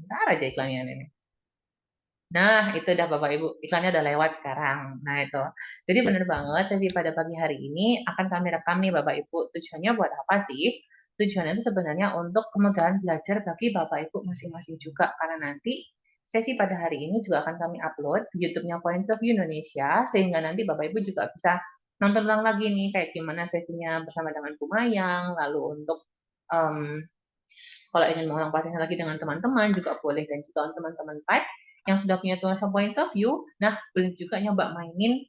sebentar aja iklannya ini. Nah, itu udah Bapak Ibu, iklannya udah lewat sekarang. Nah, itu. Jadi bener banget sesi pada pagi hari ini akan kami rekam nih Bapak Ibu. Tujuannya buat apa sih? Tujuannya itu sebenarnya untuk kemudahan belajar bagi Bapak Ibu masing-masing juga. Karena nanti sesi pada hari ini juga akan kami upload di YouTube-nya Points of View Indonesia, sehingga nanti Bapak Ibu juga bisa nonton ulang lagi nih, kayak gimana sesinya bersama dengan Bu Mayang, lalu untuk em, kalau ingin mengulang prosesnya lagi dengan teman-teman juga boleh, dan juga untuk teman-teman type yang sudah punya tulisan points of view, nah boleh juga nyoba mainin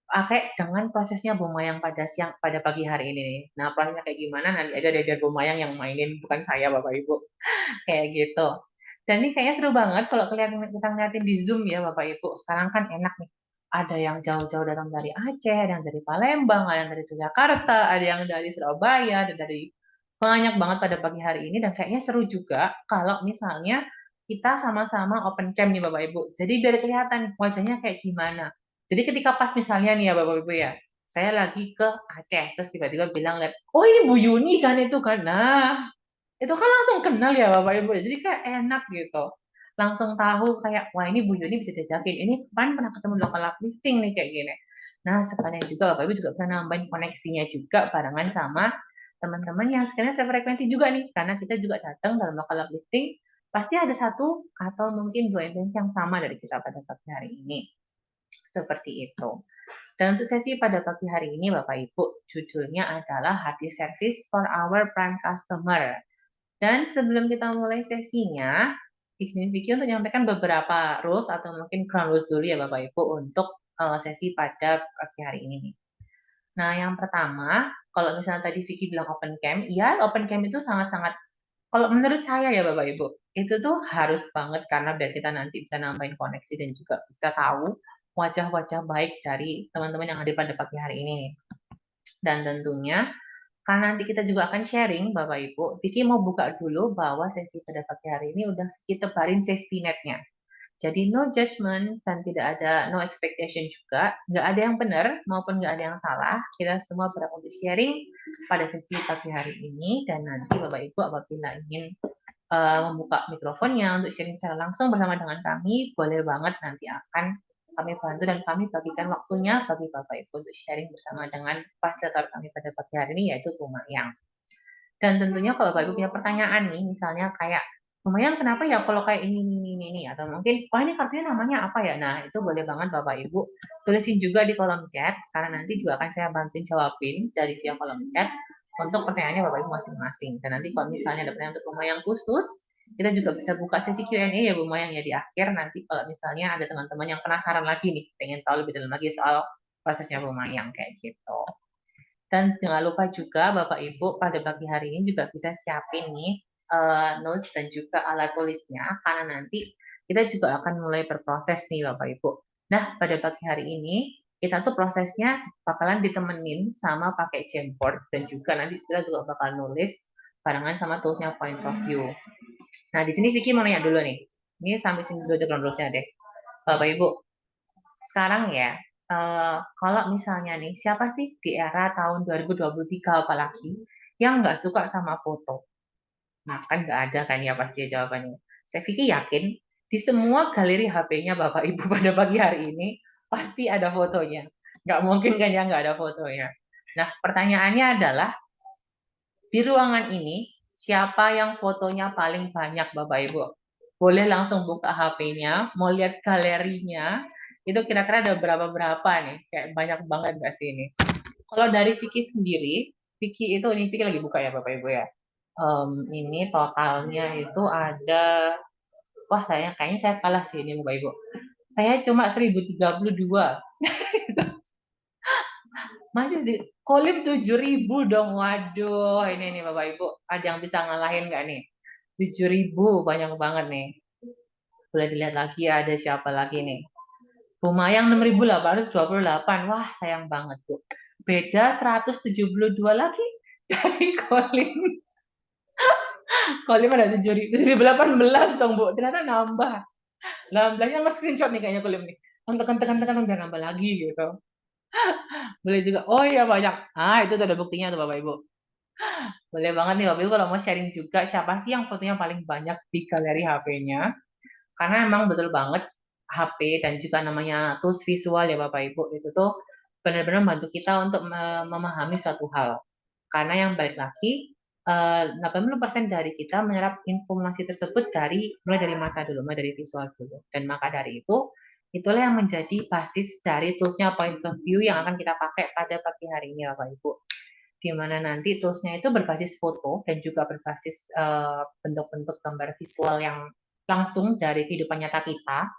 pakai dengan prosesnya Bu Mayang pada pagi hari ini nih. Nah prosesnya kayak gimana nanti aja deh biar Bu Mayang yang mainin, bukan saya Bapak Ibu. Kayak gitu. Dan ini kayaknya seru banget kalau kita ngeliatin di Zoom ya Bapak Ibu. Sekarang kan enak nih. Ada yang jauh-jauh datang dari Aceh, ada yang dari Palembang, ada yang dari Jakarta, ada yang dari Surabaya, ada dari banyak banget pada pagi hari ini. Dan kayaknya seru juga kalau misalnya kita sama-sama open cam nih Bapak Ibu. Jadi biar kelihatan nih wajahnya kayak gimana. Jadi ketika pas misalnya nih ya Bapak Ibu ya, saya lagi ke Aceh, terus tiba-tiba bilang, lihat, oh ini Bu Yuni kan itu kan. Nah, itu kan langsung kenal ya Bapak Ibu. Jadi kayak enak gitu. Langsung tahu kayak, wah ini Bu Yuni bisa diajakin. Ini kan pernah ketemu local uplifting nih kayak gini. Nah sekalian juga Bapak Ibu juga bisa nambahin koneksinya juga barengan sama teman-teman yang sekalian sefrekuensi juga nih. Karena kita juga datang dalam local uplifting, pasti ada satu atau mungkin dua intensi yang sama dari kita pada pagi hari ini. Seperti itu. Dan untuk sesi pada pagi hari ini Bapak Ibu, judulnya adalah Hati Service for Our Prime Customer. Dan sebelum kita mulai sesinya, di sini Vicky untuk menyampaikan beberapa rules atau mungkin ground rules dulu ya Bapak Ibu untuk sesi pada pagi hari ini nih. Nah, yang pertama, kalau misalnya tadi Vicky bilang open cam, ya open cam itu sangat-sangat, kalau menurut saya ya Bapak Ibu, itu tuh harus banget karena biar kita nanti bisa nambahin koneksi dan juga bisa tahu wajah-wajah baik dari teman-teman yang hadir pada pagi hari ini. Dan tentunya karena nanti kita juga akan sharing, Bapak Ibu. Vicky mau buka dulu bahwa sesi pada pagi hari ini udah kita tebarin safety net-nya. Jadi no judgment dan tidak ada no expectation juga. Nggak ada yang benar maupun nggak ada yang salah. Kita semua berhak untuk sharing pada sesi pagi hari ini. Dan nanti Bapak Ibu apabila ingin membuka mikrofonnya untuk sharing secara langsung bersama dengan kami, boleh banget, nanti akan kami bantu dan kami bagikan waktunya bagi Bapak Ibu untuk sharing bersama dengan fasilitator kami pada pagi hari ini, yaitu Bu Mayang. Dan tentunya kalau Bapak Ibu punya pertanyaan nih, misalnya kayak, Bu Mayang kenapa ya kalau kayak ini, atau mungkin, wah ini kartunya namanya apa ya? Nah, itu boleh banget Bapak Ibu tulisin juga di kolom chat, karena nanti juga akan saya bantuin jawabin dari via kolom chat untuk pertanyaannya Bapak Ibu masing-masing. Dan nanti kalau misalnya ada pertanyaan untuk Bu Mayang khusus, kita juga bisa buka sesi Q&A ya Bu Mayang ya di akhir. Nanti kalau misalnya ada teman-teman yang penasaran lagi nih, pengen tahu lebih dalam lagi soal prosesnya Bu Mayang kayak gitu. Dan jangan lupa juga Bapak Ibu pada pagi hari ini juga bisa siapin nih notes dan juga alat tulisnya, karena nanti kita juga akan mulai berproses nih Bapak Ibu. Nah pada pagi hari ini kita tuh prosesnya bakalan ditemenin sama pakai Jamboard, dan juga nanti kita juga bakal nulis barengan sama toolsnya Points of View. Nah di sini Vicky mau nanya dulu nih, ini sampai sini dulu aja rules-nya deh Bapak Ibu. Sekarang ya, kalau misalnya nih, siapa sih di era tahun 2023 apalagi yang nggak suka sama foto? Nah, kan nggak ada kan ya pasti ya jawabannya. Saya pikir yakin di semua galeri HP-nya Bapak Ibu pada pagi hari ini pasti ada fotonya. Nggak mungkin kan ya nggak ada fotonya. Nah, pertanyaannya adalah, di ruangan ini siapa yang fotonya paling banyak Bapak Ibu? Boleh langsung buka HP-nya, mau lihat galerinya, itu kira-kira ada berapa-berapa nih? Kayak banyak banget nggak sih ini? Kalau dari Vicky sendiri, Vicky itu, ini Vicky lagi buka ya Bapak Ibu ya. Ini totalnya itu ada, wah saya kayaknya saya kalah sih ini Bapak Ibu. Saya cuma 1032. Masih di Kolim 7.000 dong. Waduh, ini nih Bapak Ibu. Ada yang bisa ngalahin nggak nih? 7.000, banyak banget nih. Boleh dilihat lagi ya, ada siapa lagi nih. Bu Mayang 6.828. Wah, sayang banget, Bu. Beda 172 lagi dari Kolim. Kolim ada 7.018 dong, Bu. Ternyata nambah. 18-nya nggak screenshot nih kayaknya Kolim nih. Tekan-tekan udah nambah lagi gitu. Boleh juga. Oh iya banyak. Ah, itu tuh ada buktinya tuh Bapak Ibu. Boleh banget nih Bapak Ibu kalau mau sharing juga siapa sih yang fotonya paling banyak di galeri HP-nya. Karena emang betul banget HP dan juga namanya tools visual ya Bapak Ibu itu tuh benar-benar membantu kita untuk memahami suatu hal. Karena yang balik lagi 80% dari kita menyerap informasi tersebut mulai dari mata dulu, mulai dari visual dulu. Dan maka dari itu itulah yang menjadi basis dari toolsnya Points of View yang akan kita pakai pada pagi hari ini Bapak Ibu. Di mana nanti toolsnya itu berbasis foto dan juga berbasis bentuk-bentuk gambar visual yang langsung dari kehidupan nyata kita.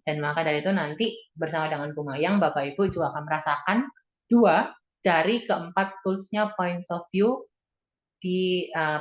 Dan maka dari itu nanti bersama dengan Bu Mayang, Bapak Ibu juga akan merasakan dua dari keempat toolsnya Points of View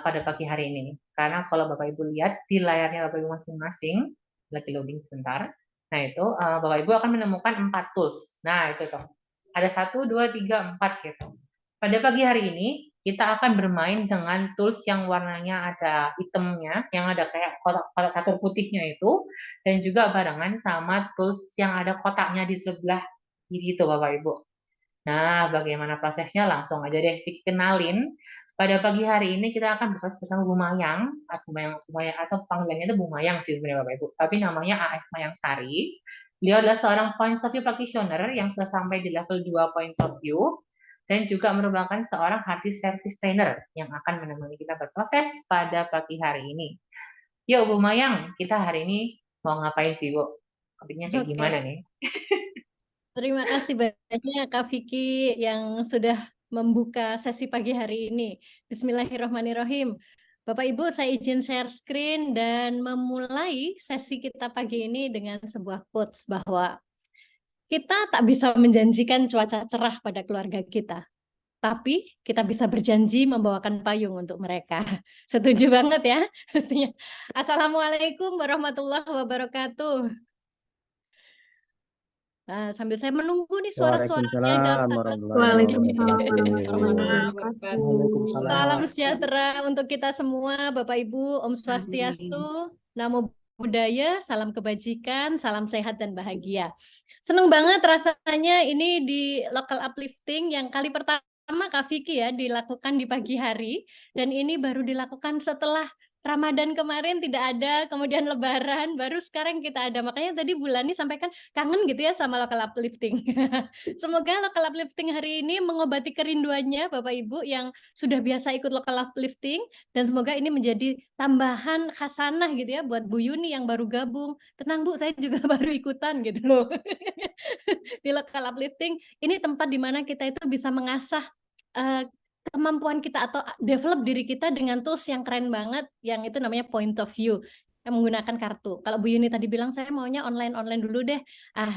pada pagi hari ini. Karena kalau Bapak Ibu lihat di layarnya Bapak Ibu masing-masing, lagi loading sebentar. Nah itu Bapak Ibu akan menemukan 4 tools. Nah itu tuh. Ada 1, 2, 3, 4 gitu. Pada pagi hari ini kita akan bermain dengan tools yang warnanya ada hitamnya, yang ada kayak kotak-kotak catur putihnya itu, dan juga barengan sama tools yang ada kotaknya di sebelah kiri itu Bapak Ibu. Nah, bagaimana prosesnya? Langsung aja deh dikenalin. Pada pagi hari ini kita akan bersama bersama Bu Mayang, Bu Mayang atau panggilannya itu Bu Mayang sih sebenarnya Bapak Ibu. Tapi namanya AS Mayang Sari. Beliau adalah seorang Points of View practitioner yang sudah sampai di level 2 Points of View dan juga merupakan seorang hard disk service trainer yang akan menemani kita berproses pada pagi hari ini. Yuk Bu Mayang, kita hari ini mau ngapain sih Bu? Topiknya kayak gimana Oke, nih? terima kasih banyak Kak Vicky yang sudah membuka sesi pagi hari ini. Bismillahirrahmanirrahim. Bapak Ibu, saya izin share screen dan memulai sesi kita pagi ini dengan sebuah quotes bahwa kita tak bisa menjanjikan cuaca cerah pada keluarga kita, tapi kita bisa berjanji membawakan payung untuk mereka. Setuju banget ya? Assalamualaikum warahmatullahi wabarakatuh. Nah, sambil saya menunggu nih suara-suaranya, jawab Waalaikumsalam salam. warahmatullahi Waalaikumsalam wabarakatuh. warahmatullahi Waalaikumsalam wabarakatuh. Salam Waalaikumsalam. sejahtera untuk kita semua, Bapak Ibu, Om Amin. Swastiastu, Namo Buddhaya, salam kebajikan, salam sehat dan bahagia. Seneng banget rasanya ini di local uplifting yang kali pertama Kak Vicky ya dilakukan di pagi hari, dan ini baru dilakukan setelah Ramadan kemarin tidak ada, kemudian Lebaran, baru sekarang kita ada. Makanya tadi Bulani sampaikan kangen gitu ya sama local uplifting. Semoga local uplifting hari ini mengobati kerinduannya Bapak Ibu yang sudah biasa ikut local uplifting, dan semoga ini menjadi tambahan khasanah gitu ya buat Bu Yuni yang baru gabung. Tenang Bu, saya juga baru ikutan gitu loh. Di local uplifting ini tempat di mana kita itu bisa mengasah kemampuan kita atau develop diri kita dengan tools yang keren banget yang itu namanya point of view yang menggunakan kartu. Kalau Bu Yuni tadi bilang saya maunya online dulu deh.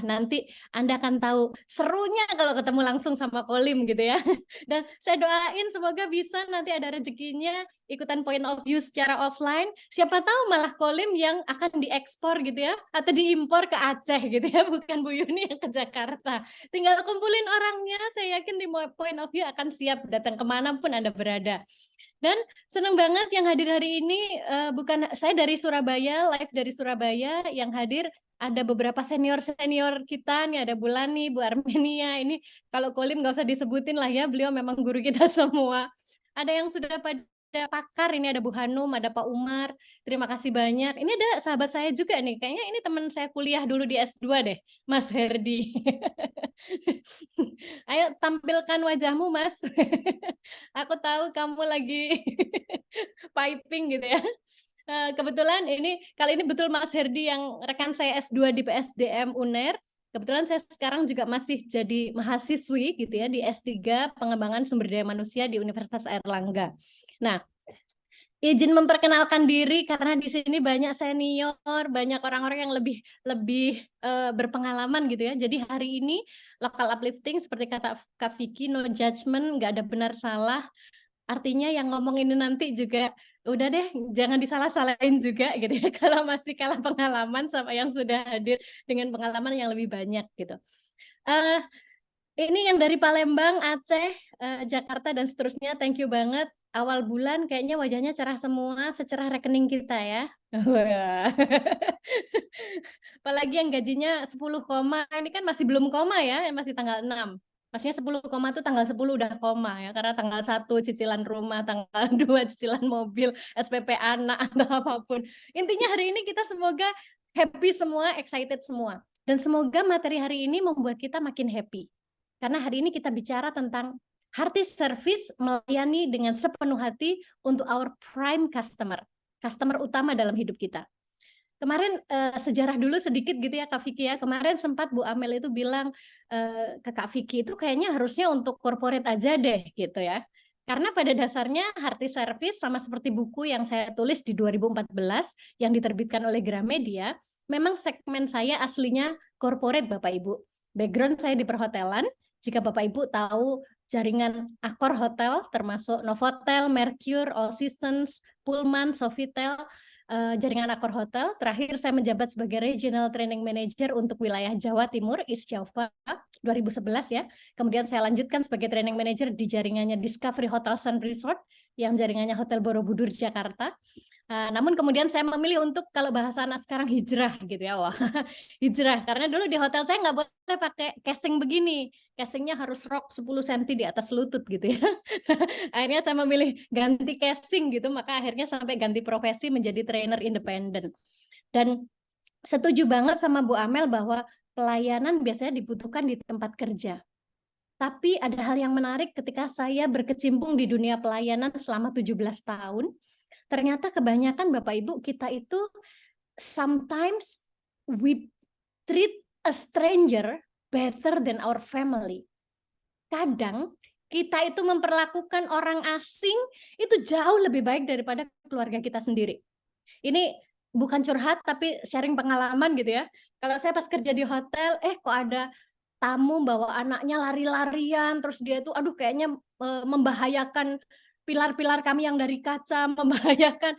Nanti Anda akan tahu serunya kalau ketemu langsung sama Kolim gitu ya. Dan saya doain semoga bisa nanti ada rezekinya ikutan point of view secara offline. Siapa tahu malah Kolim yang akan diekspor gitu ya atau diimpor ke Aceh gitu ya, bukan Bu Yuni yang ke Jakarta. Tinggal kumpulin orangnya, saya yakin di point of view akan siap datang kemanapun Anda berada. Dan senang banget yang hadir hari ini bukan saya dari Surabaya, live dari Surabaya, yang hadir ada beberapa senior-senior kita nih, ada Bulani, Bu Armenia. Ini kalau Kolim nggak usah disebutin lah ya, beliau memang guru kita semua. Ada yang sudah pada pakar, ini ada Bu Hanum, ada Pak Umar. Terima kasih banyak. Ini ada sahabat saya juga nih, kayaknya ini teman saya kuliah dulu di S2 deh, Mas Herdi. Ayo tampilkan wajahmu, Mas. Aku tahu kamu lagi piping gitu ya. Kebetulan ini kali ini betul Mas Herdi yang rekan saya S2 di PSDM UNER. Kebetulan saya sekarang juga masih jadi mahasiswi gitu ya di S3 Pengembangan Sumber Daya Manusia di Universitas Airlangga. Nah, izin memperkenalkan diri karena di sini banyak senior, banyak orang-orang yang lebih berpengalaman gitu ya. Jadi hari ini local uplifting seperti kata Kak Vicky, no judgment, nggak ada benar salah. Artinya yang ngomong ini nanti juga udah deh jangan disalah-salahin juga gitu ya kalau masih kalah pengalaman sama yang sudah hadir dengan pengalaman yang lebih banyak gitu. Ini yang dari Palembang, Aceh, Jakarta dan seterusnya, thank you banget. Awal bulan kayaknya wajahnya cerah semua, secerah rekening kita ya. Apalagi yang gajinya 10 koma, ini kan masih belum koma ya, masih tanggal 6. Maksudnya 10 koma itu tanggal 10 udah koma ya, karena tanggal 1 cicilan rumah, tanggal 2 cicilan mobil, SPP anak atau apapun. Intinya hari ini kita semoga happy semua, excited semua. Dan semoga materi hari ini membuat kita makin happy. Karena hari ini kita bicara tentang hearty service, melayani dengan sepenuh hati untuk our prime customer, customer utama dalam hidup kita. Kemarin sejarah dulu sedikit gitu ya Kak Vicky ya. Kemarin sempat Bu Amel itu bilang ke Kak Vicky itu kayaknya harusnya untuk corporate aja deh gitu ya. Karena pada dasarnya Hearty Service sama seperti buku yang saya tulis di 2014 yang diterbitkan oleh Gramedia, memang segmen saya aslinya corporate Bapak Ibu. Background saya di perhotelan. Jika Bapak Ibu tahu jaringan Accor Hotel termasuk Novotel, Mercure, All Seasons, Pullman, Sofitel, jaringan Accor Hotel. Terakhir saya menjabat sebagai Regional Training Manager untuk wilayah Jawa Timur, East Java, 2011 ya. Kemudian saya lanjutkan sebagai Training Manager di jaringannya Discovery Hotels and Resort, yang jaringannya Hotel Borobudur, Jakarta. Namun kemudian saya memilih untuk kalau bahasa anak sekarang hijrah gitu ya. Wah, hijrah. Karena dulu di hotel saya nggak boleh pakai casing begini. Casingnya harus rok 10 cm di atas lutut gitu ya. Akhirnya saya memilih ganti casing gitu, maka akhirnya sampai ganti profesi menjadi trainer independen. Dan setuju banget sama Bu Amel bahwa pelayanan biasanya dibutuhkan di tempat kerja. Tapi ada hal yang menarik ketika saya berkecimpung di dunia pelayanan selama 17 tahun. Ternyata kebanyakan Bapak Ibu kita itu sometimes we treat a stranger better than our family. Kadang kita itu memperlakukan orang asing itu jauh lebih baik daripada keluarga kita sendiri. Ini bukan curhat tapi sharing pengalaman gitu ya. Kalau saya pas kerja di hotel, kok ada tamu bawa anaknya lari-larian, terus dia tuh aduh kayaknya membahayakan pilar-pilar kami yang dari kaca, membahayakan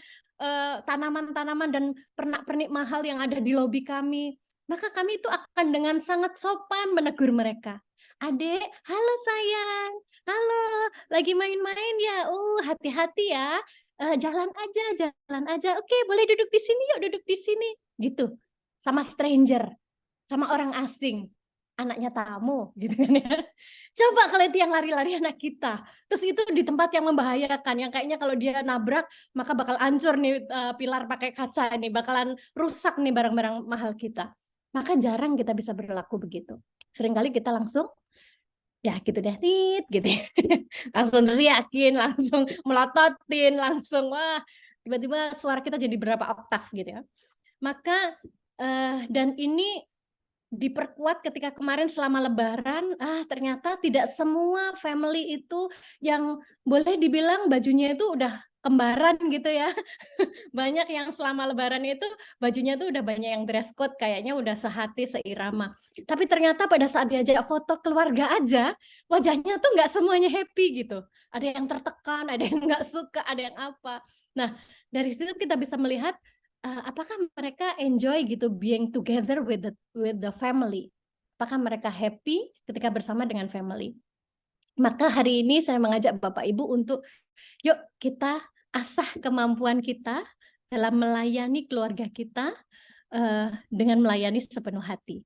tanaman-tanaman dan pernak-pernik mahal yang ada di lobi kami. Maka kami itu akan dengan sangat sopan menegur mereka. Adek, halo sayang, halo, lagi main-main ya? Hati-hati ya. Jalan aja. Oke, boleh duduk di sini yuk, duduk di sini. Gitu. Sama stranger, sama orang asing, anaknya tamu gitu kan ya. Coba kalau itu yang lari-lari anak kita. Terus itu di tempat yang membahayakan, yang kayaknya kalau dia nabrak maka bakal hancur nih pilar pakai kaca ini, bakalan rusak nih barang-barang mahal kita. Maka jarang kita bisa berlaku begitu. Seringkali kita langsung ya gitu deh, tit gitu ya. Langsung teriakin, langsung melototin, langsung wah tiba-tiba suara kita jadi berapa oktav gitu ya. Maka dan ini diperkuat ketika kemarin selama Lebaran, ternyata tidak semua family itu yang boleh dibilang bajunya itu udah kembaran gitu ya. Banyak yang selama Lebaran itu bajunya tuh udah banyak yang dress code, kayaknya udah sehati, seirama. Tapi ternyata pada saat diajak foto keluarga aja, wajahnya tuh nggak semuanya happy gitu. Ada yang tertekan, ada yang nggak suka, ada yang apa. Nah, dari situ kita bisa melihat apakah mereka enjoy gitu being together with the family. Apakah mereka happy ketika bersama dengan family. Maka hari ini saya mengajak Bapak Ibu untuk yuk kita asah kemampuan kita dalam melayani keluarga kita dengan melayani sepenuh hati.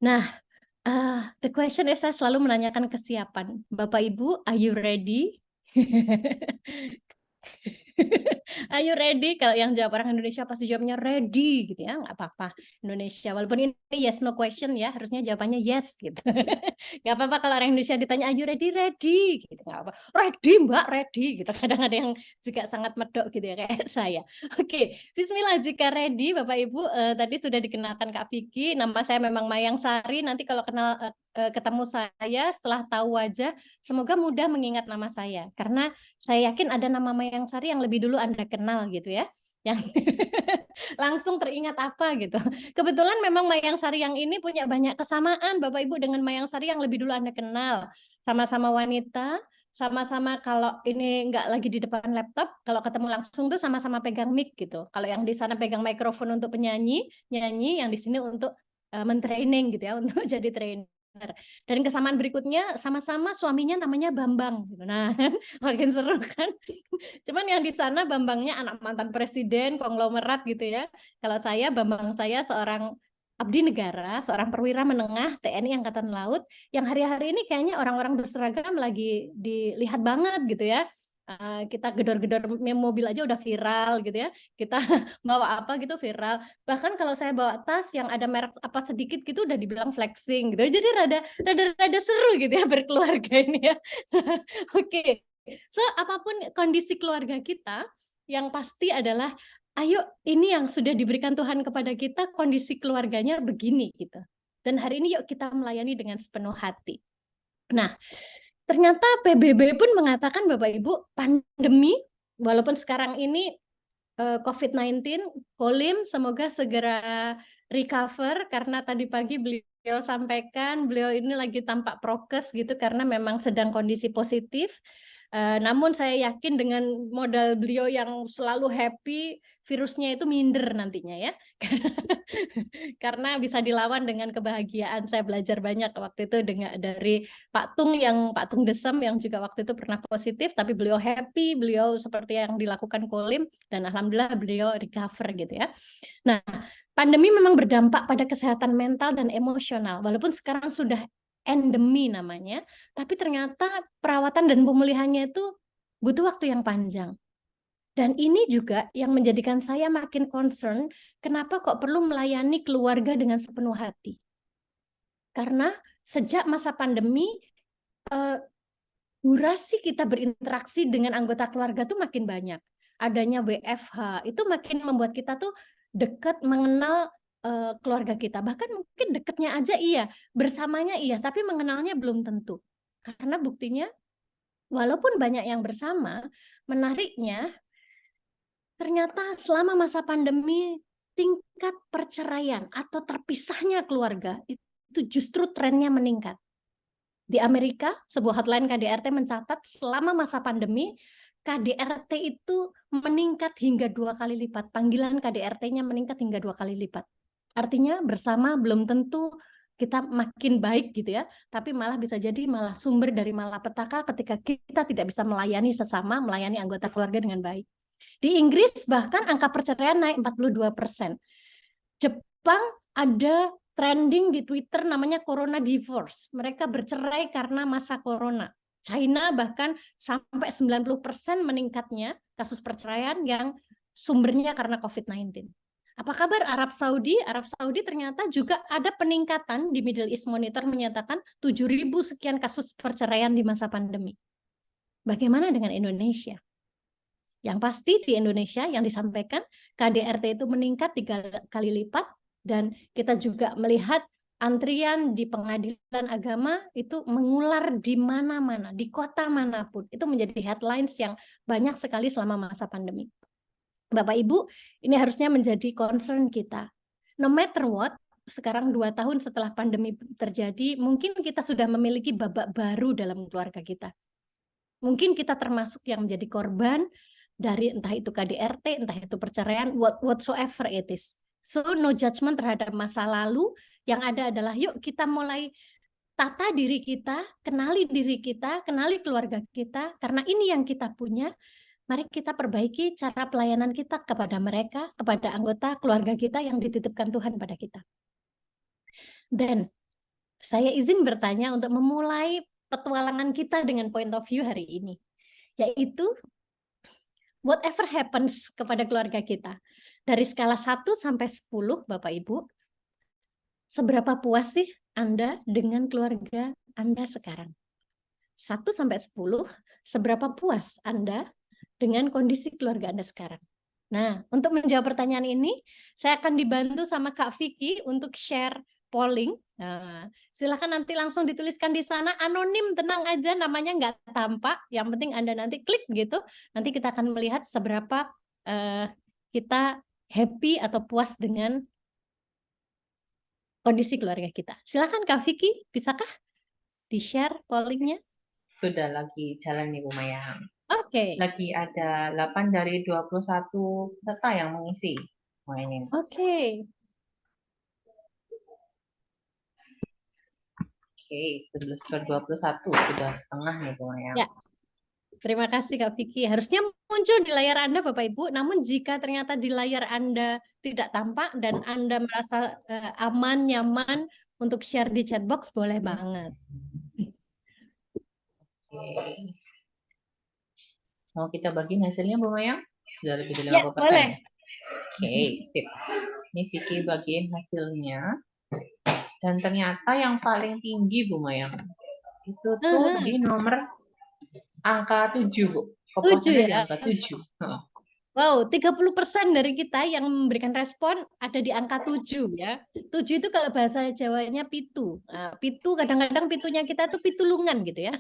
Nah, the question is saya selalu menanyakan kesiapan. Bapak Ibu, are you ready? Are you ready? Kalau yang jawab orang Indonesia pasti jawabnya ready gitu ya, nggak apa-apa Indonesia. Walaupun ini yes no question ya, harusnya jawabannya yes gitu. Nggak apa-apa kalau orang Indonesia ditanya are you ready? Ready gitu, nggak apa. Ready Mbak, ready gitu. Kadang ada yang juga sangat medok gitu ya kayak saya. Oke, Bismillah jika ready Bapak Ibu, tadi sudah dikenalkan Kak Vicky, nama saya memang Mayang Sari. Nanti kalau kenal ketemu saya setelah tahu wajah, semoga mudah mengingat nama saya karena saya yakin ada nama Mayang Sari yang lebih dulu Anda kenal gitu ya, yang langsung teringat apa gitu. Kebetulan memang Mayang Sari yang ini punya banyak kesamaan Bapak Ibu dengan Mayang Sari yang lebih dulu Anda kenal. Sama-sama wanita, sama-sama kalau ini nggak lagi di depan laptop, kalau ketemu langsung tuh sama-sama pegang mic gitu. Kalau yang di sana pegang mikrofon untuk penyanyi, nyanyi, yang di sini untuk mentraining gitu ya, untuk jadi trainer. Dan kesamaan berikutnya sama-sama suaminya namanya Bambang gitu. Nah, kan makin seru kan. Cuman yang di sana Bambangnya anak mantan presiden, konglomerat gitu ya. Kalau saya Bambang saya seorang abdi negara, seorang perwira menengah TNI Angkatan Laut, yang hari-hari ini kayaknya orang-orang berseragam lagi dilihat banget gitu ya. Kita gedor-gedor mobil aja udah viral gitu ya. Kita bawa apa gitu viral. Bahkan kalau saya bawa tas yang ada merek apa sedikit gitu udah dibilang flexing gitu. Jadi rada seru gitu ya berkeluarga ini ya. Oke. So, apapun kondisi keluarga kita, yang pasti adalah ayo ini yang sudah diberikan Tuhan kepada kita, kondisi keluarganya begini gitu. Dan hari ini yuk kita melayani dengan sepenuh hati. Nah, ternyata PBB pun mengatakan Bapak Ibu, pandemi walaupun sekarang ini COVID-19, Kolim semoga segera recover karena tadi pagi beliau sampaikan beliau ini lagi tampak prokes gitu karena memang sedang kondisi positif. Namun saya yakin dengan modal beliau yang selalu happy, virusnya itu minder nantinya ya. Karena bisa dilawan dengan kebahagiaan. Saya belajar banyak waktu itu dari Pak Tung Desem yang juga waktu itu pernah positif, tapi beliau happy, beliau seperti yang dilakukan Kolim, dan alhamdulillah beliau recover gitu ya. Nah, pandemi memang berdampak pada kesehatan mental dan emosional, walaupun sekarang sudah endemi namanya, tapi ternyata perawatan dan pemulihannya itu butuh waktu yang panjang. Dan ini juga yang menjadikan saya makin concern, kenapa kok perlu melayani keluarga dengan sepenuh hati. Karena sejak masa pandemi, durasi kita berinteraksi dengan anggota keluarga tuh makin banyak. Adanya WFH, itu makin membuat kita tuh dekat mengenal keluarga kita. Bahkan mungkin dekatnya aja iya, bersamanya iya, tapi mengenalnya belum tentu. Karena buktinya, walaupun banyak yang bersama, menariknya, ternyata selama masa pandemi, tingkat perceraian atau terpisahnya keluarga itu justru trennya meningkat. Di Amerika, sebuah hotline KDRT mencatat selama masa pandemi, KDRT itu meningkat hingga 2 kali lipat. Panggilan KDRT-nya meningkat hingga 2 kali lipat. Artinya bersama belum tentu kita makin baik gitu ya, tapi malah bisa jadi malah sumber dari malapetaka ketika kita tidak bisa melayani sesama, melayani anggota keluarga dengan baik. Di Inggris bahkan angka perceraian naik 42%. Jepang ada trending di Twitter namanya Corona Divorce. Mereka bercerai karena masa Corona. China bahkan sampai 90% meningkatnya kasus perceraian yang sumbernya karena COVID-19. Apa kabar Arab Saudi? Arab Saudi ternyata juga ada peningkatan di Middle East Monitor menyatakan 7.000 sekian kasus perceraian di masa pandemi. Bagaimana dengan Indonesia? Yang pasti di Indonesia yang disampaikan KDRT itu meningkat 3 kali lipat, dan kita juga melihat antrian di pengadilan agama itu mengular di mana-mana, di kota manapun. Itu menjadi headlines yang banyak sekali selama masa pandemi. Bapak Ibu, ini harusnya menjadi concern kita. No matter what, sekarang 2 tahun setelah pandemi terjadi, mungkin kita sudah memiliki babak baru dalam keluarga kita. Mungkin kita termasuk yang menjadi korban dari entah itu KDRT, entah itu perceraian, whatsoever it is. So no judgment terhadap masa lalu, yang ada adalah yuk kita mulai tata diri kita, kenali diri kita, kenali keluarga kita, karena ini yang kita punya. Mari kita perbaiki cara pelayanan kita kepada mereka, kepada anggota keluarga kita yang dititipkan Tuhan pada kita. Dan saya izin bertanya untuk memulai petualangan kita dengan point of view hari ini, yaitu whatever happens kepada keluarga kita, dari skala 1 sampai 10, Bapak Ibu, seberapa puas sih Anda dengan keluarga Anda sekarang? 1 sampai 10, seberapa puas Anda dengan kondisi keluarga Anda sekarang? Nah, untuk menjawab pertanyaan ini, saya akan dibantu sama Kak Vicky untuk share polling. Nah, silakan nanti langsung dituliskan di sana, anonim, tenang aja, namanya nggak tampak. Yang penting Anda nanti klik gitu, nanti kita akan melihat seberapa kita happy atau puas dengan kondisi keluarga kita. Silakan Kak Vicky, bisakah di-share pollingnya? Sudah lagi jalan nih Bu Mayang. Oke. Lagi ada 8 dari 21 peserta yang mengisi. Mainin. Oke. Oke, 11 ke 21 sudah setengah nih Bu Mayang. Ya. Terima kasih Kak Vicky. Harusnya muncul di layar Anda Bapak Ibu, namun jika ternyata di layar Anda tidak tampak dan Anda merasa aman, nyaman untuk share di chat box, boleh banget. Oke. Mau kita bagiin hasilnya Bu Mayang? Sudah lebih dari Ya, 50%. boleh. Oke, sip. Ini Vicky bagiin hasilnya. Dan ternyata yang paling tinggi Bu Mayang, itu tuh di nomor angka 7, Bu. 7 Kepuasannya di ya. angka 7. Wow, 30% dari kita yang memberikan respon ada di angka 7 ya. 7 itu kalau bahasa Jawanya pitu. Nah, pitu kadang-kadang pitunya kita tuh pitulungan gitu ya.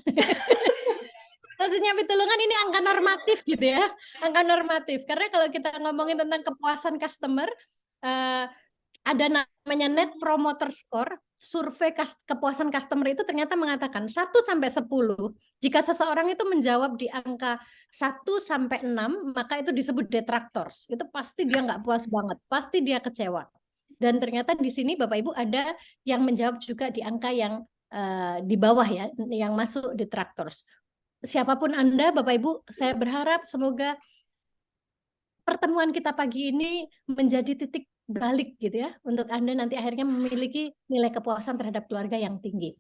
Maksudnya pitulungan ini angka normatif gitu ya. Angka normatif. Karena kalau kita ngomongin tentang kepuasan customer, ada namanya Net Promoter Score, survei kepuasan customer itu ternyata mengatakan 1 sampai 10. Jika seseorang itu menjawab di angka 1 sampai 6, maka itu disebut detractors. Itu pasti dia nggak puas banget, pasti dia kecewa. Dan ternyata di sini Bapak Ibu ada yang menjawab juga di angka yang di bawah ya, yang masuk detractors. Siapapun Anda, Bapak Ibu, saya berharap semoga pertemuan kita pagi ini menjadi titik balik gitu ya untuk Anda nanti akhirnya memiliki nilai kepuasan terhadap keluarga yang tinggi.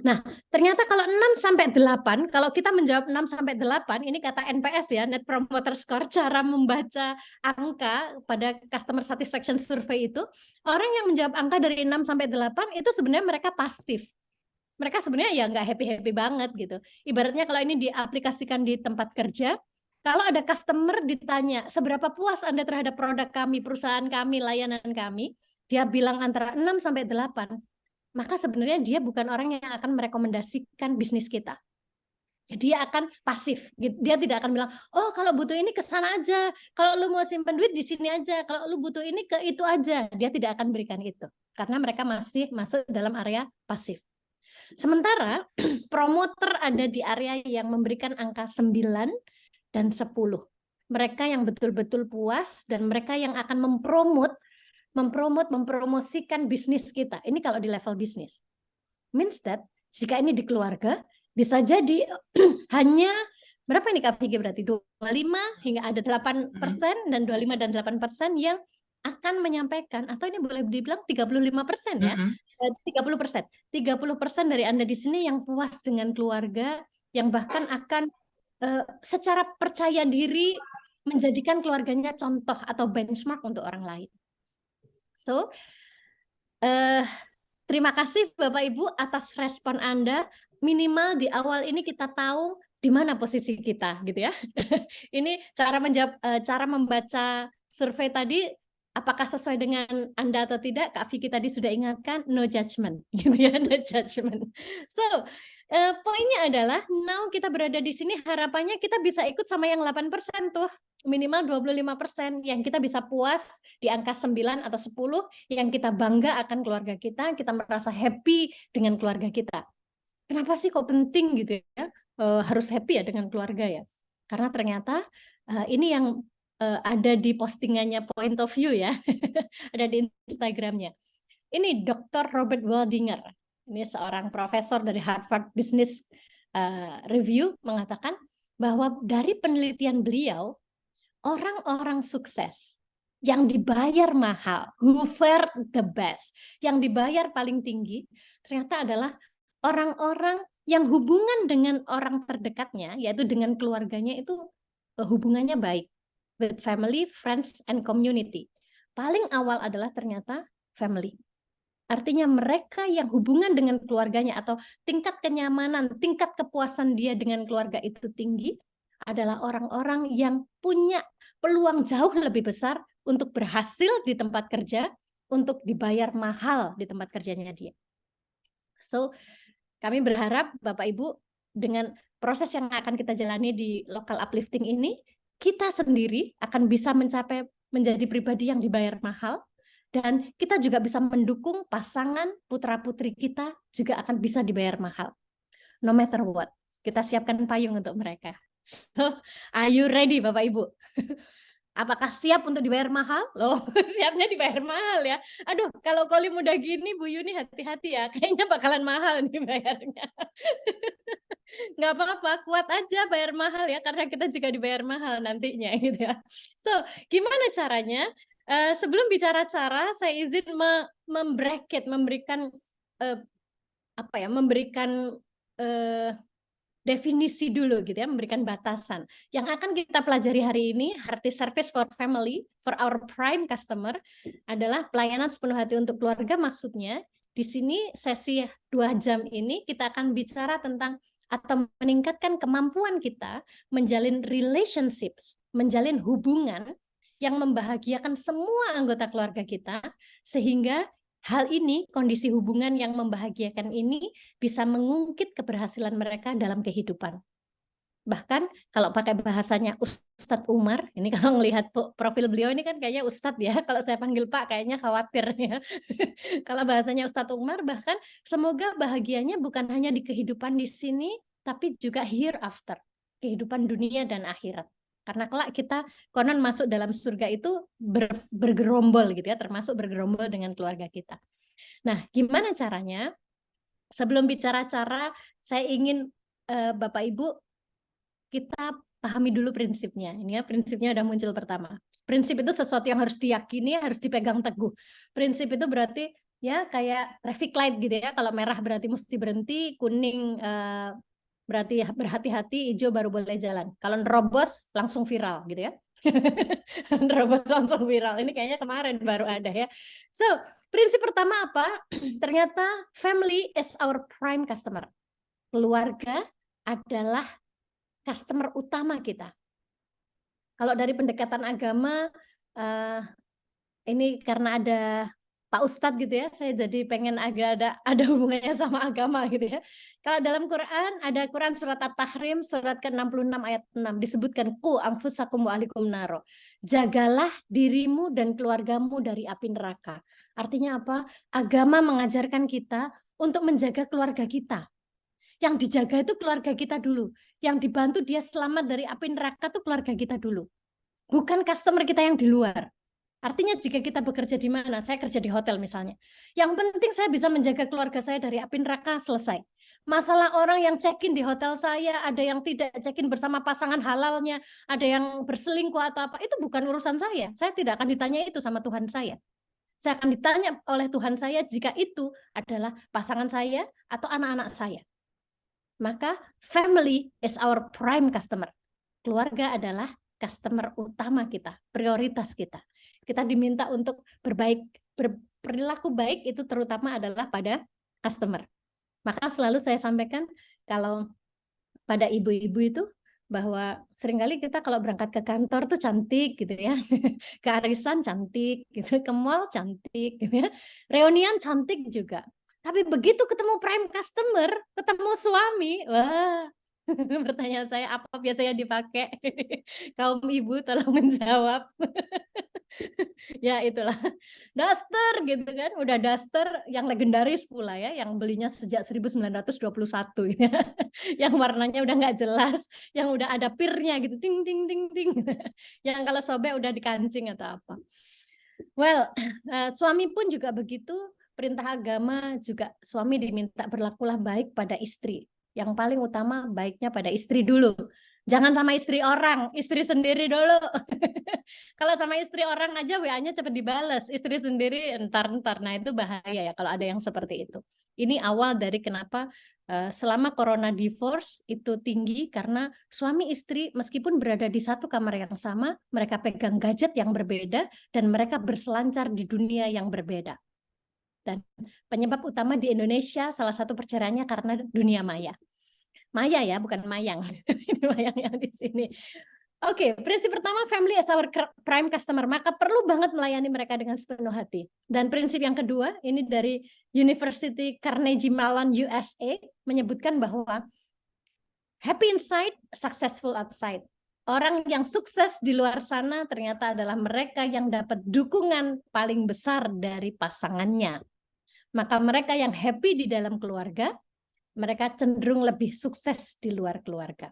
Nah, ternyata kalau 6 sampai 8, kalau kita menjawab 6 sampai 8, ini kata NPS ya, Net Promoter Score, cara membaca angka pada customer satisfaction survey itu, orang yang menjawab angka dari 6 sampai 8 itu sebenarnya mereka pasif. Mereka sebenarnya ya nggak happy-happy banget gitu. Ibaratnya kalau ini diaplikasikan di tempat kerja, kalau ada customer ditanya, seberapa puas Anda terhadap produk kami, perusahaan kami, layanan kami, dia bilang antara 6 sampai 8, maka sebenarnya dia bukan orang yang akan merekomendasikan bisnis kita. Dia akan pasif. Dia tidak akan bilang, oh kalau butuh ini ke sana aja, kalau lu mau simpan duit di sini aja, kalau lu butuh ini ke itu aja. Dia tidak akan berikan itu. Karena mereka masih masuk dalam area pasif. Sementara promoter ada di area yang memberikan angka 9 dan 10. Mereka yang betul-betul puas dan mereka yang akan mempromosikan bisnis kita. Ini kalau di level bisnis. Means that jika ini di keluarga bisa jadi hanya berapa ini Kak Vicky berarti 25 hingga ada 8% dan 25 dan 8% yang akan menyampaikan, atau ini boleh dibilang 35% ya. 30%. 30% dari Anda di sini yang puas dengan keluarga, yang bahkan akan secara percaya diri menjadikan keluarganya contoh atau benchmark untuk orang lain. So, terima kasih Bapak Ibu atas respon Anda. Minimal di awal ini kita tahu di mana posisi kita, gitu ya. Ini cara menjawab, cara membaca survei tadi. Apakah sesuai dengan Anda atau tidak? Kak Vicky tadi sudah ingatkan, no judgment, gitu ya, no judgment. So, poinnya adalah, now kita berada di sini, harapannya kita bisa ikut sama yang 8% tuh, minimal 25%, yang kita bisa puas di angka 9 atau 10, yang kita bangga akan keluarga kita merasa happy dengan keluarga kita. Kenapa sih kok penting gitu ya, harus happy ya dengan keluarga ya? Karena ternyata ini yang ada di postingannya Point of View ya, ada di Instagramnya. Ini Dr. Robert Waldinger, ini seorang profesor dari Harvard Business Review mengatakan bahwa dari penelitian beliau, orang-orang sukses yang dibayar mahal, who fare the best, yang dibayar paling tinggi, ternyata adalah orang-orang yang hubungan dengan orang terdekatnya, yaitu dengan keluarganya itu hubungannya baik. With family, friends, and community. Paling awal adalah ternyata family. Artinya mereka yang hubungan dengan keluarganya atau tingkat kenyamanan, tingkat kepuasan dia dengan keluarga itu tinggi, adalah orang-orang yang punya peluang jauh lebih besar untuk berhasil di tempat kerja, untuk dibayar mahal di tempat kerjanya dia. So, kami berharap Bapak Ibu dengan proses yang akan kita jalani di local uplifting ini, kita sendiri akan bisa mencapai menjadi pribadi yang dibayar mahal, dan kita juga bisa mendukung pasangan putra-putri kita juga akan bisa dibayar mahal. No matter what, kita siapkan payung untuk mereka. So, are you ready Bapak Ibu? Apakah siap untuk dibayar mahal? Loh, siapnya dibayar mahal ya. Aduh, kalau Kolim udah gini, Bu Yuni hati-hati ya, kayaknya bakalan mahal nih bayarnya. Nggak apa-apa, kuat aja bayar mahal ya, karena kita juga dibayar mahal nantinya gitu ya. So, gimana caranya? Sebelum bicara cara, saya izin membracket, memberikan eh, apa ya, memberikan eh, definisi dulu gitu ya, memberikan batasan. Yang akan kita pelajari hari ini, Hearty Service for Family, for our prime customer, adalah pelayanan sepenuh hati untuk keluarga. Maksudnya, di sini sesi 2 jam ini kita akan bicara tentang atau meningkatkan kemampuan kita menjalin relationships, menjalin hubungan yang membahagiakan semua anggota keluarga kita, sehingga hal ini, kondisi hubungan yang membahagiakan ini bisa mengungkit keberhasilan mereka dalam kehidupan. Bahkan kalau pakai bahasanya Ustadz Umar, ini kalau melihat profil beliau ini kan kayaknya Ustadz ya, kalau saya panggil Pak kayaknya khawatir ya. Kalau bahasanya Ustadz Umar, bahkan semoga bahagianya bukan hanya di kehidupan di sini, tapi juga hereafter, kehidupan dunia dan akhirat. Karena kelak kita konon masuk dalam surga itu bergerombol gitu ya, termasuk bergerombol dengan keluarga kita. Nah, gimana caranya? Sebelum bicara cara, saya ingin Bapak Ibu kita pahami dulu prinsipnya. Ini ya, prinsipnya udah muncul pertama. Prinsip itu sesuatu yang harus diyakini, harus dipegang teguh. Prinsip itu berarti ya kayak traffic light gitu ya. Kalau merah berarti mesti berhenti, kuning berarti berhati-hati, hijau baru boleh jalan. Kalau nerobos langsung viral gitu ya. Nerobos langsung viral. Ini kayaknya kemarin baru ada ya. So, prinsip pertama apa? Ternyata family is our prime customer. Keluarga adalah customer utama kita. Kalau dari pendekatan agama, ini karena ada Pak Ustadz gitu ya, saya jadi pengen agak ada hubungannya sama agama gitu ya. Kalau dalam Quran, ada Quran surat At-Tahrim, surat ke-66 ayat 6, disebutkan, Qu anfusakum wa ahlikum naro. Jagalah dirimu dan keluargamu dari api neraka. Artinya apa? Agama mengajarkan kita untuk menjaga keluarga kita. Yang dijaga itu keluarga kita dulu. Yang dibantu dia selamat dari api neraka itu keluarga kita dulu. Bukan customer kita yang di luar. Artinya jika kita bekerja di mana, saya kerja di hotel misalnya. Yang penting saya bisa menjaga keluarga saya dari api neraka, selesai. Masalah orang yang check-in di hotel saya, ada yang tidak check-in bersama pasangan halalnya, ada yang berselingkuh atau apa, itu bukan urusan saya. Saya tidak akan ditanya itu sama Tuhan saya. Saya akan ditanya oleh Tuhan saya jika itu adalah pasangan saya atau anak-anak saya. Maka family is our prime customer. Keluarga adalah customer utama kita, prioritas kita. Kita diminta untuk berperilaku baik itu terutama adalah pada customer. Maka selalu saya sampaikan kalau pada ibu-ibu itu bahwa seringkali kita kalau berangkat ke kantor tuh cantik gitu ya, ke arisan cantik gitu, ke mall cantik gitu ya, reunian cantik juga. Tapi begitu ketemu prime customer, ketemu suami, wah, pertanyaan saya apa biasanya dipakai? Kaum ibu tolong menjawab. Ya itulah, daster gitu kan, udah daster yang legendaris pula ya, yang belinya sejak 1921 ya. Yang warnanya udah nggak jelas, yang udah ada pirnya gitu, ting ting ting ting. Yang kalau sobek udah dikancing atau apa. Well, suami pun juga begitu, perintah agama juga suami diminta berlakulah baik pada istri. Yang paling utama baiknya pada istri dulu. Jangan sama istri orang, istri sendiri dulu. Kalau sama istri orang aja WA-nya cepat dibales, istri sendiri entar-entar. Nah, itu bahaya ya kalau ada yang seperti itu. Ini awal dari kenapa selama corona divorce itu tinggi karena suami istri meskipun berada di satu kamar yang sama, mereka pegang gadget yang berbeda dan mereka berselancar di dunia yang berbeda. Dan penyebab utama di Indonesia salah satu perceraiannya karena dunia maya. Maya ya, bukan mayang. Ini mayang yang di sini. Oke, prinsip pertama, family as our prime customer. Maka perlu banget melayani mereka dengan sepenuh hati. Dan prinsip yang kedua, ini dari University Carnegie Mellon USA, menyebutkan bahwa happy inside, successful outside. Orang yang sukses di luar sana ternyata adalah mereka yang dapat dukungan paling besar dari pasangannya. Maka mereka yang happy di dalam keluarga, mereka cenderung lebih sukses di luar keluarga.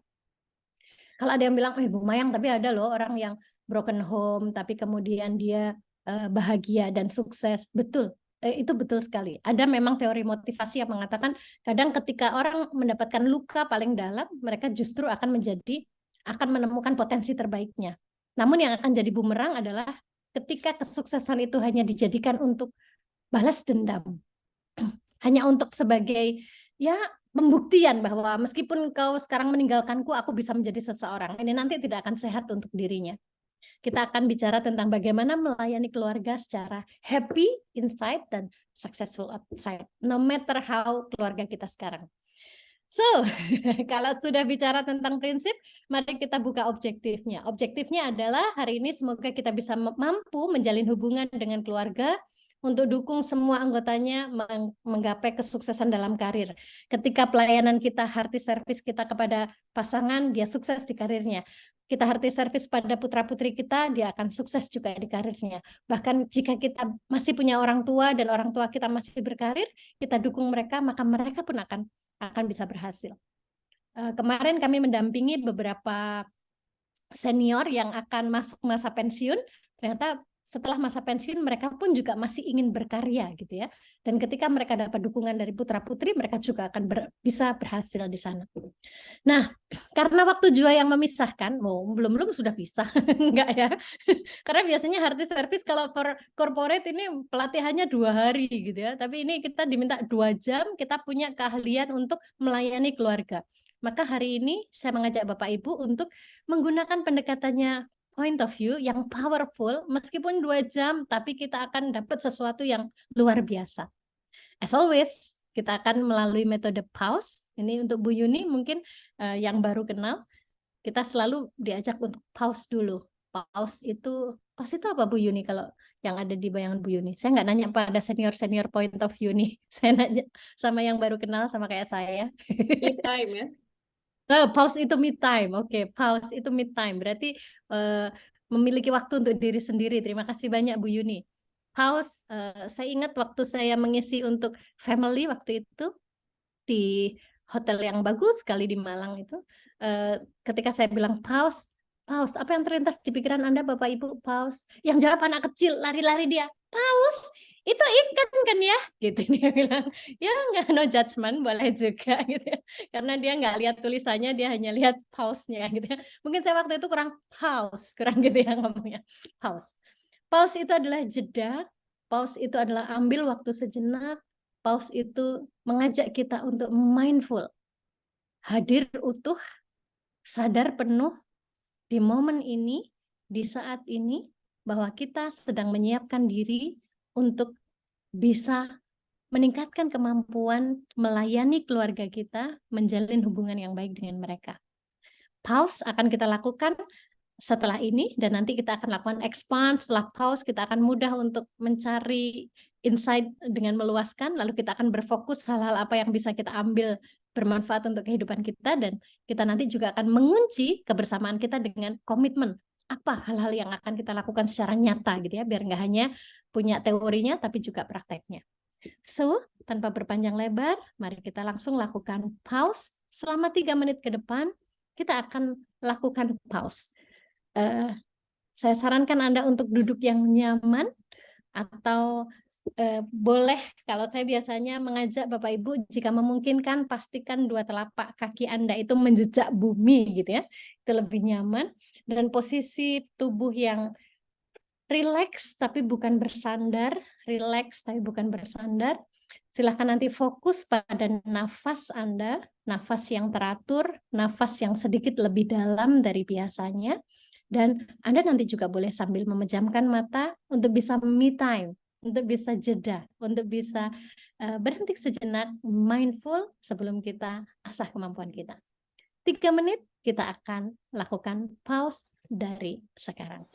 Kalau ada yang bilang, Bu Mayang, tapi ada loh orang yang broken home, tapi kemudian dia bahagia dan sukses. Betul, itu betul sekali. Ada memang teori motivasi yang mengatakan kadang ketika orang mendapatkan luka paling dalam, mereka justru akan menemukan potensi terbaiknya. Namun yang akan jadi bumerang adalah ketika kesuksesan itu hanya dijadikan untuk balas dendam, hanya untuk sebagai ya pembuktian bahwa meskipun kau sekarang meninggalkanku, aku bisa menjadi seseorang. Ini nanti tidak akan sehat untuk dirinya. Kita akan bicara tentang bagaimana melayani keluarga secara happy inside dan successful outside, no matter how keluarga kita sekarang. So, kalau sudah bicara tentang prinsip, mari kita buka objektifnya. Objektifnya adalah hari ini semoga kita bisa mampu menjalin hubungan dengan keluarga untuk dukung semua anggotanya menggapai kesuksesan dalam karir. Ketika pelayanan kita, hearty service kita kepada pasangan, dia sukses di karirnya. Kita hearty service pada putra-putri kita, dia akan sukses juga di karirnya. Bahkan jika kita masih punya orang tua dan orang tua kita masih berkarir, kita dukung mereka, maka mereka pun akan bisa berhasil. Kemarin kami mendampingi beberapa senior yang akan masuk masa pensiun, ternyata setelah masa pensiun mereka pun juga masih ingin berkarya gitu ya. Dan ketika mereka dapat dukungan dari putra-putri, mereka juga akan bisa berhasil di sana. Nah, karena waktu jua yang memisahkan, belum sudah bisa, enggak ya? Karena biasanya hearty service kalau for corporate ini pelatihannya 2 hari gitu ya. Tapi ini kita diminta 2 jam, kita punya keahlian untuk melayani keluarga. Maka hari ini saya mengajak Bapak Ibu untuk menggunakan pendekatannya point of view yang powerful, meskipun 2 jam, tapi kita akan dapat sesuatu yang luar biasa. As always, kita akan melalui metode pause. Ini untuk Bu Yuni mungkin yang baru kenal, kita selalu diajak untuk pause dulu. Pause itu apa Bu Yuni kalau yang ada di bayangan Bu Yuni? Saya nggak nanya pada senior point of view nih. Saya nanya sama yang baru kenal sama kayak saya. Me time ya. Pause itu me time. Oke, pause itu me time. Berarti memiliki waktu untuk diri sendiri. Terima kasih banyak Bu Yuni. Pause, saya ingat waktu saya mengisi untuk family waktu itu di hotel yang bagus sekali di Malang itu, ketika saya bilang pause, pause, apa yang terlintas di pikiran Anda Bapak Ibu? Pause. Yang jawab anak kecil, lari-lari dia, pause, itu ikan kan ya? Gitu dia bilang. Ya nggak, no judgment, boleh juga gitu ya. Karena dia nggak lihat tulisannya, dia hanya lihat pause-nya gitu ya. Mungkin saya waktu itu kurang pause, kurang gitu ya ngomongnya. Pause. Pause itu adalah jeda, pause itu adalah ambil waktu sejenak, pause itu mengajak kita untuk mindful, hadir utuh, sadar penuh di momen ini, di saat ini, bahwa kita sedang menyiapkan diri untuk bisa meningkatkan kemampuan melayani keluarga kita, menjalin hubungan yang baik dengan mereka. Pause akan kita lakukan setelah ini, dan nanti kita akan lakukan expand. Setelah pause kita akan mudah untuk mencari insight dengan meluaskan, lalu kita akan berfokus hal-hal apa yang bisa kita ambil bermanfaat untuk kehidupan kita, dan kita nanti juga akan mengunci kebersamaan kita dengan komitmen apa hal-hal yang akan kita lakukan secara nyata gitu ya, biar nggak hanya punya teorinya tapi juga prakteknya. So, tanpa berpanjang lebar, mari kita langsung lakukan pause. Selama 3 menit ke depan kita akan lakukan pause. Saya sarankan Anda untuk duduk yang nyaman, atau boleh, kalau saya biasanya mengajak Bapak Ibu, jika memungkinkan pastikan 2 telapak kaki Anda itu menjejak bumi gitu ya, itu lebih nyaman, dan posisi tubuh yang rileks tapi bukan bersandar, rileks tapi bukan bersandar. Silahkan nanti fokus pada nafas Anda, nafas yang teratur, nafas yang sedikit lebih dalam dari biasanya. Dan Anda nanti juga boleh sambil memejamkan mata untuk bisa me time, untuk bisa jeda, untuk bisa berhenti sejenak, mindful sebelum kita asah kemampuan kita. 3 menit kita akan lakukan pause dari sekarang.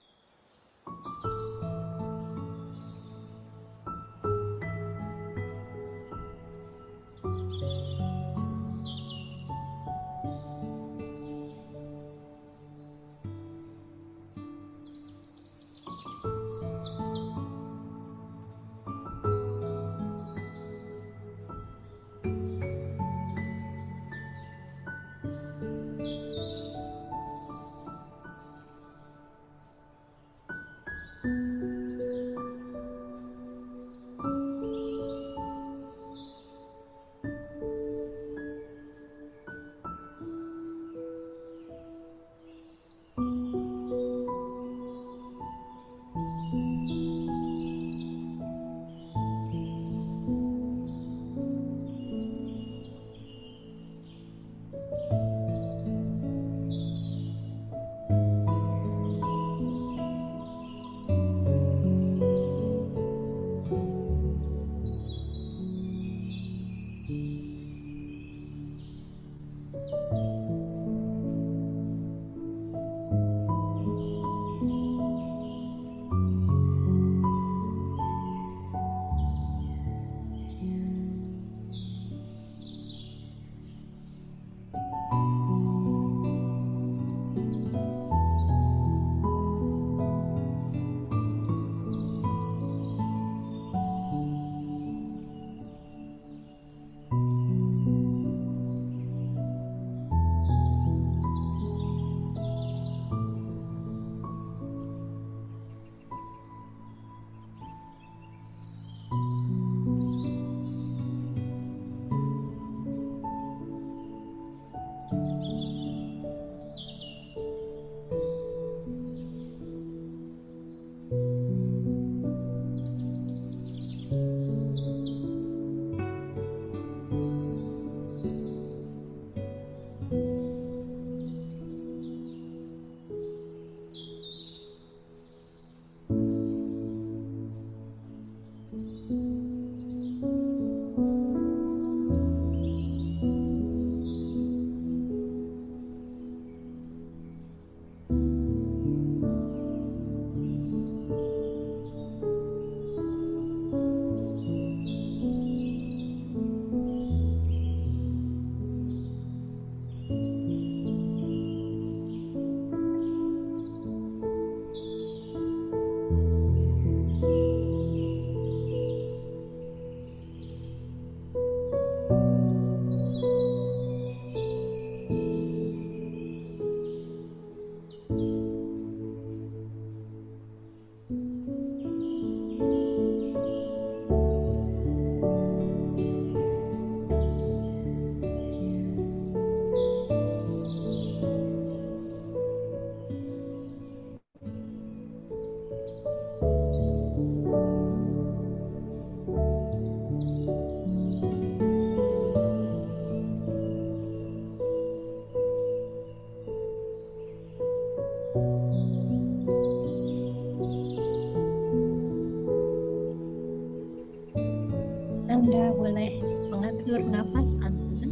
Anda boleh mengatur nafas Anda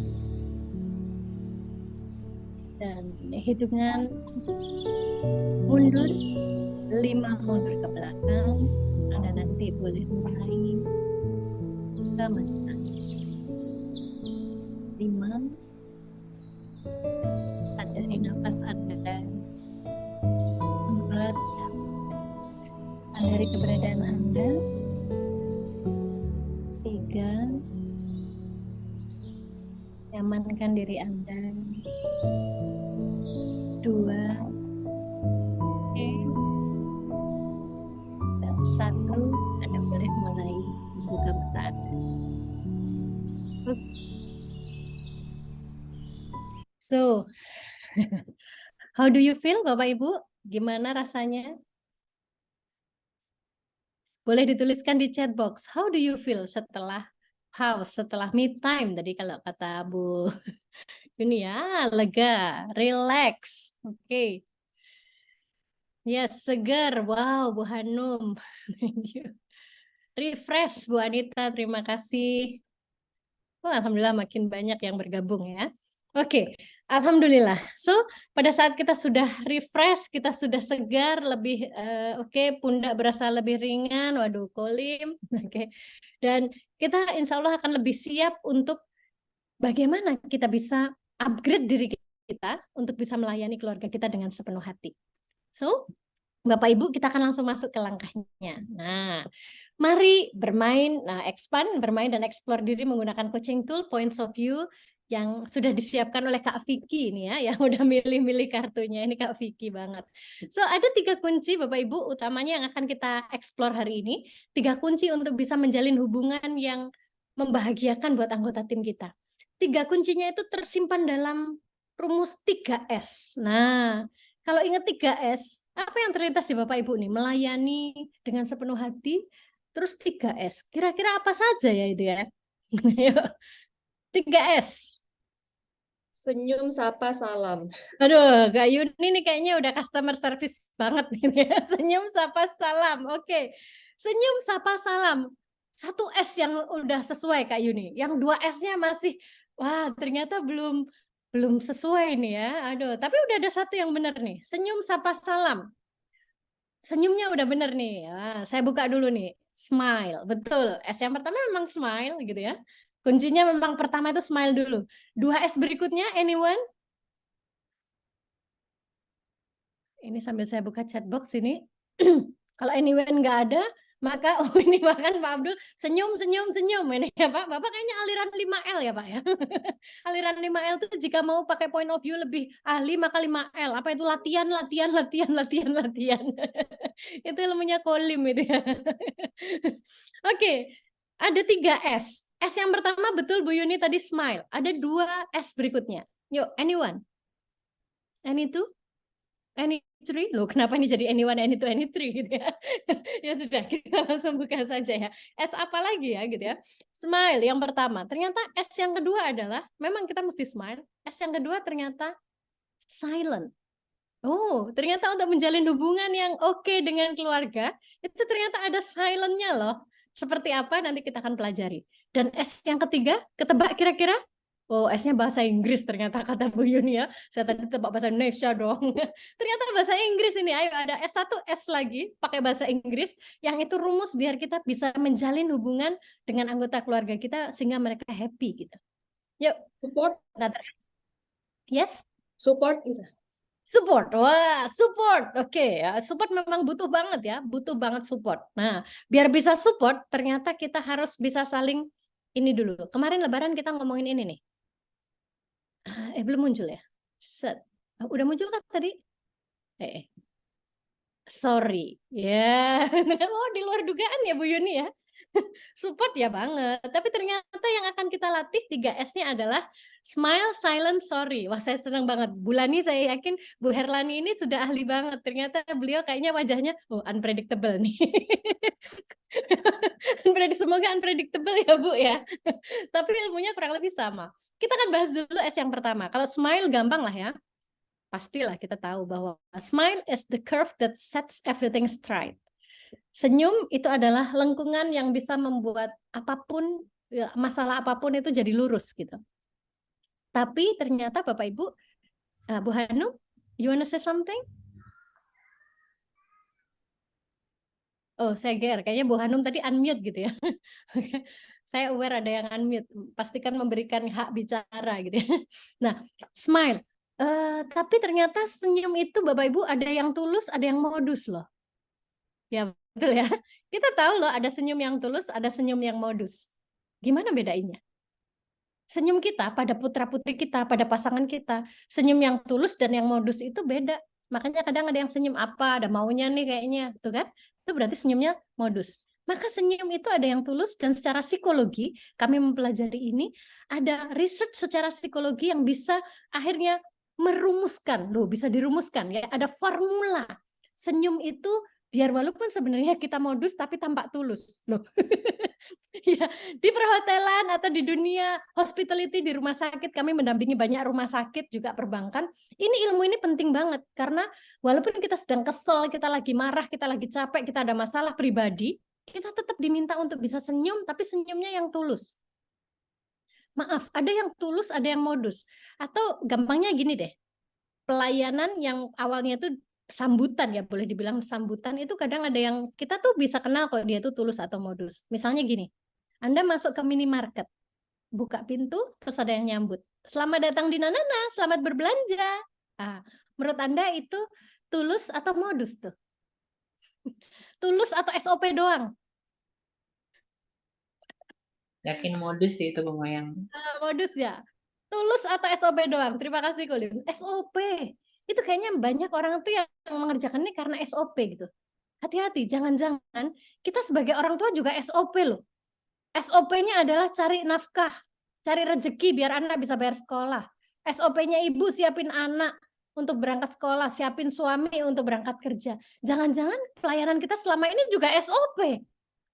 dan hitungan mundur 5 mundur ke belakang. Anda nanti boleh mulai ke mana? 5. Sadari nafas Anda. 4. Sadari keberadaan Anda. 3. Nyamankan diri Anda. 2. Oke. Dan 1. Anda boleh mulai membuka mata Anda. So, how do you feel, Bapak Ibu? Gimana rasanya? Boleh dituliskan di chat box. How do you feel setelah pause, setelah me time tadi kalau kata Bu ini ya, lega, relax. Oke. Yes, segar. Wow, Bu Hanum. Thank you. Refresh, Bu Anita. Terima kasih. Oh, alhamdulillah makin banyak yang bergabung ya. Oke, alhamdulillah. So, pada saat kita sudah refresh, kita sudah segar, lebih oke, pundak berasa lebih ringan. Waduh, kolim. Oke. Dan kita insya Allah akan lebih siap untuk bagaimana kita bisa upgrade diri kita untuk bisa melayani keluarga kita dengan sepenuh hati. So, Bapak Ibu, kita akan langsung masuk ke langkahnya. Nah, mari bermain, expand, bermain dan explore diri menggunakan coaching tool points of view yang sudah disiapkan oleh Kak Vicky ini ya, yang udah milih-milih kartunya. Ini Kak Vicky banget. So, ada 3 kunci Bapak Ibu utamanya yang akan kita explore hari ini. 3 kunci untuk bisa menjalin hubungan yang membahagiakan buat anggota tim kita. 3 kuncinya itu tersimpan dalam rumus 3S. Nah, kalau ingat 3S, apa yang terlintas di Bapak Ibu nih? Melayani dengan sepenuh hati, terus 3S. Kira-kira apa saja ya itu ya? 3S. Senyum, sapa, salam. Aduh, Kak Yuni nih kayaknya udah customer service banget nih. Senyum, sapa, salam. Oke. Senyum, sapa, salam. 1S yang udah sesuai Kak Yuni. Yang 2S-nya masih, wah ternyata belum sesuai nih ya. Aduh, tapi udah ada 1 yang benar nih. Senyum, sapa, salam. Senyumnya udah benar nih. Nah, saya buka dulu nih. Smile. Betul. S yang pertama memang smile gitu ya. Kuncinya memang pertama itu smile dulu. 2S berikutnya, anyone? Ini sambil saya buka chat box ini. Kalau anyone nggak ada, maka ini bahkan Pak Abdul senyum. Ini ya Pak. Bapak kayaknya aliran 5L ya Pak ya. Aliran 5L itu jika mau pakai point of view lebih ahli maka 5L. Apa itu latihan. Itu ilmunya Kolim itu ya. Oke. Ada 3S. S yang pertama betul Bu Yuni tadi smile. Ada 2 S berikutnya. Yuk, anyone? Any two? Any three? Loh, kenapa ini jadi anyone, any two, any three gitu ya? Ya sudah, kita langsung buka saja ya. S apa lagi ya gitu ya? Smile yang pertama. Ternyata S yang kedua adalah, memang kita mesti smile. S yang kedua ternyata silent. Oh, ternyata untuk menjalin hubungan yang oke dengan keluarga, itu ternyata ada silent-nya loh. Seperti apa nanti kita akan pelajari. Dan S yang ketiga, ketebak kira-kira? Oh, S-nya bahasa Inggris ternyata kata Bu Yuni ya. Saya tadi tebak bahasa Indonesia dong. Ternyata bahasa Inggris ini. Ayo ada S1, S lagi pakai bahasa Inggris. Yang itu rumus biar kita bisa menjalin hubungan dengan anggota keluarga kita sehingga mereka happy gitu. Yuk. Support. Yes? Support bisa. Support, wah support, oke ya, support memang butuh banget ya, butuh banget support. Nah, biar bisa support, ternyata kita harus bisa saling ini dulu. Kemarin Lebaran kita ngomongin ini nih, belum muncul ya? Set, udah muncul kan tadi? Sorry, ya, oh di luar dugaan ya Bu Yuni ya. Support ya banget, tapi ternyata yang akan kita latih 3S-nya adalah smile, silent, sorry. Wah saya senang banget. Bulani saya yakin Bu Herlani ini sudah ahli banget. Ternyata beliau kayaknya wajahnya unpredictable nih. Semoga unpredictable ya Bu ya. Tapi ilmunya kurang lebih sama. Kita akan bahas dulu S yang pertama. Kalau smile gampang lah ya. Pastilah kita tahu bahwa smile is the curve that sets everything straight. Senyum itu adalah lengkungan yang bisa membuat apapun masalah apapun itu jadi lurus gitu. Tapi ternyata Bapak Ibu, Bu Hanum, you wanna say something? Oh, saya GR. Kayaknya Bu Hanum tadi unmute gitu ya. Saya aware ada yang unmute. Pastikan memberikan hak bicara gitu ya. Nah, smile. Tapi ternyata senyum itu Bapak Ibu ada yang tulus, ada yang modus loh. Ya, betul ya. Kita tahu loh ada senyum yang tulus, ada senyum yang modus. Gimana bedainnya? Senyum kita pada putra-putri kita, pada pasangan kita, senyum yang tulus dan yang modus itu beda. Makanya kadang ada yang senyum apa, ada maunya nih kayaknya, tuh kan? Itu berarti senyumnya modus. Maka senyum itu ada yang tulus dan secara psikologi, kami mempelajari ini, ada research secara psikologi yang bisa akhirnya merumuskan, loh bisa dirumuskan ya, ada formula. Senyum itu biar walaupun sebenarnya kita modus tapi tampak tulus, loh. Ya, di perhotelan atau di dunia hospitality di rumah sakit, kami mendampingi banyak rumah sakit juga perbankan. Ilmu ini penting banget karena walaupun kita sedang kesel, kita lagi marah, kita lagi capek, kita ada masalah pribadi, kita tetap diminta untuk bisa senyum, tapi senyumnya yang tulus. Maaf, ada yang tulus, ada yang modus. Atau gampangnya gini deh, pelayanan yang awalnya itu sambutan ya, boleh dibilang sambutan itu kadang ada yang kita tuh bisa kenal kok dia tuh tulus atau modus. Misalnya gini, Anda masuk ke minimarket, buka pintu, terus ada yang nyambut. Selamat datang di Nanana, selamat berbelanja. Menurut Anda itu tulus atau modus tuh? Tulus atau SOP doang? Yakin modus sih itu Bu Mayang. Modus ya. Tulus atau SOP doang? Terima kasih Kulim. SOP. Itu kayaknya banyak orang tuh yang mengerjakan ini karena SOP gitu. Hati-hati, jangan-jangan kita sebagai orang tua juga SOP loh. SOP-nya adalah cari nafkah, cari rezeki biar anak bisa bayar sekolah. SOP-nya ibu siapin anak untuk berangkat sekolah, siapin suami untuk berangkat kerja. Jangan-jangan pelayanan kita selama ini juga SOP.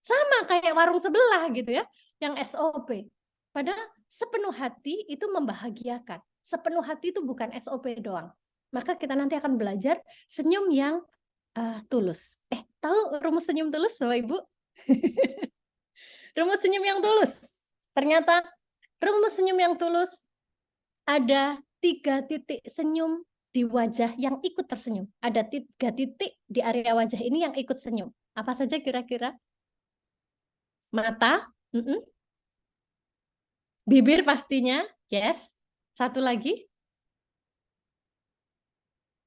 Sama kayak warung sebelah gitu ya, yang SOP. Padahal sepenuh hati itu membahagiakan. Sepenuh hati itu bukan SOP doang. Maka kita nanti akan belajar senyum yang tulus. Tahu rumus senyum tulus Bapak Ibu? Rumus senyum yang tulus. Ternyata rumus senyum yang tulus ada 3 titik senyum di wajah yang ikut tersenyum. Ada 3 titik di area wajah ini yang ikut senyum. Apa saja kira-kira? Mata, bibir pastinya, yes. Satu lagi,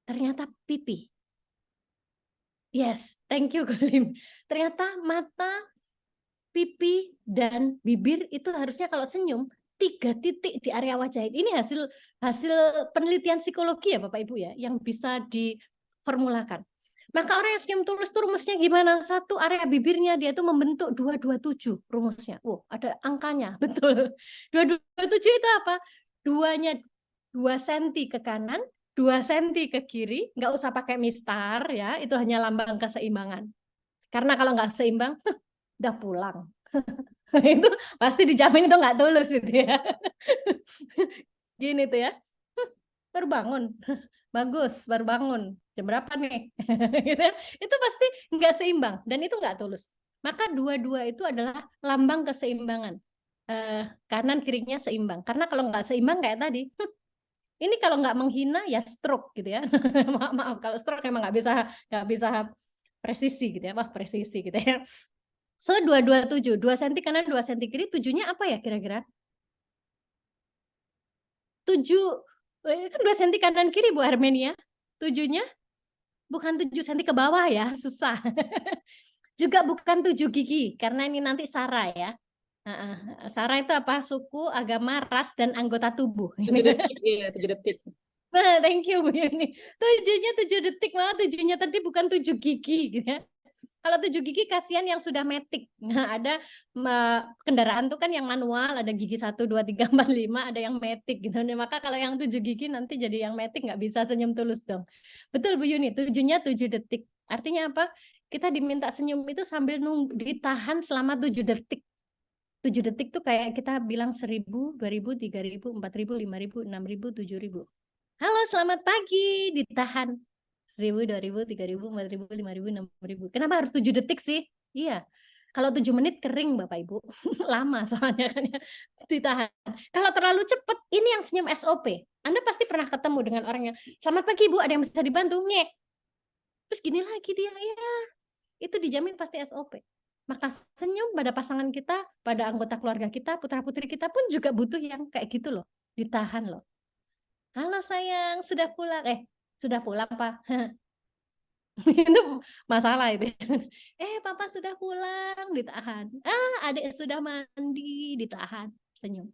ternyata pipi. Yes, thank you Golim. Ternyata mata, pipi, dan bibir itu harusnya kalau senyum 3 titik di area wajah. Ini hasil penelitian psikologi ya Bapak Ibu ya, yang bisa diformulakan. Maka orang yang senyum tulus itu rumusnya gimana? Satu, area bibirnya dia itu membentuk 227 rumusnya. Ada angkanya, betul. 227 itu apa? Duanya 2 cm ke kanan, 2 cm ke kiri, nggak usah pakai mistar ya, itu hanya lambang keseimbangan. Karena kalau nggak seimbang, udah pulang. Itu pasti dijamin itu nggak tulus gitu ya. Gini tuh ya, baru bangun, bagus, baru bangun, jam berapa nih? Gitu ya. Itu pasti nggak seimbang dan itu nggak tulus. Maka dua-dua itu adalah lambang keseimbangan. Kanan kirinya seimbang. Karena kalau nggak seimbang kayak tadi, ini kalau nggak menghina ya stroke gitu ya. Maaf, kalau stroke emang nggak bisa presisi gitu ya, presisi gitu ya. So 227, 2 cm kanan 2 cm kiri, tujuhnya apa ya kira-kira? 7 kan 2 cm kanan kiri Bu Armenia. Tujuhnya bukan 7 cm ke bawah ya, susah. Juga bukan 7 gigi karena ini nanti SARA ya. SARA itu apa? Suku, agama, ras, dan anggota tubuh. 7 detik, iya 7 detik. Nah, thank you Bu Yuni. Tujuhnya 7 detik, malah tujuhnya tadi bukan 7 gigi gitu ya. Kalau 7 gigi kasihan yang sudah metik. Nah, ada kendaraan tuh kan yang manual, ada gigi 1, 2, 3, 4, 5, ada yang metik gitu. Nah, maka kalau yang 7 gigi nanti jadi yang metik nggak bisa senyum tulus dong. Betul Bu Yuni, tujuhnya 7 detik. Artinya apa? Kita diminta senyum itu sambil ditahan selama 7 detik. 7 detik tuh kayak kita bilang 1000, 2000, 3000, 4000, 5000, 6000, 7000. Halo, selamat pagi, ditahan. 1000, 2000, 3000, 4000, 5000, 6000. Kenapa harus 7 detik sih? Iya. Kalau 7 menit kering Bapak Ibu, lama soalnya kan ya, ditahan. Kalau terlalu cepat, ini yang senyum SOP. Anda pasti pernah ketemu dengan orang yang, "Selamat pagi Bu, ada yang bisa dibantu?" Nyek. Terus gini lagi dia, ya itu dijamin pasti SOP. Maka senyum pada pasangan kita, pada anggota keluarga kita, putra-putri kita pun juga butuh yang kayak gitu loh, ditahan loh. "Halo sayang, sudah pulang?" "Sudah pulang, Pak." Itu masalah itu. Papa sudah pulang, ditahan. Adik sudah mandi, ditahan, senyum.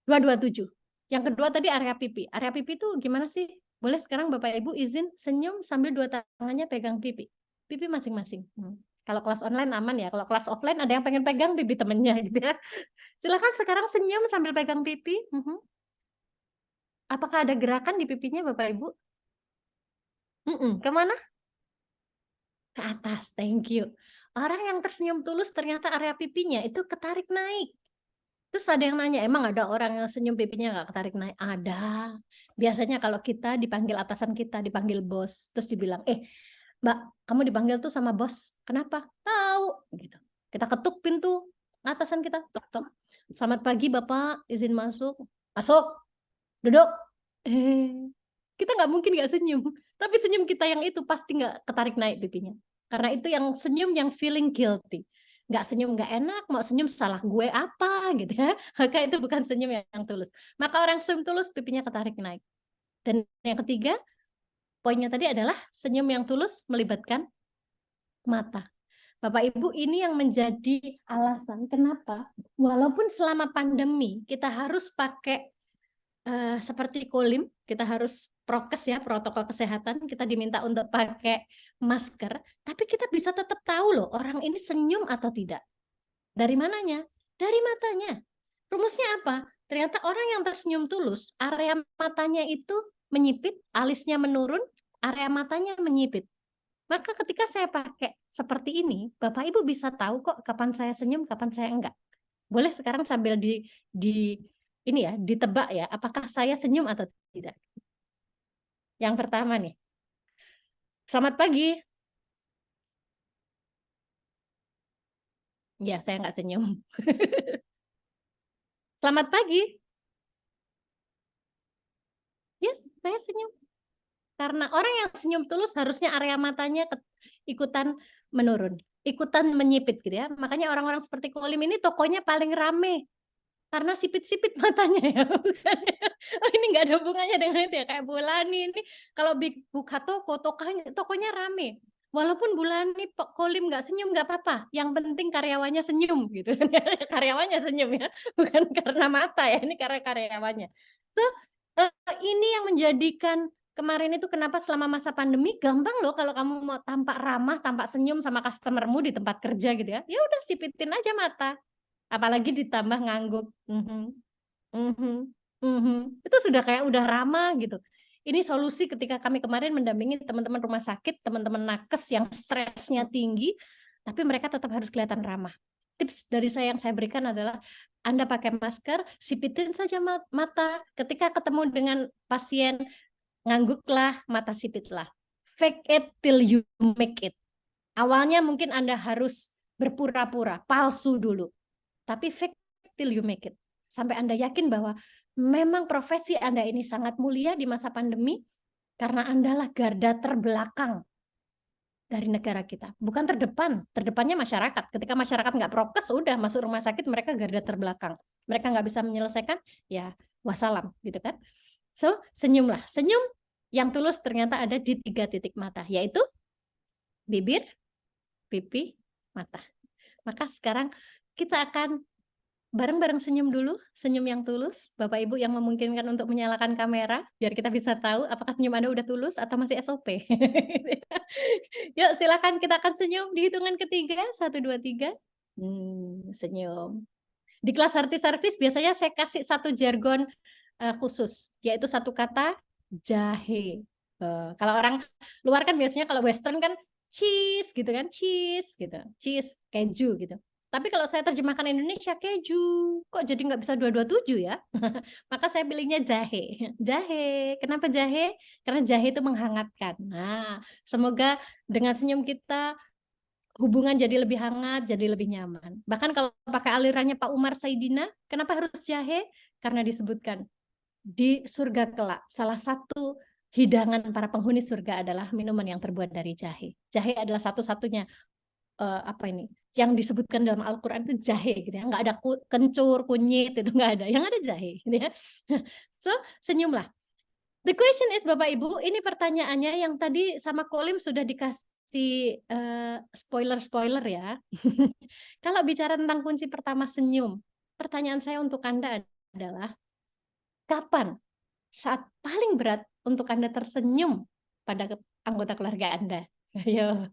227. Yang kedua tadi area pipi. Area pipi itu gimana sih? Boleh sekarang Bapak Ibu izin senyum sambil dua tangannya pegang pipi. Pipi masing-masing. Kalau kelas online aman ya. Kalau kelas offline ada yang pengen pegang pipi temennya gitu ya. Silakan sekarang senyum sambil pegang pipi. Apakah ada gerakan di pipinya Bapak Ibu? Kemana? Ke atas, thank you. Orang yang tersenyum tulus ternyata area pipinya itu ketarik naik. Terus ada yang nanya, emang ada orang yang senyum pipinya nggak ketarik naik? Ada. Biasanya kalau kita dipanggil atasan kita, dipanggil bos, terus dibilang, Mbak, kamu dipanggil tuh sama bos. Kenapa? Tahu. Gitu. Kita ketuk pintu atasan kita. Tok, tok. Selamat pagi Bapak, izin masuk. Masuk. Duduk. Kita nggak mungkin nggak senyum. Tapi senyum kita yang itu pasti nggak ketarik naik pipinya. Karena itu yang senyum yang feeling guilty. Nggak senyum nggak enak, mau senyum salah gue apa gitu ya. Maka itu bukan senyum yang tulus. Maka orang senyum tulus pipinya ketarik naik. Dan yang ketiga, poinnya tadi adalah senyum yang tulus melibatkan mata. Bapak Ibu, ini yang menjadi alasan kenapa walaupun selama pandemi kita harus pakai seperti Kolim, kita harus prokes ya, protokol kesehatan, kita diminta untuk pakai masker, tapi kita bisa tetap tahu loh orang ini senyum atau tidak. Dari mananya? Dari matanya. Rumusnya apa? Ternyata orang yang tersenyum tulus, area matanya itu menyipit, alisnya menurun, area matanya menyipit. Maka ketika saya pakai seperti ini, Bapak Ibu bisa tahu kok kapan saya senyum, kapan saya enggak. Boleh sekarang sambil ini ya, ditebak ya, apakah saya senyum atau tidak. Yang pertama nih, selamat pagi. Ya, saya nggak senyum. Selamat pagi. Yes, saya senyum. Karena orang yang senyum tulus harusnya area matanya ikutan menurun, ikutan menyipit gitu ya. Makanya orang-orang seperti Kolim ini tokonya paling rame. Karena sipit-sipit matanya ya. Oh, ini nggak ada hubungannya dengan itu ya. Kayak Bulani ini kalau buka toko, tokonya rame. Walaupun Bulani Kolim nggak senyum nggak apa-apa. Yang penting karyawannya senyum gitu. Karyawannya senyum ya. Bukan karena mata ya. Ini karena karyawannya. So, ini yang menjadikan kemarin itu kenapa selama masa pandemi gampang loh kalau kamu mau tampak ramah, tampak senyum sama customermu di tempat kerja gitu ya. Ya udah sipitin aja mata. Apalagi ditambah ngangguk. Itu sudah kayak udah ramah gitu. Ini solusi ketika kami kemarin mendampingi teman-teman rumah sakit, teman-teman nakes yang stresnya tinggi, tapi mereka tetap harus kelihatan ramah. Tips dari saya yang saya berikan adalah Anda pakai masker, sipitin saja mata. Ketika ketemu dengan pasien, ngangguklah, mata sipitlah. Fake it till you make it. Awalnya mungkin Anda harus berpura-pura, palsu dulu. Tapi fake till you make it. Sampai Anda yakin bahwa memang profesi Anda ini sangat mulia di masa pandemi karena Anda lah garda terbelakang dari negara kita. Bukan terdepan, terdepannya masyarakat. Ketika masyarakat nggak prokes, udah masuk rumah sakit mereka garda terbelakang. Mereka nggak bisa menyelesaikan, ya wassalam gitu kan. So, senyumlah. Senyum yang tulus ternyata ada di 3 titik mata, yaitu bibir, pipi, mata. Maka sekarang kita akan bareng-bareng senyum dulu, senyum yang tulus. Bapak Ibu yang memungkinkan untuk menyalakan kamera, biar kita bisa tahu apakah senyum Anda udah tulus atau masih SOP. Yuk silakan kita akan senyum di hitungan ketiga, 1, 2, 3. Senyum. Di kelas arti service biasanya saya kasih satu jargon khusus, yaitu satu kata, jahe. Kalau orang luar kan biasanya kalau western kan cheese gitu kan, cheese gitu, cheese, keju gitu. Tapi kalau saya terjemahkan Indonesia keju, kok jadi nggak bisa 227 ya? Maka saya pilihnya jahe. Jahe. Kenapa jahe? Karena jahe itu menghangatkan. Nah, semoga dengan senyum kita hubungan jadi lebih hangat, jadi lebih nyaman. Bahkan kalau pakai alirannya Pak Umar Saidina, kenapa harus jahe? Karena disebutkan di surga kelak, salah satu hidangan para penghuni surga adalah minuman yang terbuat dari jahe. Jahe adalah satu-satunya apa ini yang disebutkan dalam Al-Quran itu jahe gitu ya. Nggak ada kencur, kunyit, itu nggak ada. Yang ada jahe gitu ya. So, senyumlah. The question is, Bapak Ibu, ini pertanyaannya yang tadi sama Kolim sudah dikasih spoiler-spoiler ya. Kalau bicara tentang kunci pertama senyum, pertanyaan saya untuk Anda adalah, kapan saat paling berat untuk Anda tersenyum pada anggota keluarga Anda? Ayo,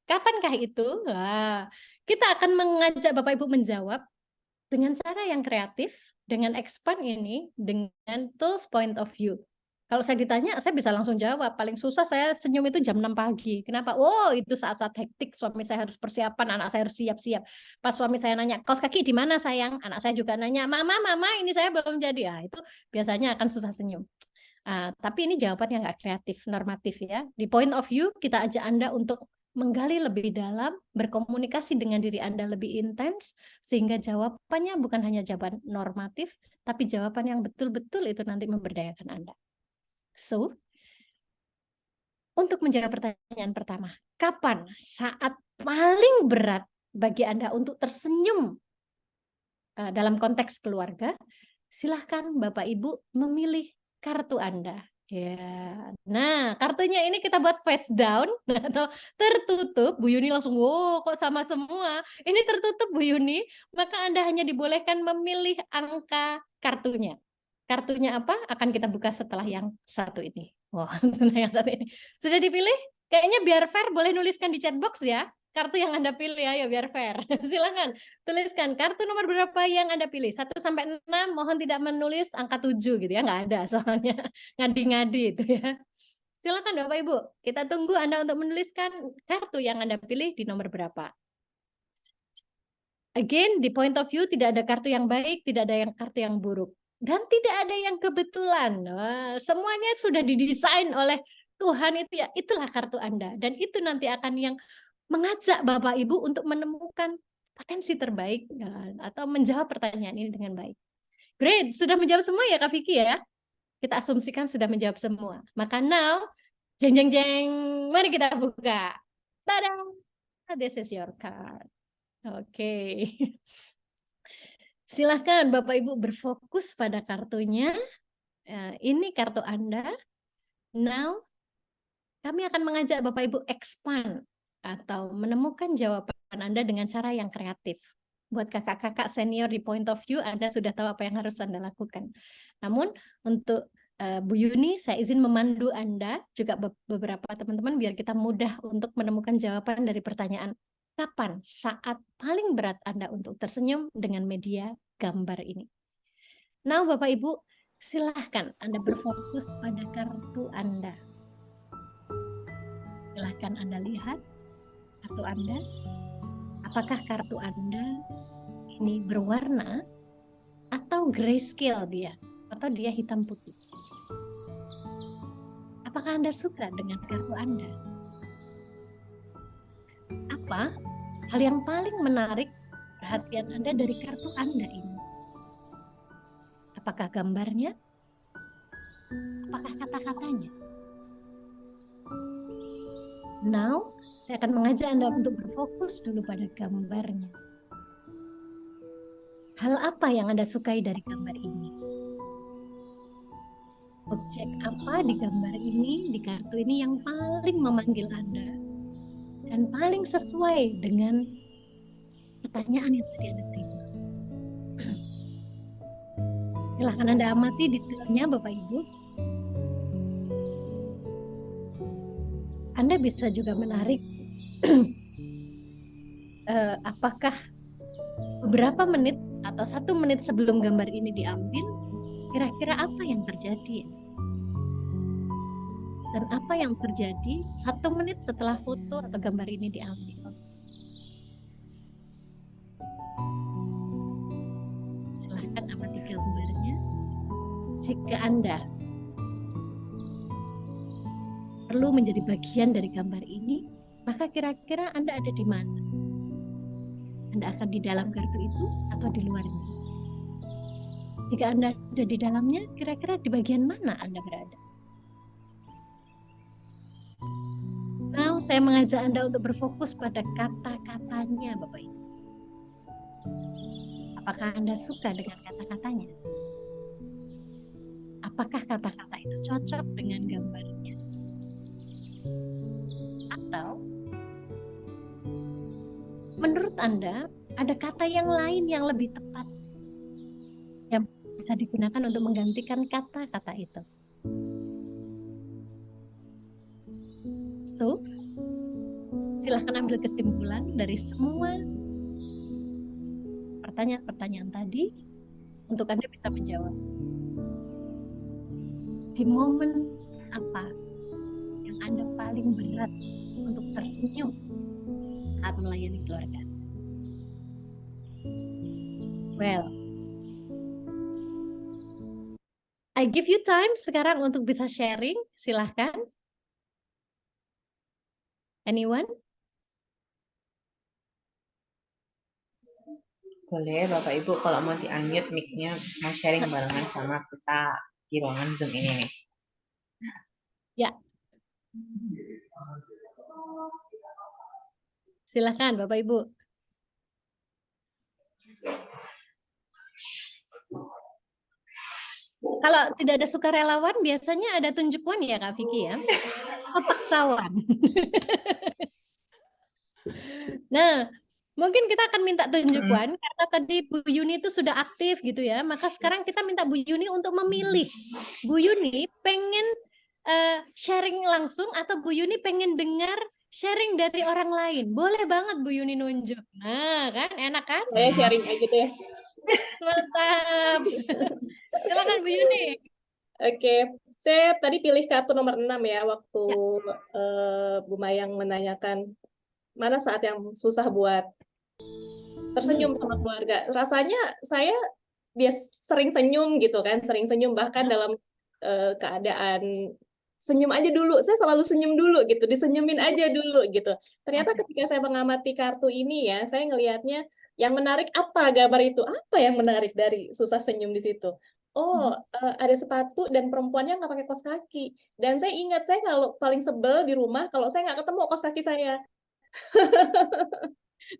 kapankah itu? Wah, kita akan mengajak Bapak Ibu menjawab dengan cara yang kreatif, dengan expand ini, dengan tools point of view. Kalau saya ditanya, saya bisa langsung jawab. Paling susah saya senyum itu jam 6 pagi. Kenapa? Oh, itu saat-saat hektik, suami saya harus persiapan, anak saya harus siap-siap. Pas suami saya nanya, kaos kaki di mana sayang? Anak saya juga nanya, mama, ini saya belum jadi. Ah, itu biasanya akan susah senyum. Tapi ini jawaban yang nggak kreatif, normatif ya. Di point of view, kita ajak Anda untuk menggali lebih dalam, berkomunikasi dengan diri Anda lebih intens, sehingga jawabannya bukan hanya jawaban normatif, tapi jawaban yang betul-betul itu nanti memberdayakan Anda. So, untuk menjawab pertanyaan pertama, kapan saat paling berat bagi Anda untuk tersenyum dalam konteks keluarga? Silahkan Bapak Ibu memilih kartu Anda. Ya, nah kartunya ini kita buat face down atau tertutup. Bu Yuni langsung, wow kok sama semua. Ini tertutup Bu Yuni, maka Anda hanya dibolehkan memilih angka kartunya. Kartunya apa? Akan kita buka setelah yang satu ini. Wah, wow, yang satu ini. Sudah dipilih? Kayaknya biar fair boleh nuliskan di chat box ya. Kartu yang Anda pilih ya biar fair. Silakan tuliskan kartu nomor berapa yang Anda pilih. 1 sampai 6, mohon tidak menulis angka 7 gitu ya. Nggak ada soalnya ngadi-ngadi itu ya. Silakan Bapak Ibu, kita tunggu Anda untuk menuliskan kartu yang Anda pilih di nomor berapa. Again, di point of view tidak ada kartu yang baik, tidak ada yang kartu yang buruk. Dan tidak ada yang kebetulan. Nah, semuanya sudah didesain oleh Tuhan itu ya, itulah kartu Anda. Dan itu nanti akan yang mengajak Bapak Ibu untuk menemukan potensi terbaik atau menjawab pertanyaan ini dengan baik. Great, sudah menjawab semua ya Kak Vicky ya? Kita asumsikan sudah menjawab semua. Maka now, jeng jeng jeng, mari kita buka. Tada! This is your card. Oke. Silahkan Bapak Ibu berfokus pada kartunya. Ini kartu Anda. Now, kami akan mengajak Bapak Ibu expand atau menemukan jawaban Anda dengan cara yang kreatif. Buat kakak-kakak senior di point of view, Anda sudah tahu apa yang harus Anda lakukan. Namun untuk Bu Yuni, saya izin memandu Anda, juga beberapa teman-teman, biar kita mudah untuk menemukan jawaban dari pertanyaan, kapan saat paling berat Anda untuk tersenyum dengan media gambar ini. Nah, Bapak Ibu, silahkan Anda berfokus pada kartu Anda. Silahkan Anda lihat kartu Anda. Apakah kartu Anda ini berwarna atau grayscale dia, atau dia hitam putih? Apakah Anda suka dengan kartu Anda? Apa hal yang paling menarik perhatian Anda dari kartu Anda ini? Apakah gambarnya? Apakah kata-katanya? Now, saya akan mengajak Anda untuk berfokus dulu pada gambarnya. Hal apa yang Anda sukai dari gambar ini? Objek apa di gambar ini, di kartu ini yang paling memanggil Anda dan paling sesuai dengan pertanyaan yang tadi Anda terima? Silahkan Anda amati detailnya Bapak Ibu. Anda bisa juga menarik apakah beberapa menit atau 1 menit sebelum gambar ini diambil, kira-kira apa yang terjadi? Dan apa yang terjadi 1 menit setelah foto atau gambar ini diambil? Silahkan amati gambarnya. Jika Anda perlu menjadi bagian dari gambar ini, maka kira-kira Anda ada di mana? Anda akan di dalam kartu itu atau di luarnya? Jika Anda ada di dalamnya, kira-kira di bagian mana Anda berada? Now, saya mengajak Anda untuk berfokus pada kata-katanya, Bapak Ibu. Apakah Anda suka dengan kata-katanya? Apakah kata-kata itu cocok dengan gambarnya? Atau menurut Anda ada kata yang lain yang lebih tepat yang bisa digunakan untuk menggantikan kata-kata itu? So, silahkan ambil kesimpulan dari semua pertanyaan-pertanyaan tadi untuk Anda bisa menjawab. Di momen apa yang Anda paling berat untuk tersenyum saat melayani keluarga? Well, I give you time sekarang untuk bisa sharing. Silahkan. Anyone? Boleh Bapak Ibu kalau mau di-unmute mic-nya mau sharing barengan sama kita di ruangan Zoom ini nih. Ya. Silahkan Bapak Ibu. Kalau tidak ada sukarelawan, biasanya ada tunjukwan ya Kak Vicky ya? Atau paksawan. Nah, mungkin kita akan minta tunjukwan karena tadi Bu Yuni itu sudah aktif gitu ya. Maka sekarang kita minta Bu Yuni untuk memilih. Bu Yuni pengen sharing langsung atau Bu Yuni pengen dengar sharing dari orang lain. Boleh banget Bu Yuni nunjuk. Nah, kan enak kan? Saya sharing aja gitu ya. Mantap. Silakan Bu Yuni. Oke, saya tadi pilih kartu nomor 6 ya, waktu Bu Mayang menanyakan mana saat yang susah buat tersenyum sama keluarga. Rasanya saya sering senyum gitu kan, sering senyum bahkan dalam keadaan senyum aja dulu. Saya selalu senyum dulu gitu, disenyumin aja dulu gitu. Ternyata ketika saya mengamati kartu ini ya, saya ngelihatnya yang menarik apa gambar itu? Apa yang menarik dari susah senyum di situ? Oh, ada sepatu dan perempuannya nggak pakai kaos kaki. Dan saya ingat, saya kalau paling sebel di rumah kalau saya nggak ketemu kaos kaki saya.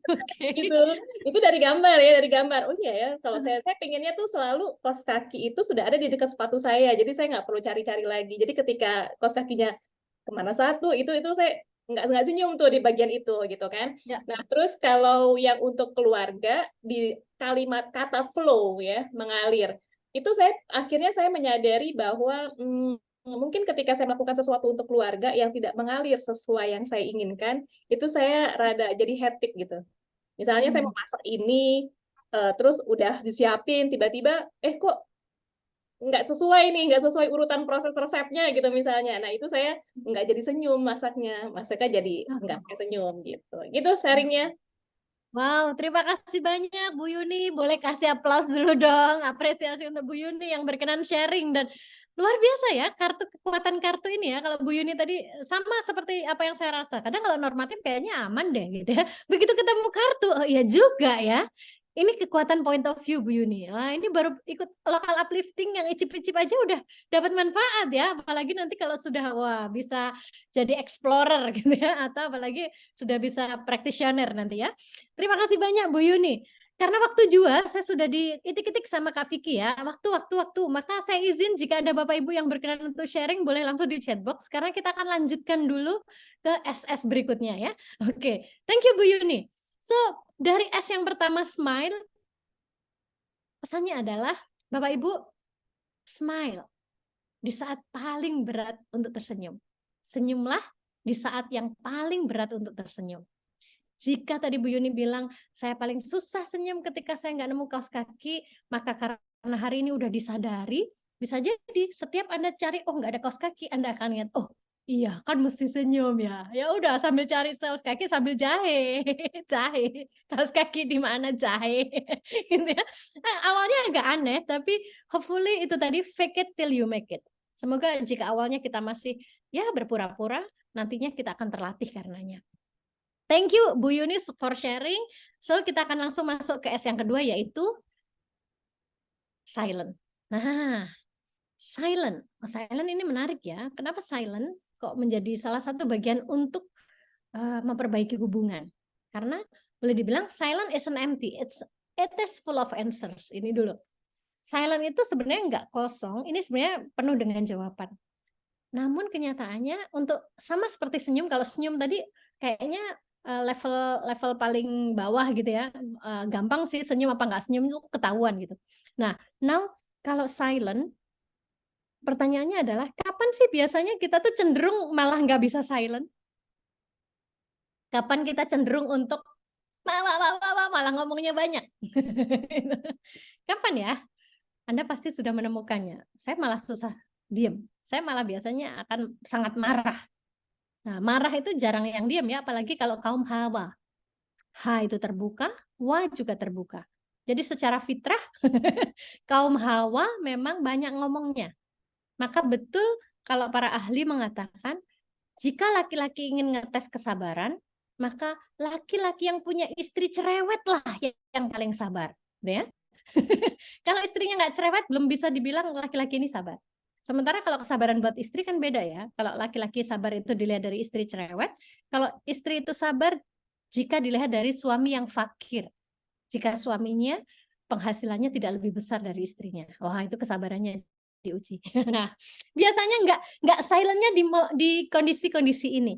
Oke. Gitu. Itu dari gambar ya, dari gambar. Oh iya ya, kalau saya pengennya tuh selalu kaos kaki itu sudah ada di dekat sepatu saya. Jadi saya nggak perlu cari-cari lagi. Jadi ketika kaos kakinya kemana satu, itu saya nggak senyum tuh di bagian itu gitu kan. Ya. Nah, terus kalau yang untuk keluarga di kalimat kata flow ya, mengalir. Itu akhirnya saya menyadari bahwa mungkin ketika saya melakukan sesuatu untuk keluarga yang tidak mengalir sesuai yang saya inginkan, itu saya rada jadi hectic gitu. Misalnya saya mau masak ini, terus udah disiapin, tiba-tiba, kok nggak sesuai urutan proses resepnya gitu misalnya. Nah, itu saya nggak jadi senyum masaknya jadi nggak pakai senyum gitu. Gitu sharingnya. Wow, terima kasih banyak Bu Yuni. Boleh kasih aplaus dulu dong. Apresiasi untuk Bu Yuni yang berkenan sharing dan luar biasa ya kekuatan kartu ini ya. Kalau Bu Yuni tadi sama seperti apa yang saya rasa. Kadang kalau normatif kayaknya aman deh gitu ya. Begitu ketemu kartu, oh iya juga ya. Ini kekuatan point of view Bu Yuni. Wah, ini baru ikut lokal uplifting yang icip-icip aja udah dapat manfaat ya. Apalagi nanti kalau sudah bisa jadi explorer gitu ya, atau apalagi sudah bisa practitioner nanti ya. Terima kasih banyak Bu Yuni. Karena waktu juga saya sudah diitik-itik sama Kak Vicky ya. Waktu. Maka saya izin jika ada Bapak Ibu yang berkenan untuk sharing boleh langsung di chat box. Sekarang kita akan lanjutkan dulu ke SS berikutnya ya. Oke, thank you Bu Yuni. So, dari S yang pertama smile, pesannya adalah Bapak Ibu smile di saat paling berat untuk tersenyum. Senyumlah di saat yang paling berat untuk tersenyum. Jika tadi Bu Yuni bilang, saya paling susah senyum ketika saya nggak nemu kaos kaki, maka karena hari ini udah disadari, bisa jadi setiap Anda cari, oh nggak ada kaos kaki, Anda akan lihat, oh iya kan mesti senyum ya. Ya udah sambil cari kaos kaki sambil jahe, jahe, kaos kaki di mana jahe, gitu ya. Awalnya agak aneh, tapi hopefully itu tadi fake it till you make it. Semoga jika awalnya kita masih ya berpura-pura, nantinya kita akan terlatih karenanya. Thank you Bu Yunis for sharing. So kita akan langsung masuk ke S yang kedua, yaitu silent. Nah, silent. Oh, silent ini menarik ya. Kenapa silent kok menjadi salah satu bagian untuk memperbaiki hubungan? Karena boleh dibilang silent isn't empty. It is full of answers. Ini dulu. Silent itu sebenarnya nggak kosong. Ini sebenarnya penuh dengan jawaban. Namun kenyataannya untuk sama seperti senyum, kalau senyum tadi kayaknya level paling bawah gitu ya, gampang sih senyum apa nggak senyum itu ketahuan gitu. Nah, now kalau silent, pertanyaannya adalah kapan sih biasanya kita tuh cenderung malah nggak bisa silent? Kapan kita cenderung untuk malah ngomongnya banyak? Kapan ya? Anda pasti sudah menemukannya. Saya malah susah diem. Saya malah biasanya akan sangat marah. Nah, marah itu jarang yang diam ya, apalagi kalau kaum Hawa. Ha itu terbuka, Wa juga terbuka. Jadi secara fitrah, kaum Hawa memang banyak ngomongnya. Maka betul kalau para ahli mengatakan, jika laki-laki ingin ngetes kesabaran, maka laki-laki yang punya istri cerewet lah yang paling sabar. Ya? Kalau istrinya nggak cerewet, belum bisa dibilang laki-laki ini sabar. Sementara kalau kesabaran buat istri kan beda ya. Kalau laki-laki sabar itu dilihat dari istri cerewet. Kalau istri itu sabar jika dilihat dari suami yang fakir. Jika suaminya penghasilannya tidak lebih besar dari istrinya. Wah, itu kesabarannya diuji. Nah, biasanya nggak silentnya di kondisi-kondisi ini.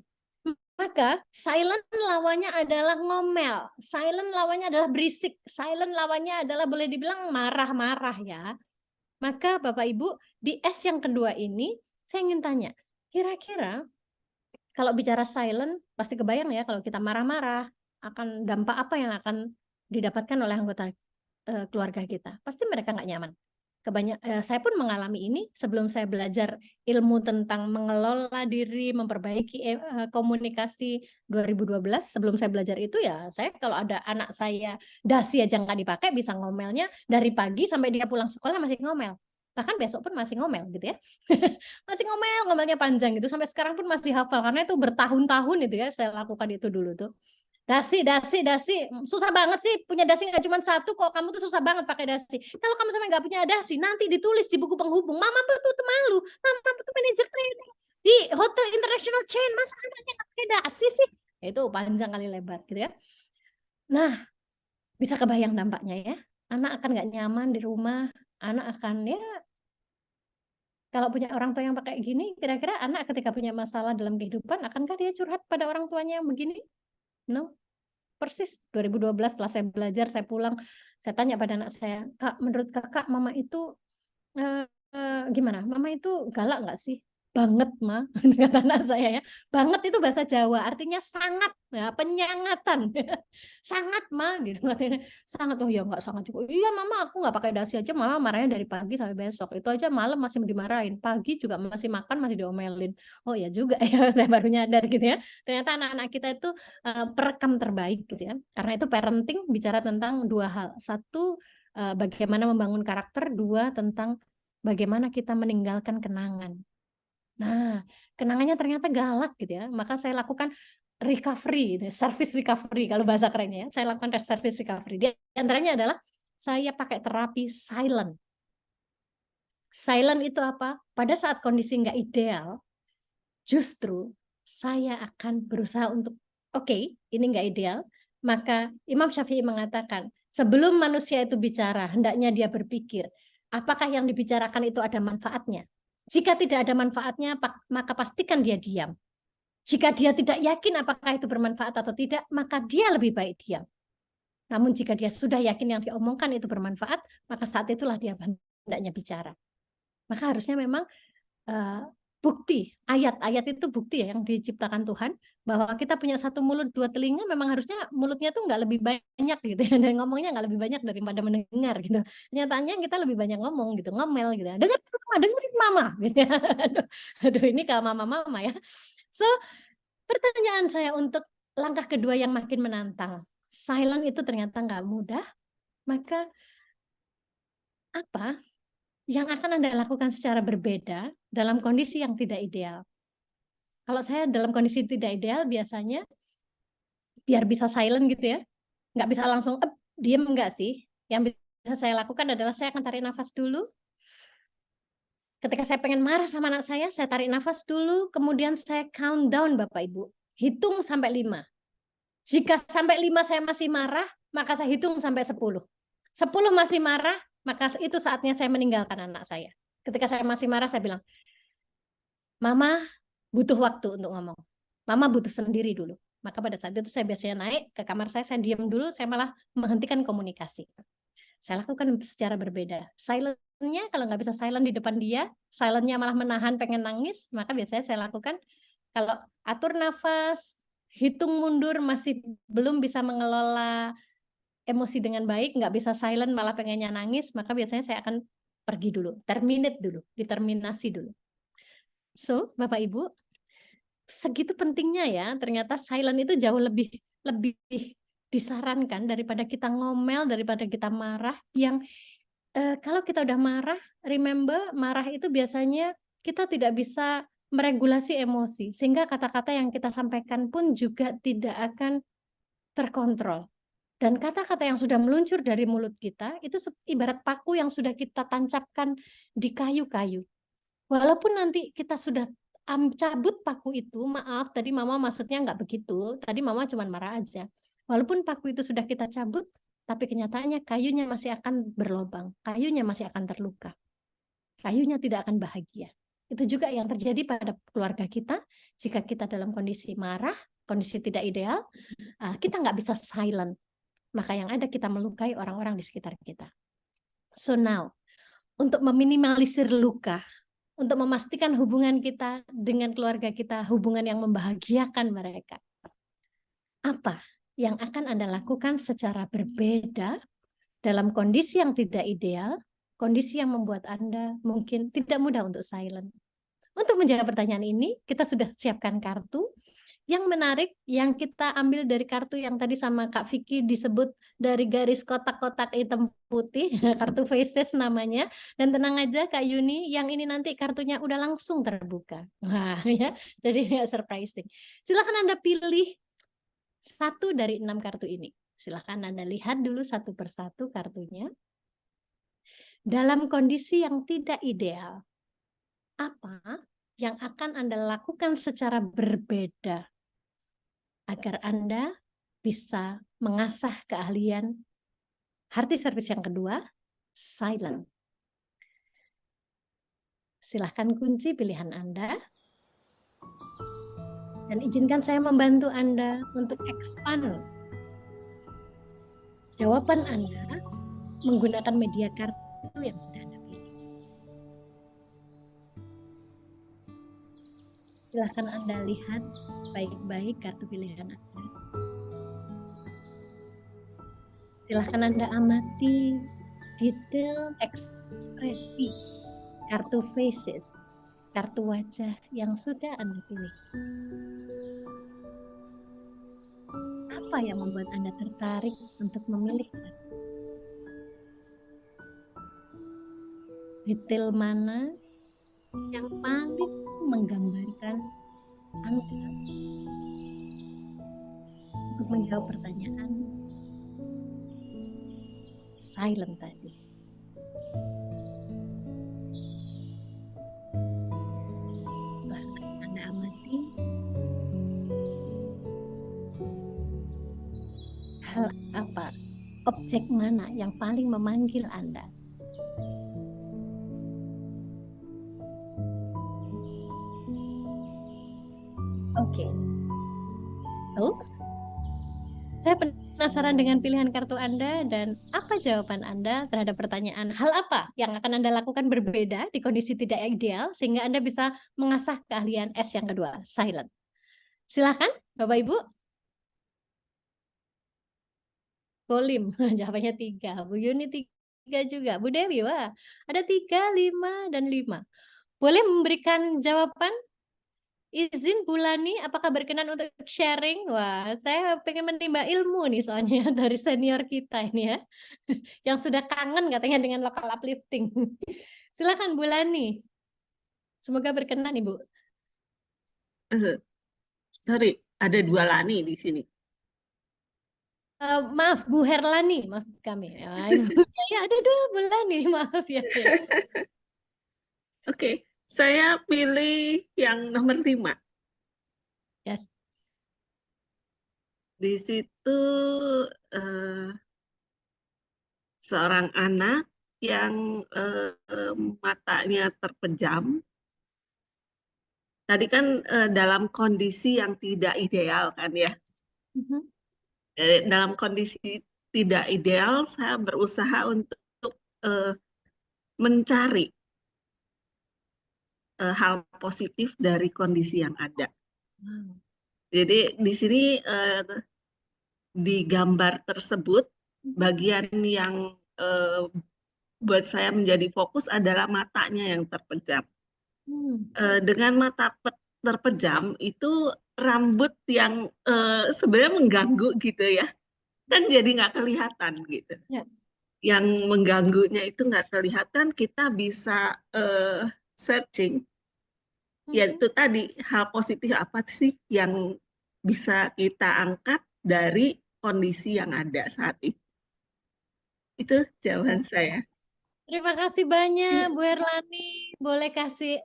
Maka silent lawannya adalah ngomel, silent lawannya adalah berisik, silent lawannya adalah boleh dibilang marah-marah ya. Maka Bapak Ibu, di S yang kedua ini saya ingin tanya, kira-kira kalau bicara silent pasti kebayang ya kalau kita marah-marah akan dampak apa yang akan didapatkan oleh anggota keluarga kita. Pasti mereka nggak nyaman. Saya pun mengalami ini sebelum saya belajar ilmu tentang mengelola diri, memperbaiki komunikasi 2012. Sebelum saya belajar itu ya, saya kalau ada anak saya dasi aja nggak dipakai, bisa ngomelnya dari pagi sampai dia pulang sekolah masih ngomel. Bahkan besok pun masih ngomel gitu ya. Masih ngomelnya panjang gitu. Sampai sekarang pun masih hafal karena itu bertahun-tahun itu ya saya lakukan itu dulu tuh. Dasi, susah banget sih punya dasi nggak cuma satu kok, kamu tuh susah banget pakai dasi. Kalau kamu sampai nggak punya dasi, nanti ditulis di buku penghubung, mama tuh malu, mama tuh manajer training di hotel international chain, masa anaknya nggak pakai dasi sih? Itu panjang kali lebar gitu ya. Nah, bisa kebayang dampaknya ya, anak akan nggak nyaman di rumah, anak akan ya, kalau punya orang tua yang pakai gini, kira-kira anak ketika punya masalah dalam kehidupan, akankah dia curhat pada orang tuanya yang begini? No. Persis 2012 setelah saya belajar, saya pulang, saya tanya pada anak saya, Kak, menurut kakak mama itu gimana? Mama itu galak nggak sih? Banget, Ma, kata anak saya ya. Banget itu bahasa Jawa, artinya sangat, ya, penyangatan. Sangat, Ma, gitu katanya. Sangat, oh ya nggak sangat juga. Iya, Mama, aku nggak pakai dasi aja, Mama marahnya dari pagi sampai besok. Itu aja malam masih dimarahin, pagi juga masih makan masih diomelin. Oh ya juga ya, saya baru nyadar gitu ya. Ternyata anak-anak kita itu perekam terbaik gitu ya. Karena itu parenting bicara tentang dua hal. Satu, bagaimana membangun karakter. Dua, tentang bagaimana kita meninggalkan kenangan. Nah, kenangannya ternyata galak gitu ya. Maka saya lakukan recovery, service recovery kalau bahasa kerennya ya. Saya lakukan service recovery. Di antaranya adalah saya pakai terapi silent. Silent itu apa? Pada saat kondisi nggak ideal, justru saya akan berusaha untuk, oke, ini nggak ideal. Maka Imam Syafi'i mengatakan, sebelum manusia itu bicara, hendaknya dia berpikir, apakah yang dibicarakan itu ada manfaatnya? Jika tidak ada manfaatnya, maka pastikan dia diam. Jika dia tidak yakin apakah itu bermanfaat atau tidak, maka dia lebih baik diam. Namun jika dia sudah yakin yang diomongkan itu bermanfaat, maka saat itulah dia hendaknya bicara. Maka harusnya memang bukti, ayat itu bukti ya yang diciptakan Tuhan, bahwa kita punya satu mulut dua telinga, memang harusnya mulutnya tuh nggak lebih banyak gitu ya, dan ngomongnya nggak lebih banyak daripada mendengar gitu. Kenyataannya kita lebih banyak ngomong gitu, ngomel gitu, dengerin mama gitu ya. Aduh ini kalau mama ya. So pertanyaan saya untuk langkah kedua yang makin menantang, silent itu ternyata nggak mudah, maka apa yang akan Anda lakukan secara berbeda dalam kondisi yang tidak ideal? Kalau saya dalam kondisi tidak ideal, biasanya biar bisa silent gitu ya. Nggak bisa langsung diem, enggak sih. Yang bisa saya lakukan adalah saya akan tarik nafas dulu. Ketika saya pengen marah sama anak saya tarik nafas dulu, kemudian saya count down Bapak Ibu. Hitung sampai 5. Jika sampai 5 saya masih marah, maka saya hitung sampai 10. 10 masih marah, maka itu saatnya saya meninggalkan anak saya. Ketika saya masih marah, saya bilang, Mama butuh waktu untuk ngomong. Mama butuh sendiri dulu. Maka pada saat itu saya biasanya naik ke kamar saya diam dulu, saya malah menghentikan komunikasi. Saya lakukan secara berbeda. Silentnya kalau nggak bisa silent di depan dia, silentnya malah menahan pengen nangis, maka biasanya saya lakukan kalau atur nafas, hitung mundur masih belum bisa mengelola emosi dengan baik, nggak bisa silent malah pengennya nangis, maka biasanya saya akan pergi dulu, terminate dulu, diterminasi dulu. So, Bapak Ibu, segitu pentingnya ya, ternyata silent itu jauh lebih disarankan daripada kita ngomel, daripada kita marah. Yang kalau kita udah marah, remember marah itu biasanya kita tidak bisa meregulasi emosi, sehingga kata-kata yang kita sampaikan pun juga tidak akan terkontrol. Dan kata-kata yang sudah meluncur dari mulut kita itu ibarat paku yang sudah kita tancapkan di kayu-kayu. Walaupun nanti kita sudah cabut paku itu, maaf tadi Mama maksudnya nggak begitu, tadi Mama cuma marah aja. Walaupun paku itu sudah kita cabut, tapi kenyataannya kayunya masih akan berlobang, kayunya masih akan terluka, kayunya tidak akan bahagia. Itu juga yang terjadi pada keluarga kita. Jika kita dalam kondisi marah, kondisi tidak ideal, kita nggak bisa silent. Maka yang ada kita melukai orang-orang di sekitar kita. So now, untuk meminimalisir luka, untuk memastikan hubungan kita dengan keluarga kita, hubungan yang membahagiakan mereka. Apa yang akan Anda lakukan secara berbeda dalam kondisi yang tidak ideal, kondisi yang membuat Anda mungkin tidak mudah untuk silent? Untuk menjawab pertanyaan ini, kita sudah siapkan kartu. Yang menarik, yang kita ambil dari kartu yang tadi sama Kak Vicky disebut dari garis kotak-kotak hitam putih, kartu faces namanya. Dan tenang aja Kak Yuni, yang ini nanti kartunya udah langsung terbuka. Wah, ya, jadi nggak surprising. Silakan Anda pilih 1 dari 6 kartu ini. Silakan Anda lihat dulu satu persatu kartunya. Dalam kondisi yang tidak ideal, apa yang akan Anda lakukan secara berbeda agar Anda bisa mengasah keahlian heart service yang kedua, silent. Silahkan kunci pilihan Anda. Dan izinkan saya membantu Anda untuk expand jawaban Anda menggunakan media kartu yang sudah Anda pilih. Silahkan Anda lihat baik-baik kartu pilihan Anda. Silahkan Anda amati detail ekspresi kartu faces, kartu wajah yang sudah Anda pilih. Apa yang membuat Anda tertarik untuk memilih kartu? Detail mana yang paling menggambarkan Anda untuk menjawab pertanyaan silent tadi? Anda amati hal apa, objek mana yang paling memanggil Anda? Oke. Saya penasaran dengan pilihan kartu Anda dan apa jawaban Anda terhadap pertanyaan hal apa yang akan Anda lakukan berbeda di kondisi tidak ideal sehingga Anda bisa mengasah keahlian S yang kedua, silent. Silakan Bapak Ibu. Bolim, jawabannya 3. Bu Yuni 3 juga. Bu Dewi, wah ada 3, 5, dan 5. Boleh memberikan jawaban? Izin Bulani, apakah berkenan untuk sharing? Wah, saya pengen menimba ilmu nih soalnya dari senior kita ini ya. Yang sudah kangen katanya dengan local uplifting. Silakan Bulani. Semoga berkenan Ibu. Sorry, ada 2 Lani di sini. Maaf, Bu Herlani maksud kami. Ya, ya ada 2 bulan nih, maaf ya. Oke, saya pilih yang nomor 5. Yes. Di situ seorang anak yang matanya terpejam. Tadi kan dalam kondisi yang tidak ideal kan ya. Dalam kondisi tidak ideal, saya berusaha untuk mencari hal positif dari kondisi yang ada. Jadi di sini di gambar tersebut bagian yang buat saya menjadi fokus adalah matanya yang terpejam. Dengan mata terpejam itu rambut yang sebenarnya mengganggu gitu ya, kan jadi nggak kelihatan gitu. Ya. Yang mengganggunya itu nggak kelihatan, kita bisa searching. Yaitu tadi hal positif apa sih yang bisa kita angkat dari kondisi yang ada saat itu. Itu jawaban saya. Terima kasih banyak Bu Herlani. Boleh kasih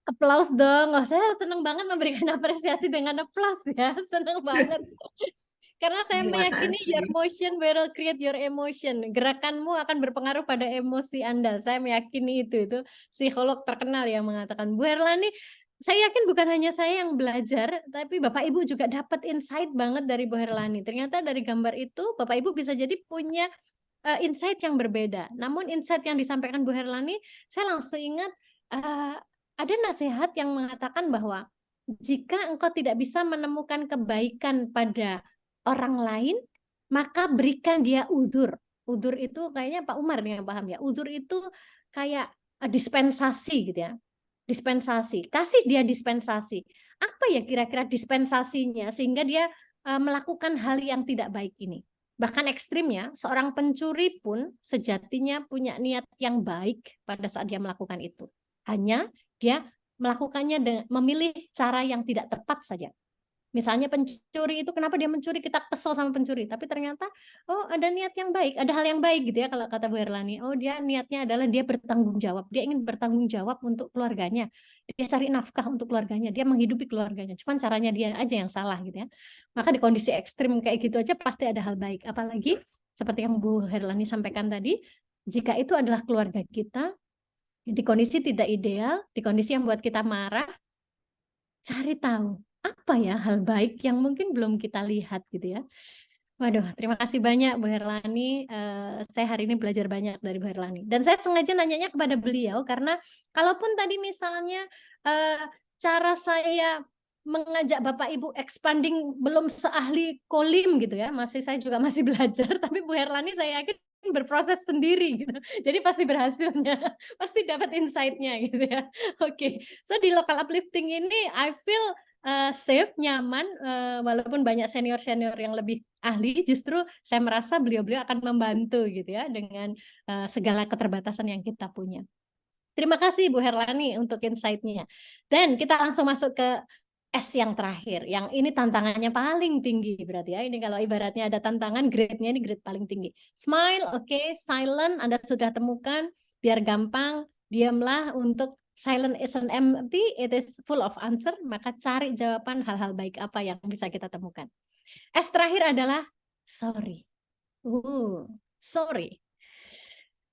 applause dong. Oh, saya senang banget memberikan apresiasi dengan applause ya. Senang banget. Karena saya Terima meyakini your kasih. motion will create your emotion. Gerakanmu akan berpengaruh pada emosi Anda. Saya meyakini itu. Itu psikolog terkenal yang mengatakan. Bu Herlani, saya yakin bukan hanya saya yang belajar, tapi Bapak Ibu juga dapat insight banget dari Bu Herlani. Ternyata dari gambar itu Bapak Ibu bisa jadi punya insight yang berbeda. Namun insight yang disampaikan Bu Herlani, saya langsung ingat ada nasihat yang mengatakan bahwa jika engkau tidak bisa menemukan kebaikan pada orang lain, maka berikan dia uzur. Uzur itu kayaknya Pak Umar nih yang paham ya. Uzur itu kayak dispensasi gitu ya. Dispensasi. Kasih dia dispensasi. Apa ya kira-kira dispensasinya sehingga dia melakukan hal yang tidak baik ini. Bahkan ekstrimnya, seorang pencuri pun sejatinya punya niat yang baik pada saat dia melakukan itu. Hanya dia melakukannya memilih cara yang tidak tepat saja. Misalnya pencuri itu kenapa dia mencuri, kita kesel sama pencuri, tapi ternyata oh ada niat yang baik, ada hal yang baik gitu ya kalau kata Bu Herlani. Oh dia niatnya adalah dia bertanggung jawab, dia ingin bertanggung jawab untuk keluarganya, dia cari nafkah untuk keluarganya, dia menghidupi keluarganya, cuman caranya dia aja yang salah gitu ya. Maka di kondisi ekstrim kayak gitu aja pasti ada hal baik, apalagi seperti yang Bu Herlani sampaikan tadi, jika itu adalah keluarga kita, di kondisi tidak ideal, di kondisi yang buat kita marah, cari tahu apa ya hal baik yang mungkin belum kita lihat gitu ya. Waduh, terima kasih banyak Bu Herlani. Saya hari ini belajar banyak dari Bu Herlani. Dan saya sengaja nanyanya kepada beliau karena kalaupun tadi misalnya cara saya mengajak Bapak Ibu expanding belum seahli Kolim gitu ya, saya juga masih belajar, tapi Bu Herlani saya yakin berproses sendiri gitu. Jadi pasti berhasilnya, pasti dapat insight-nya gitu ya. Oke, so di local uplifting ini I feel safe, nyaman, walaupun banyak senior-senior yang lebih ahli, justru saya merasa beliau-beliau akan membantu gitu ya dengan segala keterbatasan yang kita punya. Terima kasih Bu Herlani untuk insight-nya. Dan kita langsung masuk ke S yang terakhir, yang ini tantangannya paling tinggi berarti ya. Ini kalau ibaratnya ada tantangan, grade-nya ini grade paling tinggi. Smile, oke, silent Anda sudah temukan, biar gampang, diamlah untuk silent isn't empty, it is full of answer, maka cari jawaban hal-hal baik apa yang bisa kita temukan. S terakhir adalah sorry. Sorry.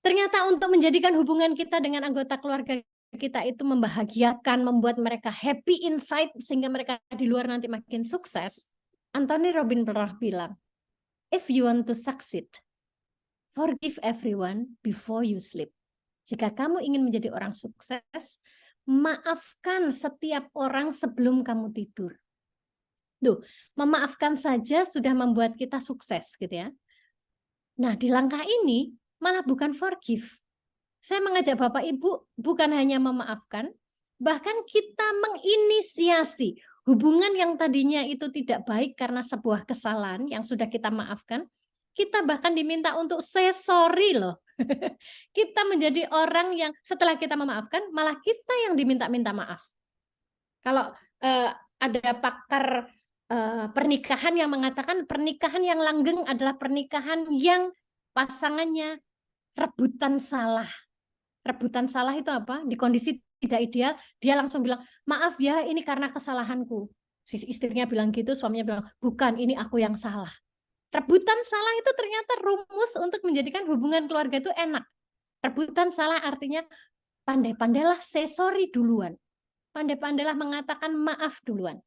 Ternyata untuk menjadikan hubungan kita dengan anggota keluarga kita itu membahagiakan, membuat mereka happy inside sehingga mereka di luar nanti makin sukses. Anthony Robbins pernah bilang, if you want to succeed, forgive everyone before you sleep. Jika kamu ingin menjadi orang sukses, maafkan setiap orang sebelum kamu tidur. Duh, memaafkan saja sudah membuat kita sukses gitu ya. Nah, di langkah ini malah bukan forgive. Saya mengajak Bapak Ibu bukan hanya memaafkan, bahkan kita menginisiasi hubungan yang tadinya itu tidak baik karena sebuah kesalahan yang sudah kita maafkan, kita bahkan diminta untuk say sorry loh. Kita menjadi orang yang setelah kita memaafkan, malah kita yang diminta-minta maaf. Kalau ada pakar pernikahan yang mengatakan pernikahan yang langgeng adalah pernikahan yang pasangannya rebutan salah. Rebutan salah itu apa? Di kondisi tidak ideal, dia langsung bilang, maaf ya, ini karena kesalahanku. Si istrinya bilang gitu, suaminya bilang, bukan, ini aku yang salah. Rebutan salah itu ternyata rumus untuk menjadikan hubungan keluarga itu enak. Rebutan salah artinya pandai-pandailah say sorry duluan. Pandai-pandailah mengatakan maaf duluan.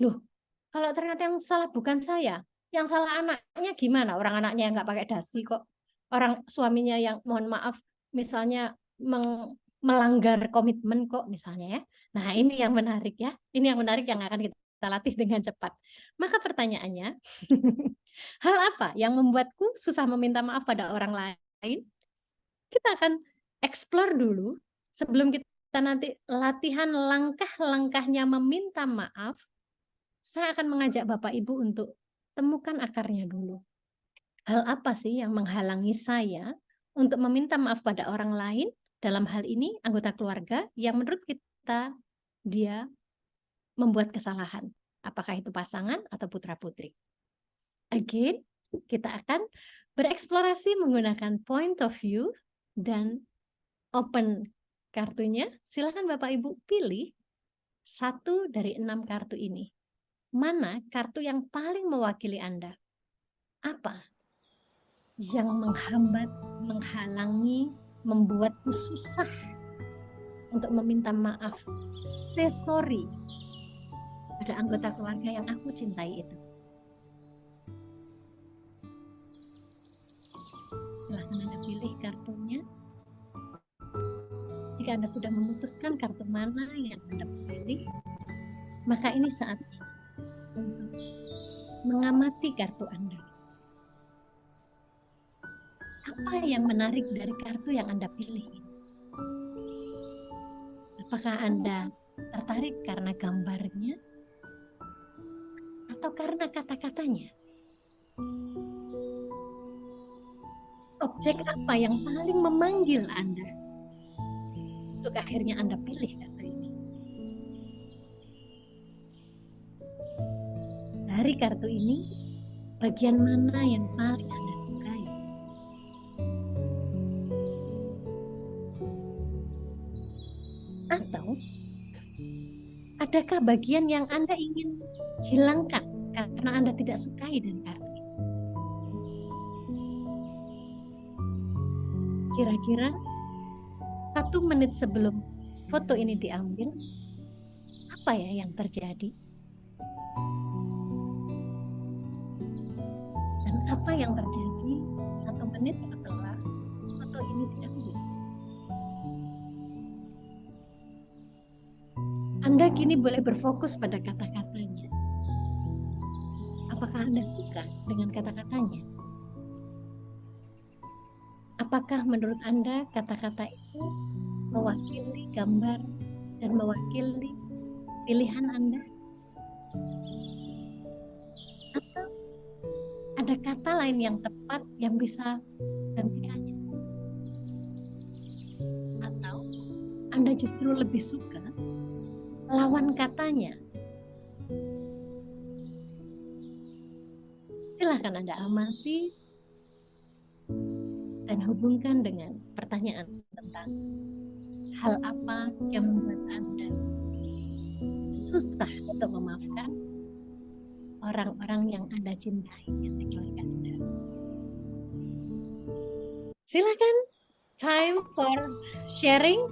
Loh, kalau ternyata yang salah bukan saya, yang salah anaknya gimana? Orang anaknya yang nggak pakai dasi kok. Orang suaminya yang mohon maaf, misalnya melanggar komitmen kok misalnya ya. Nah ini yang menarik ya. Ini yang menarik yang akan kita latih dengan cepat. Maka pertanyaannya, hal apa yang membuatku susah meminta maaf pada orang lain? Kita akan explore dulu sebelum kita nanti latihan langkah-langkahnya meminta maaf. Saya akan mengajak Bapak Ibu untuk temukan akarnya dulu. Hal apa sih yang menghalangi saya untuk meminta maaf pada orang lain, dalam hal ini anggota keluarga yang menurut kita dia membuat kesalahan. Apakah itu pasangan atau putra-putri? Again, kita akan bereksplorasi menggunakan point of view dan open kartunya. Silakan Bapak Ibu pilih 1 dari 6 kartu ini. Mana kartu yang paling mewakili Anda? Apa yang menghambat, menghalangi, membuatku susah untuk meminta maaf, say sorry pada anggota keluarga yang aku cintai itu? Silahkan Anda pilih kartunya. Jika Anda sudah memutuskan kartu mana yang Anda pilih, maka ini saatnya untuk mengamati kartu Anda. Apa yang menarik dari kartu yang Anda pilih? Apakah Anda tertarik karena gambarnya atau karena kata-katanya? Objek apa yang paling memanggil Anda untuk akhirnya Anda pilih kartu ini? Dari kartu ini, bagian mana yang paling Anda sukai? Atau adakah bagian yang Anda ingin hilangkan karena Anda tidak sukai dari kartu ini? Kira-kira 1 menit sebelum foto ini diambil, apa ya yang terjadi? Dan apa yang terjadi 1 menit setelah foto ini diambil? Anda kini boleh berfokus pada kata-katanya. Apakah Anda suka dengan kata-katanya? Apakah menurut Anda kata-kata itu mewakili gambar dan mewakili pilihan Anda? Atau ada kata lain yang tepat yang bisa gantikannya? Atau Anda justru lebih suka lawan katanya? Silahkan Anda amati dan hubungkan dengan pertanyaan tentang hal apa yang membuat Anda susah untuk memaafkan orang-orang yang Anda cintai, yang di keluarga Anda. Silakan, time for sharing.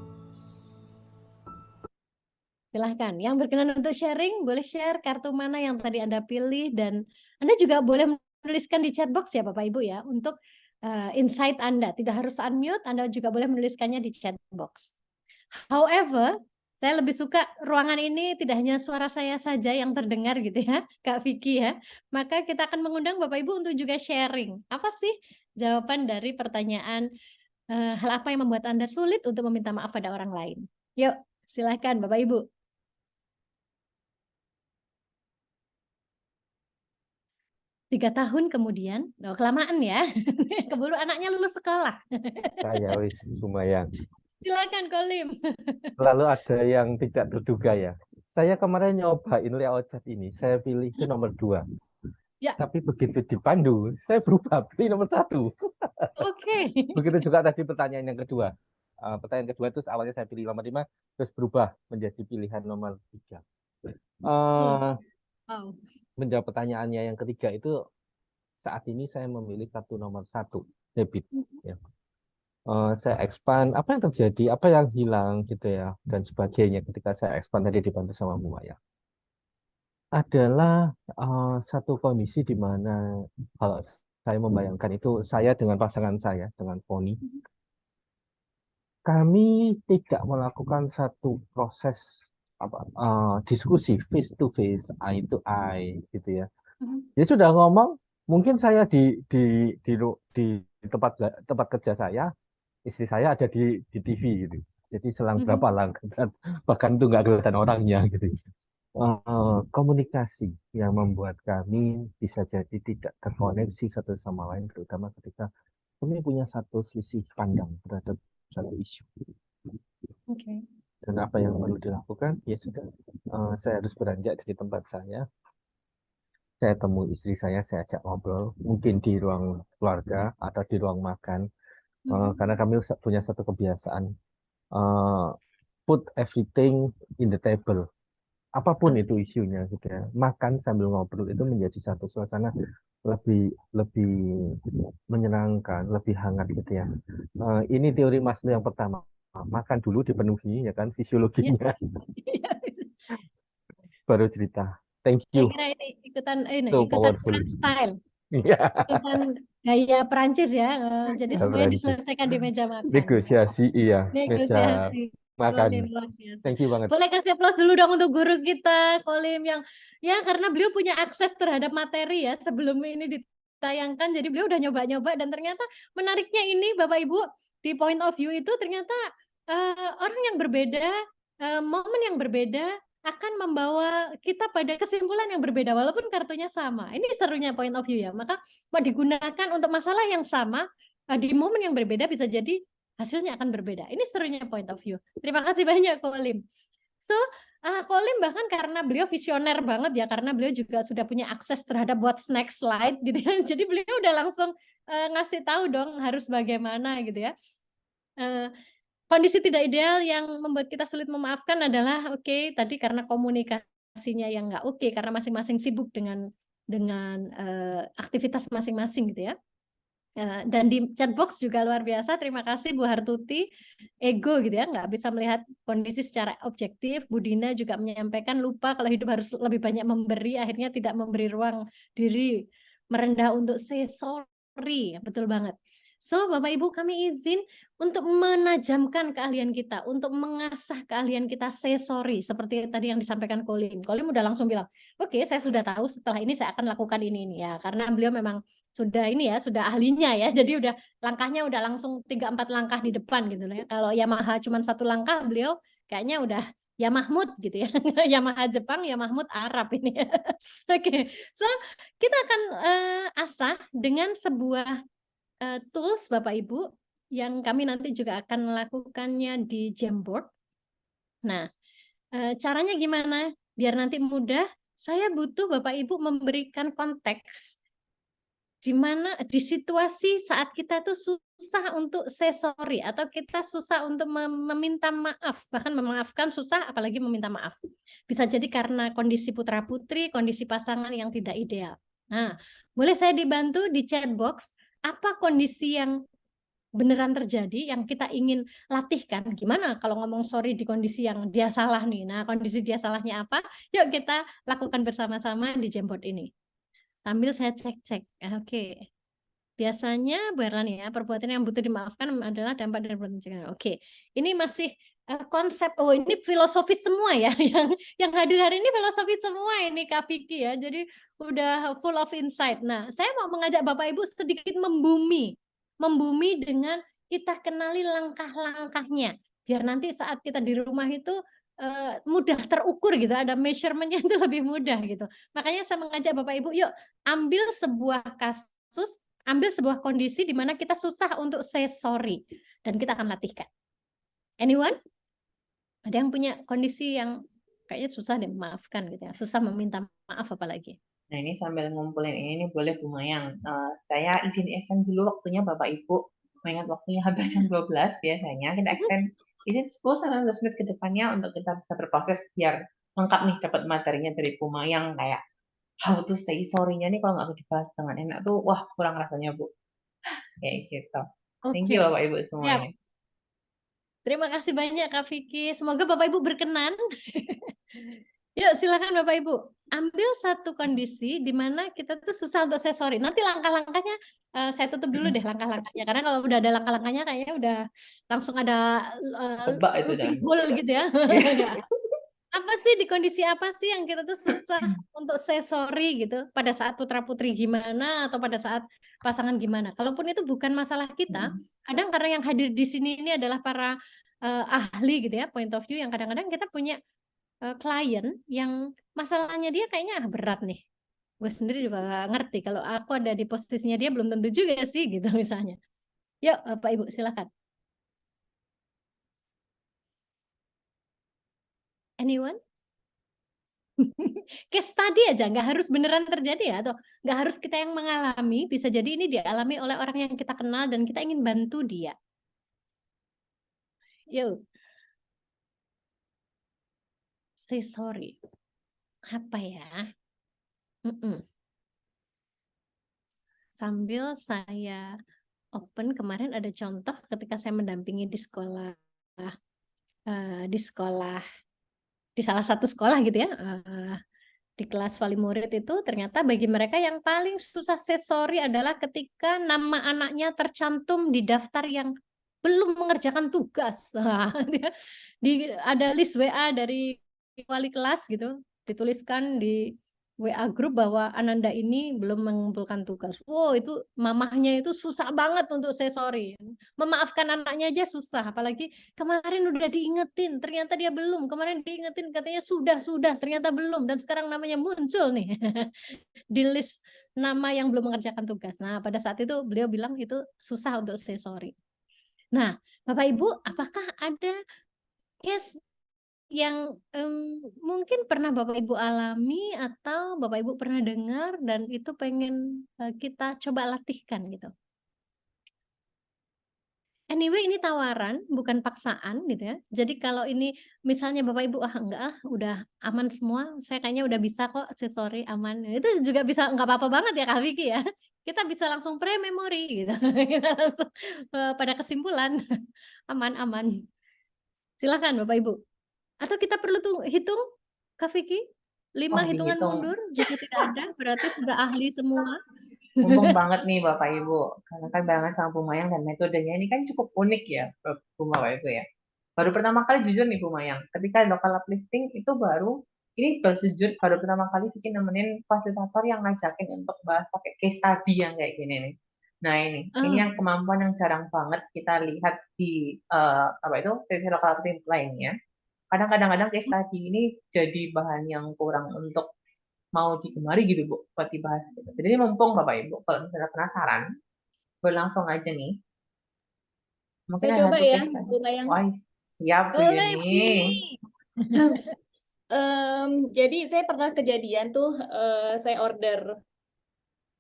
Silahkan, yang berkenan untuk sharing, boleh share kartu mana yang tadi Anda pilih, dan Anda juga boleh menuliskan di chat box ya Bapak Ibu ya, untuk insight Anda. Tidak harus unmute, Anda juga boleh menuliskannya di chat box. However, saya lebih suka ruangan ini tidak hanya suara saya saja yang terdengar gitu ya, Kak Vicky ya. Maka kita akan mengundang Bapak Ibu untuk juga sharing. Apa sih jawaban dari pertanyaan hal apa yang membuat Anda sulit untuk meminta maaf pada orang lain? Yuk, silakan Bapak Ibu. 3 tahun kemudian, kelamaan ya, keburu anaknya lulus sekolah. Saya wis lumayan. Silakan Kolim. Selalu ada yang tidak terduga ya. Saya kemarin nyobain layout chat ini, saya pilih itu nomor 2. Ya. Tapi begitu dipandu, saya berubah pilih nomor 1. Oke. Begitu juga tadi pertanyaan yang kedua. Pertanyaan kedua itu awalnya saya pilih nomor 5, terus berubah menjadi pilihan nomor 3. Wow. Menjawab pertanyaannya yang ketiga itu, saat ini saya memilih kartu nomor 1, debit. Ya. Saya expand, apa yang terjadi, apa yang hilang gitu ya, dan sebagainya ketika saya expand tadi dibantu sama Bu Maya. Adalah satu kondisi di mana kalau saya membayangkan itu saya dengan pasangan saya, dengan Poni, kami tidak melakukan satu proses diskusi face to face, eye to eye gitu ya. Dia sudah ngomong, mungkin saya di tempat kerja saya, istri saya ada di TV gitu. Jadi selang berapa langkah, bahkan itu nggak kelihatan orangnya gitu. Komunikasi yang membuat kami bisa jadi tidak terkoneksi satu sama lain, terutama ketika kami punya satu selisih pandang terhadap satu isu. Oke. Dan apa yang perlu dilakukan? Ya sudah, saya harus beranjak dari tempat saya temui istri saya ajak ngobrol, mungkin di ruang keluarga atau di ruang makan, karena kami punya satu kebiasaan, put everything in the table. Apapun itu isunya gitu ya, makan sambil ngobrol itu menjadi satu suasana lebih menyenangkan, lebih hangat gitu ya. Ini teori Maslow yang pertama, makan dulu dipenuhi ya kan fisiologinya, baru cerita. Thank Saya you. kira ini ikutan So ikutan powerful. French style, Iya. ikutan gaya Perancis ya. Jadi semuanya Perancis. diselesaikan di meja makan. Negosiasi, iya, meja Negosiasi. makan. Kolim luar biasa. Thank you banget. Boleh kasih aplaus dulu dong untuk guru kita, Kolim, yang ya karena beliau punya akses terhadap materi ya sebelum ini ditayangkan. Jadi beliau udah nyoba-nyoba dan ternyata menariknya ini Bapak Ibu di point of view itu ternyata orang yang berbeda, momen yang berbeda akan membawa kita pada kesimpulan yang berbeda walaupun kartunya sama. Ini serunya point of view ya. Maka mau digunakan untuk masalah yang sama di momen yang berbeda bisa jadi hasilnya akan berbeda. Ini serunya point of view. Terima kasih banyak Kolim. So, Kolim bahkan karena beliau visioner banget ya, karena beliau juga sudah punya akses terhadap what's next slide gitu ya. Jadi beliau udah langsung ngasih tahu dong harus bagaimana gitu ya. Kondisi tidak ideal yang membuat kita sulit memaafkan adalah tadi karena komunikasinya yang nggak oke, karena masing-masing sibuk dengan aktivitas masing-masing gitu ya. Dan di chat box juga luar biasa, terima kasih Bu Hartuti, ego gitu ya, nggak bisa melihat kondisi secara objektif. Bu Dina juga menyampaikan lupa kalau hidup harus lebih banyak memberi, akhirnya tidak memberi ruang diri, merendah untuk say sorry, betul banget. So Bapak Ibu kami izin untuk menajamkan keahlian kita, untuk mengasah keahlian kita say sorry, seperti tadi yang disampaikan Kolim. Kolim udah langsung bilang, oke saya sudah tahu setelah ini saya akan lakukan ini ya, karena beliau memang sudah ini ya, sudah ahlinya ya, jadi udah langkahnya udah langsung 3-4 langkah di depan gitu ya. Kalau Yamaha cuma 1 langkah, beliau kayaknya udah ya Mahmud gitu ya. Yamaha Jepang, ya Mahmud Arab ini. Oke, so kita akan asah dengan sebuah tools Bapak Ibu yang kami nanti juga akan melakukannya di Jamboard. Nah, caranya gimana? Biar nanti mudah, saya butuh Bapak Ibu memberikan konteks di mana di situasi saat kita tuh susah untuk say sorry atau kita susah untuk meminta maaf, bahkan memaafkan susah apalagi meminta maaf. Bisa jadi karena kondisi putra-putri, kondisi pasangan yang tidak ideal. Nah, boleh saya dibantu di chat box apa kondisi yang beneran terjadi yang kita ingin latihkan? Gimana kalau ngomong sorry di kondisi yang dia salah nih? Nah, kondisi dia salahnya apa? Yuk kita lakukan bersama-sama di Jamboard ini. Sambil saya cek-cek. Oke. Biasanya Bu Erlan ya, perbuatan yang butuh dimaafkan adalah dampak dari perbuatan. Oke. Ini masih konsep, ini filosofis semua ya, yang hadir hari ini filosofis semua ini Kak Vicky ya, jadi udah full of insight. Nah, saya mau mengajak Bapak Ibu sedikit membumi dengan kita kenali langkah-langkahnya, biar nanti saat kita di rumah itu mudah terukur gitu, ada measurement-nya itu lebih mudah gitu. Makanya saya mengajak Bapak Ibu, yuk ambil sebuah kasus, ambil sebuah kondisi di mana kita susah untuk say sorry, dan kita akan latihkan. Anyone? Ada yang punya kondisi yang kayaknya susah deh memaafkan gitu ya, susah meminta maaf apalagi. Nah, ini sambil ngumpulin ini nih boleh Bu Mayang. Saya izin extend dulu waktunya Bapak Ibu. Mengingat waktunya hampir jam 12 biasanya kita extend izin 10 sampai 15 menit ke depannya untuk kita bisa berproses biar lengkap nih dapat materinya dari Bu Mayang kayak how to say sorry-nya nih kalau nggak dibahas dengan enak tuh wah kurang rasanya Bu. Kayak gitu. Thank you Oke, Bapak Ibu siap. semuanya. Terima kasih banyak Kak Vicky. Semoga Bapak Ibu berkenan. Yuk silakan Bapak Ibu. Ambil satu kondisi di mana kita tuh susah untuk say sorry. Nanti langkah-langkahnya saya tutup dulu deh langkah-langkahnya. Karena kalau udah ada langkah-langkahnya kayaknya udah langsung ada Tebak itu looping dan. hole gitu ya. Enggak. Apa sih di kondisi apa sih yang kita tuh susah untuk say sorry gitu pada saat putra-putri gimana atau pada saat pasangan gimana. Kalaupun itu bukan masalah kita, kadang karena yang hadir di sini ini adalah para ahli gitu ya, point of view yang kadang-kadang kita punya klien yang masalahnya dia kayaknya berat nih. Gue sendiri juga gak ngerti kalau aku ada di posisinya dia belum tentu juga sih gitu misalnya. Yuk Pak Ibu silakan. Anyone? Case tadi aja nggak harus beneran terjadi ya atau nggak harus kita yang mengalami, bisa jadi ini dialami oleh orang yang kita kenal dan kita ingin bantu dia. Yuk, say sorry. Apa ya? Sambil saya open, kemarin ada contoh ketika saya mendampingi di sekolah, di salah satu sekolah gitu ya, di kelas wali murid itu ternyata bagi mereka yang paling susah say sorry adalah ketika nama anaknya tercantum di daftar yang belum mengerjakan tugas. Ada list WA dari wali kelas gitu, dituliskan di WA grup bahwa Ananda ini belum mengumpulkan tugas. Wow, itu mamahnya itu susah banget untuk say sorry. Memaafkan anaknya aja susah, apalagi kemarin udah diingetin, ternyata dia belum. Kemarin diingetin katanya sudah, ternyata belum. Dan sekarang namanya muncul nih di list nama yang belum mengerjakan tugas. Nah, pada saat itu beliau bilang itu susah untuk say sorry. Nah, Bapak Ibu, apakah ada case yang mungkin pernah Bapak Ibu alami atau Bapak Ibu pernah dengar dan itu pengen kita coba latihkan gitu? Anyway, ini tawaran, bukan paksaan gitu ya. Jadi kalau ini misalnya Bapak Ibu, enggak udah aman semua, saya kayaknya udah bisa kok, say sorry, aman. Itu juga bisa nggak apa-apa banget ya Kak Vicky ya. Kita bisa langsung pre-memory gitu. Kita langsung pada kesimpulan, aman. Silakan Bapak Ibu. Atau kita perlu tuh hitung, Kak Vicky? 5 Oh, hitungan dihitung. mundur, jika tidak ada, berarti sudah ahli semua. Mumpung banget nih Bapak Ibu, karena kan barengan sama Bu Mayang dan metodenya ini kan cukup unik ya, Bu Bapak Ibu ya. Baru pertama kali jujur nih Bu Mayang, ketika local uplifting itu baru jujur, baru pertama kali Vicky nemenin fasilitator yang ngajakin untuk bahas pakai case study yang kayak gini nih. Nah ini yang kemampuan yang jarang banget kita lihat di apa itu sesi local uplifting lainnya. Kadang-kadang case study ini jadi bahan yang kurang untuk mau digemari gitu Bu buat dibahas gitu. Jadi mumpung Bapak Ibu kalau misalnya penasaran, boleh langsung aja nih. Mungkin Saya ada coba satu ya, case tadi. Bu Mayang. Wah, siap Bu Boleh, Bu Yuni. Jadi saya pernah kejadian tuh, saya order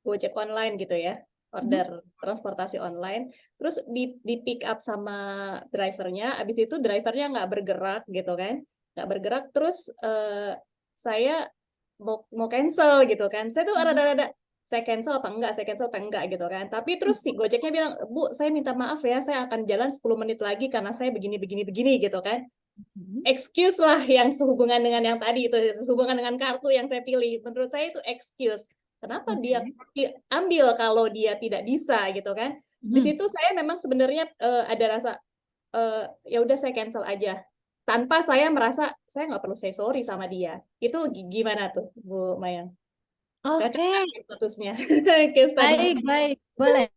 Gojek online gitu ya, order transportasi online, terus di pick up sama drivernya, abis itu drivernya nggak bergerak gitu kan, nggak bergerak, terus saya mau cancel gitu kan, saya tuh rada-rada saya cancel apa enggak gitu kan, tapi terus si Gojeknya bilang, Bu, saya minta maaf ya, saya akan jalan 10 menit lagi karena saya begini gitu kan. Excuse lah yang sehubungan dengan yang tadi itu, sehubungan dengan kartu yang saya pilih. Menurut saya itu excuse. Kenapa dia ambil kalau dia tidak bisa gitu kan? Di situ saya memang sebenarnya ada rasa ya udah saya cancel aja. Tanpa saya merasa saya nggak perlu say sorry sama dia. Itu gimana tuh, Bu Mayang? Cocok Oke, nggak statusnya? Case tadi. baik, boleh.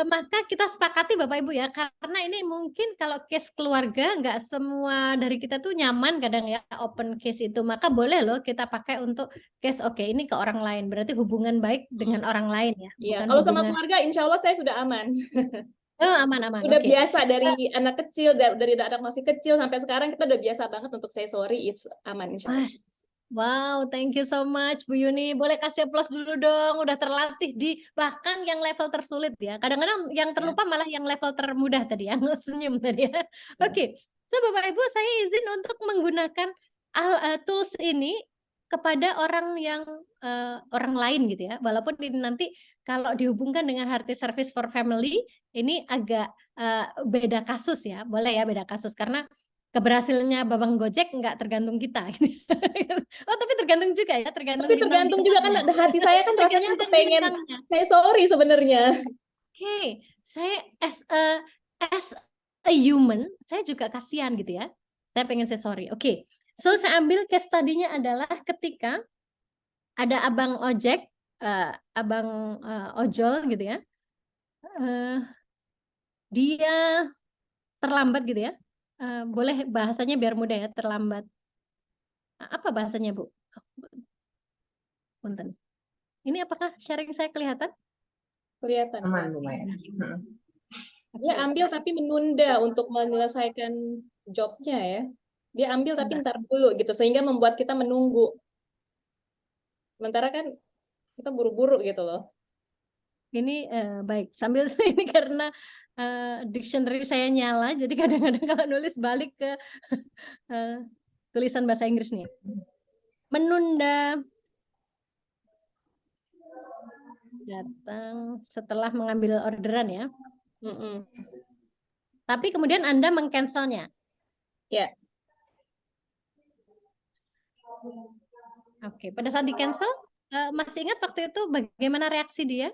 Maka kita sepakati Bapak Ibu ya, karena ini mungkin kalau case keluarga nggak semua dari kita tuh nyaman kadang ya open case itu, maka boleh loh kita pakai untuk case oke ini ke orang lain, berarti hubungan baik dengan orang lain ya, Iya, bukan kalau sama hubungan. keluarga insya Allah saya sudah aman. Oh, aman-aman. Udah Oke. biasa dari anak kecil, dari anak masih kecil sampai sekarang kita udah biasa banget untuk say sorry, is aman insya Allah. Mas, wow, thank you so much Bu Yuni. Boleh kasih aplaus dulu dong. Udah terlatih di bahkan yang level tersulit ya. Kadang-kadang yang terlupa malah yang level termudah tadi, yang senyum tadi ya. Oke, so Bapak Ibu, saya izin untuk menggunakan tools ini kepada orang yang orang lain gitu ya. Walaupun ini nanti kalau dihubungkan dengan Hearty Service for Family, ini agak beda kasus ya. Boleh ya beda kasus karena keberhasilannya Babang Gojek nggak tergantung kita. Oh, tapi tergantung juga ya, tergantung Tapi tergantung juga kan bintang-bintangnya. hati saya kan rasanya Tergantung kepengen bintangnya. say sorry sebenarnya. Oke, saya as a human, saya juga kasihan gitu ya. Saya pengen say sorry. Oke, so saya ambil case tadinya adalah ketika ada abang ojek, abang ojol gitu ya. Dia terlambat gitu ya. Boleh bahasanya biar mudah ya, terlambat. Apa bahasanya, Bu? Punten. Ini apakah sharing saya kelihatan? Kelihatan. Aman, Bu Maya. Dia ambil tapi menunda untuk menyelesaikan jobnya ya. Dia ambil tapi ntar dulu gitu, sehingga membuat kita menunggu. Sementara kan kita buru-buru gitu loh. Ini baik, sambil ini karena dictionary saya nyala, jadi kadang-kadang kalau nulis balik ke tulisan bahasa Inggris nih. Menunda datang setelah mengambil orderan ya. Tapi kemudian Anda mengcancelnya. Ya. Oke, pada saat di cancel, masih ingat waktu itu bagaimana reaksi dia?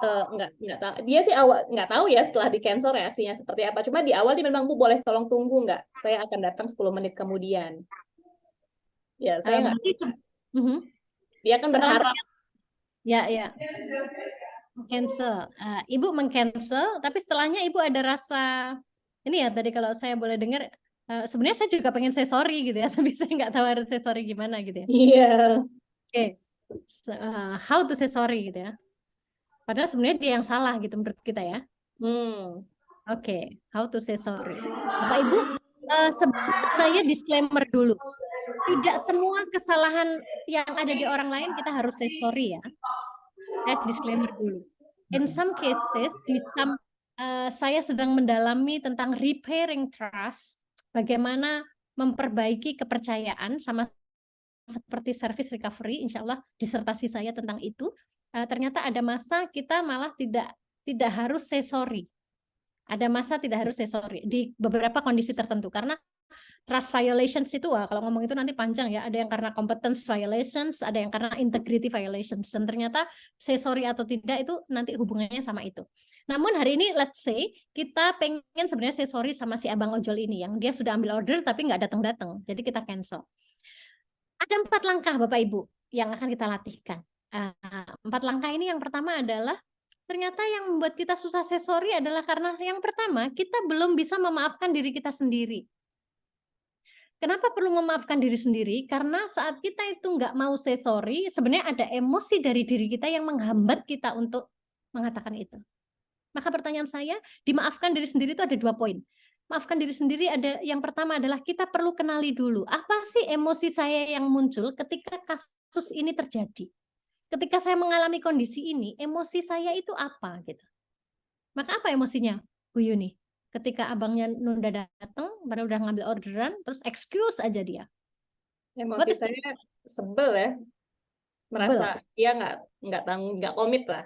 Nggak tahu. Dia sih awal nggak tahu ya setelah di cancel reaksinya seperti apa. Cuma di awal dia memang, Bu boleh tolong tunggu nggak? Saya akan datang 10 menit kemudian. Ya saya nggak. Dia kan berharap. Ya. Cancel. Ibu mengcancel, tapi setelahnya Ibu ada rasa ini ya tadi kalau saya boleh dengar. Sebenarnya saya juga pengen say sorry gitu ya, tapi saya nggak tahu harus say sorry gimana gitu ya. Iya. Oke, how to say sorry gitu ya. Padahal sebenarnya dia yang salah gitu menurut kita ya. Oke, how to say sorry. Bapak Ibu, saya disclaimer dulu. Tidak semua kesalahan yang ada di orang lain kita harus say sorry ya. Saya disclaimer dulu. In some cases, saya sedang mendalami tentang repairing trust, bagaimana memperbaiki kepercayaan sama seperti service recovery, insya Allah disertasi saya tentang itu. Ternyata ada masa kita malah tidak harus say sorry. Ada masa tidak harus say sorry di beberapa kondisi tertentu karena trust violations itu kalau ngomong itu nanti panjang ya. Ada yang karena competence violations, ada yang karena integrity violations. Dan ternyata say sorry atau tidak itu nanti hubungannya sama itu. Namun hari ini let's say kita pengen sebenarnya say sorry sama si abang ojol ini yang dia sudah ambil order tapi nggak datang-datang. Jadi kita cancel. Ada 4 langkah Bapak Ibu yang akan kita latihkan. 4 langkah ini yang pertama adalah ternyata yang membuat kita susah say sorry adalah karena yang pertama kita belum bisa memaafkan diri kita sendiri. Kenapa perlu memaafkan diri sendiri? Karena saat kita itu nggak mau say sorry, sebenarnya ada emosi dari diri kita yang menghambat kita untuk mengatakan itu. Maka pertanyaan saya, dimaafkan diri sendiri itu ada 2 poin. Maafkan diri sendiri ada yang pertama adalah kita perlu kenali dulu. Apa sih emosi saya yang muncul ketika kasus ini terjadi? Ketika saya mengalami kondisi ini, emosi saya itu apa gitu. Maka apa emosinya, Bu Yuni? Ketika abangnya nunda datang, padahal udah ngambil orderan, terus excuse aja dia. Emosi saya sebel ya. Merasa dia nggak komit lah.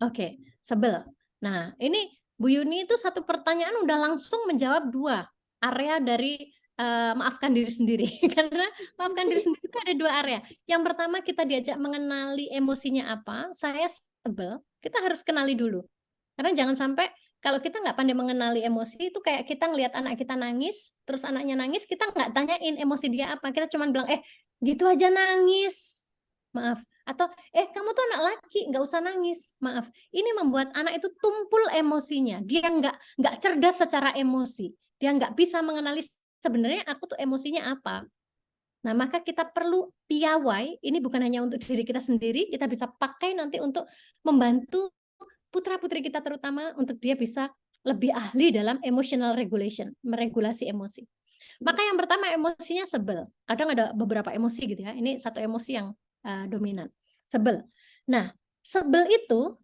Oke, sebel. Nah, ini Bu Yuni itu satu pertanyaan udah langsung menjawab 2 area dari maafkan diri sendiri. Karena maafkan diri sendiri itu ada 2 area. Yang pertama kita diajak mengenali emosinya apa. Saya sebel, kita harus kenali dulu. Karena jangan sampai kalau kita nggak pandai mengenali emosi itu kayak kita ngelihat anak kita nangis, terus anaknya nangis, kita nggak tanyain emosi dia apa. Kita cuma bilang, gitu aja nangis. Maaf. Atau, kamu tuh anak laki, nggak usah nangis. Maaf. Ini membuat anak itu tumpul emosinya. Dia nggak cerdas secara emosi. Dia nggak bisa mengenali sebenarnya aku tuh emosinya apa. Nah, maka kita perlu piawai, ini bukan hanya untuk diri kita sendiri, kita bisa pakai nanti untuk membantu putra-putri kita terutama untuk dia bisa lebih ahli dalam emotional regulation, meregulasi emosi. Maka yang pertama emosinya sebel. Kadang ada beberapa emosi gitu ya. Ini satu emosi yang dominan. Sebel. Nah, sebel itu,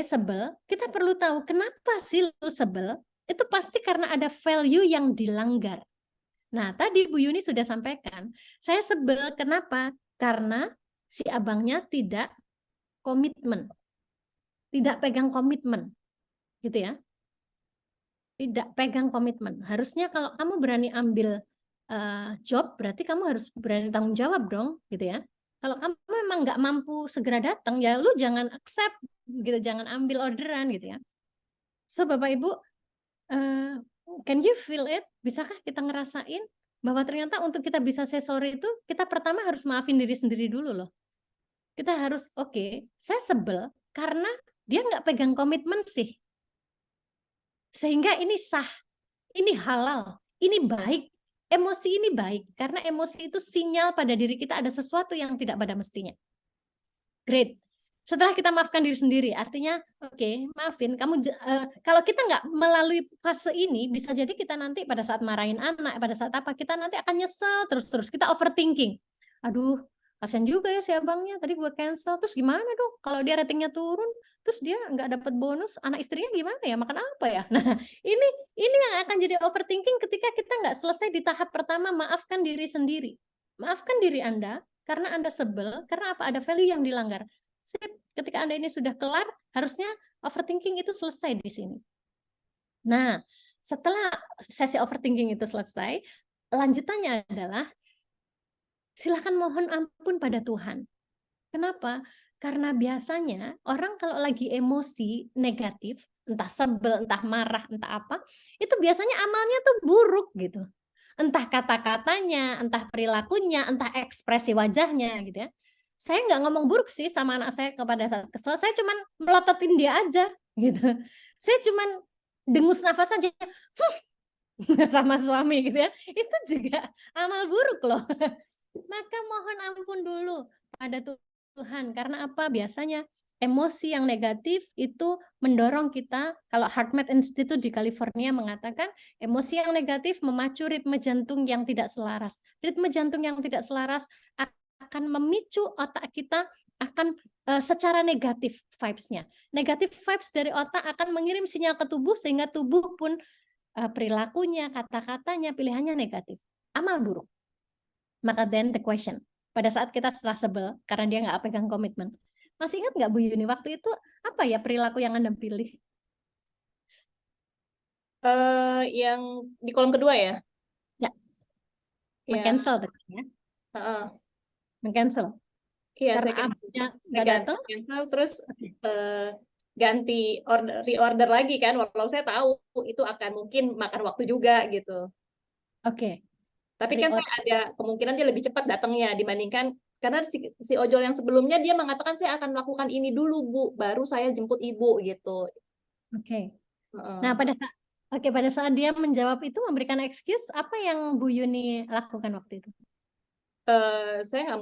sebel, kita perlu tahu kenapa sih lu sebel? Itu pasti karena ada value yang dilanggar. Nah, tadi Bu Yuni sudah sampaikan, saya sebel kenapa? Karena si abangnya tidak komitmen. Tidak pegang komitmen. Gitu ya. Tidak pegang komitmen. Harusnya kalau kamu berani ambil job, berarti kamu harus berani tanggung jawab dong, gitu ya. Kalau kamu memang nggak mampu segera datang, ya lu jangan accept, gitu, jangan ambil orderan, gitu ya. So Bapak Ibu, can you feel it? Bisakah kita ngerasain bahwa ternyata untuk kita bisa say sorry itu, kita pertama harus maafin diri sendiri dulu loh. Kita harus, saya sebel karena dia nggak pegang komitmen sih. Sehingga ini sah, ini halal, ini baik. Emosi ini baik, karena emosi itu sinyal pada diri kita ada sesuatu yang tidak pada mestinya. Great. Setelah kita maafkan diri sendiri, artinya, maafin, kamu kalau kita nggak melalui fase ini, bisa jadi kita nanti pada saat marahin anak, pada saat apa, kita nanti akan nyesel terus-terus, kita overthinking. Aduh, kasian juga ya si abangnya, tadi gue cancel, terus gimana dong kalau dia ratingnya turun, terus dia nggak dapat bonus, anak istrinya gimana ya, makan apa ya? Nah, ini yang akan jadi overthinking ketika kita nggak selesai di tahap pertama, maafkan diri sendiri. Maafkan diri Anda, karena Anda sebel, karena apa? Ada value yang dilanggar. Ketika Anda ini sudah kelar, harusnya overthinking itu selesai di sini. Nah, setelah sesi overthinking itu selesai, lanjutannya adalah silakan mohon ampun pada Tuhan. Kenapa? Karena biasanya orang kalau lagi emosi negatif, entah sebel, entah marah, entah apa, itu biasanya amalnya tuh buruk gitu. Entah kata-katanya, entah perilakunya, entah ekspresi wajahnya gitu ya. Saya nggak ngomong buruk sih sama anak saya pada saat kesel, saya cuman melototin dia aja gitu. Saya cuman dengus nafas aja sama suami gitu ya. Itu juga amal buruk loh. Maka mohon ampun dulu pada Tuhan. Karena apa? Biasanya emosi yang negatif itu mendorong kita, kalau HeartMath Institute di California mengatakan, emosi yang negatif memacu ritme jantung yang tidak selaras. Ritme jantung yang tidak selaras akan memicu otak kita akan secara negatif vibes-nya. Negatif vibes dari otak akan mengirim sinyal ke tubuh sehingga tubuh pun perilakunya, kata-katanya, pilihannya negatif. Amal buruk. Maka then the question, pada saat kita setelah sebel karena dia nggak pegang komitmen, masih ingat nggak Bu Yuni waktu itu apa ya perilaku yang Anda pilih? Yang di kolom kedua ya? Ya, Ya. meng-cancel tadi ya. Meng-cancel. Iya, Karena saya abangnya nggak datang. cancel terus ganti reorder lagi kan, walau saya tahu itu akan mungkin makan waktu juga gitu. Oke. Tapi kan saya ada kemungkinan dia lebih cepat datangnya dibandingkan, karena si ojol yang sebelumnya dia mengatakan saya akan melakukan ini dulu Bu, baru saya jemput Ibu gitu. Oke. Nah pada saat dia menjawab itu memberikan excuse, apa yang Bu Yuni lakukan waktu itu? Saya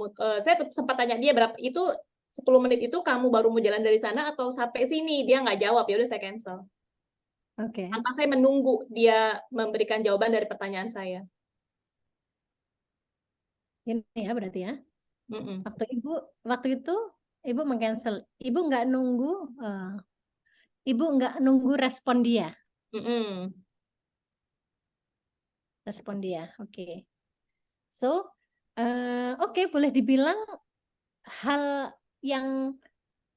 sempat tanya dia berapa itu 10 menit itu kamu baru mau jalan dari sana atau sampai sini, dia nggak jawab, ya udah saya cancel. Oke. Tanpa saya menunggu dia memberikan jawaban dari pertanyaan saya. Ini ya berarti ya. Mm-mm. Waktu itu Ibu meng-cancel. Ibu nggak nunggu respon dia. Mm-mm. Respon dia. Oke. So, boleh dibilang hal yang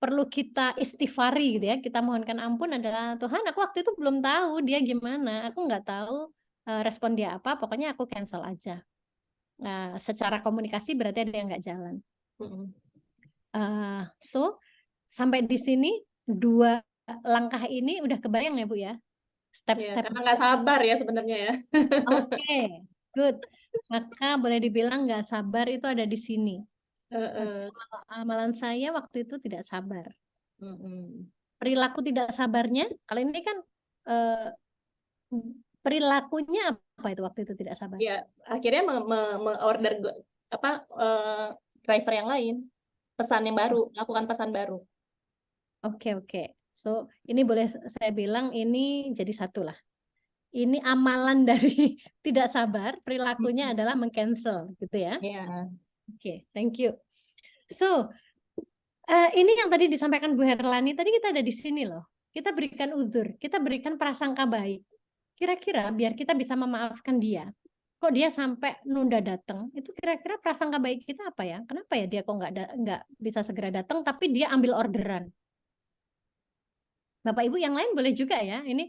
perlu kita istighfari gitu ya, kita mohonkan ampun adalah Tuhan, aku waktu itu belum tahu dia gimana, aku nggak tahu respon dia apa, pokoknya aku cancel aja. Secara komunikasi berarti ada yang nggak jalan. So sampai di sini 2 langkah ini udah kebayang ya Bu ya, step-step. Karena nggak sabar ya sebenarnya ya. Oke, good. Maka boleh dibilang nggak sabar itu ada di sini. Amalan saya waktu itu tidak sabar. Perilaku tidak sabarnya, kalau ini kan perilakunya apa itu waktu itu tidak sabar? Ya, akhirnya order driver yang lain, pesan yang baru, lakukan pesan baru. Oke. So, ini boleh saya bilang ini jadi satu lah. Ini amalan dari tidak sabar, perilakunya adalah meng-cancel gitu ya. Iya. Oke, thank you. So, ini yang tadi disampaikan Bu Herlani, tadi kita ada di sini loh. Kita berikan uzur, kita berikan prasangka baik. Kira-kira biar kita bisa memaafkan dia. Kok dia sampai nunda datang? Itu kira-kira prasangka baik kita apa ya? Kenapa ya dia kok nggak bisa segera datang, tapi dia ambil orderan? Bapak Ibu yang lain boleh juga ya. Ini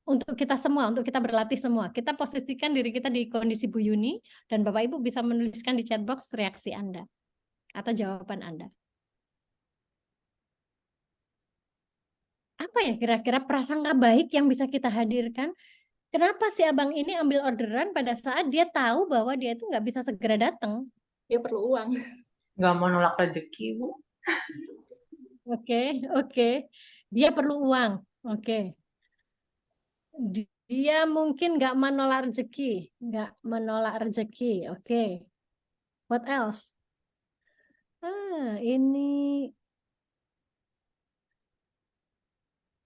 untuk kita semua, untuk kita berlatih semua. Kita posisikan diri kita di kondisi Bu Yuni, dan Bapak Ibu bisa menuliskan di chat box reaksi Anda atau jawaban Anda. Apa ya kira-kira prasangka baik yang bisa kita hadirkan? Kenapa si abang ini ambil orderan pada saat dia tahu bahwa dia itu nggak bisa segera datang? Dia perlu uang. Nggak mau nolak rezeki, Bu. Oke. Dia perlu uang. Oke. Dia mungkin nggak menolak rezeki. Oke. What else? Ini.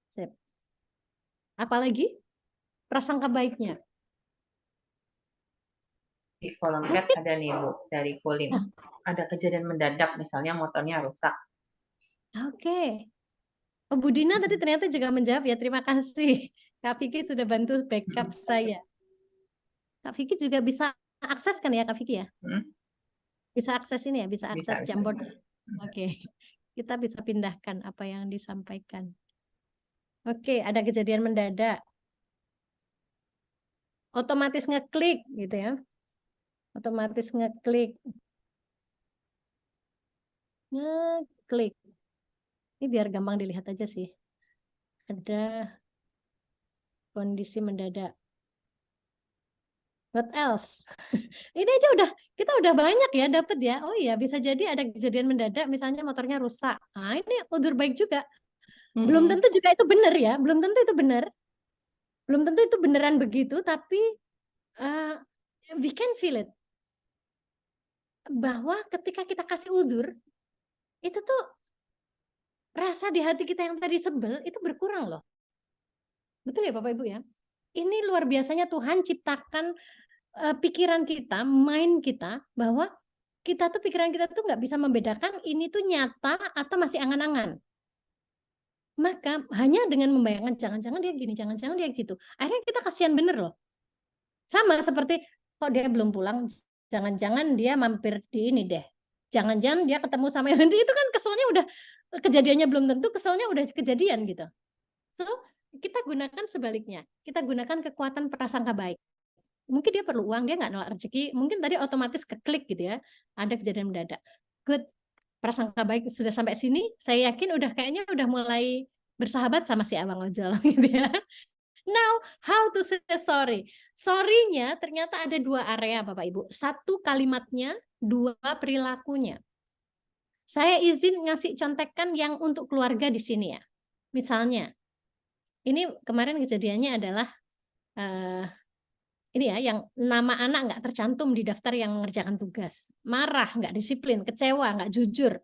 Sip. Apalagi? Prasangka baiknya. Di kolom chat ada nih, Bu, dari Kulim. Ada kejadian mendadak, misalnya motornya rusak. Oke. Oh, Bu Dina tadi ternyata juga menjawab ya. Terima kasih. Kak Vicky sudah bantu backup saya. Kak Vicky juga bisa akses kan ya Kak Vicky ya? Bisa akses ini ya, bisa akses Bisa. Jamboard. Oke. Kita bisa pindahkan apa yang disampaikan. Oke, ada kejadian mendadak. Otomatis ngeklik gitu ya. Otomatis ngeklik. Ngeklik. Ini biar gampang dilihat aja sih. Ada kondisi mendadak. What else? Ini aja kita udah banyak ya dapat ya. Oh iya, bisa jadi ada kejadian mendadak, misalnya motornya rusak. Nah, ini udur baik juga. Belum tentu juga itu benar ya. Belum tentu itu benar. Belum tentu itu beneran begitu, tapi we can feel it. Bahwa ketika kita kasih udur, itu tuh rasa di hati kita yang tadi sebel itu berkurang loh. Betul ya Bapak Ibu ya? Ini luar biasanya Tuhan ciptakan pikiran kita, mind kita, bahwa kita tuh pikiran kita tuh nggak bisa membedakan ini tuh nyata atau masih angan-angan. Maka hanya dengan membayangkan jangan-jangan dia gini, jangan-jangan dia gitu. Akhirnya kita kasihan bener loh. Sama seperti kok dia belum pulang, jangan-jangan dia mampir di ini deh. Jangan-jangan dia ketemu sama yang itu kan keselnya udah kejadiannya belum tentu, keselnya udah kejadian gitu. So, kita gunakan sebaliknya. Kita gunakan kekuatan prasangka baik. Mungkin dia perlu uang, dia nggak nolak rezeki, mungkin tadi otomatis keklik gitu ya, ada kejadian mendadak. Good. Prasangka baik sudah sampai sini, saya yakin kayaknya udah mulai bersahabat sama si abang ojol gitu ya. Now, how to say sorry? Sorry-nya ternyata ada 2 area Bapak Ibu. 1 kalimatnya, 2 perilakunya. Saya izin ngasih contekan yang untuk keluarga di sini ya. Misalnya, ini kemarin kejadiannya adalah ini ya, yang nama anak nggak tercantum di daftar yang mengerjakan tugas. Marah, nggak disiplin, kecewa, nggak jujur.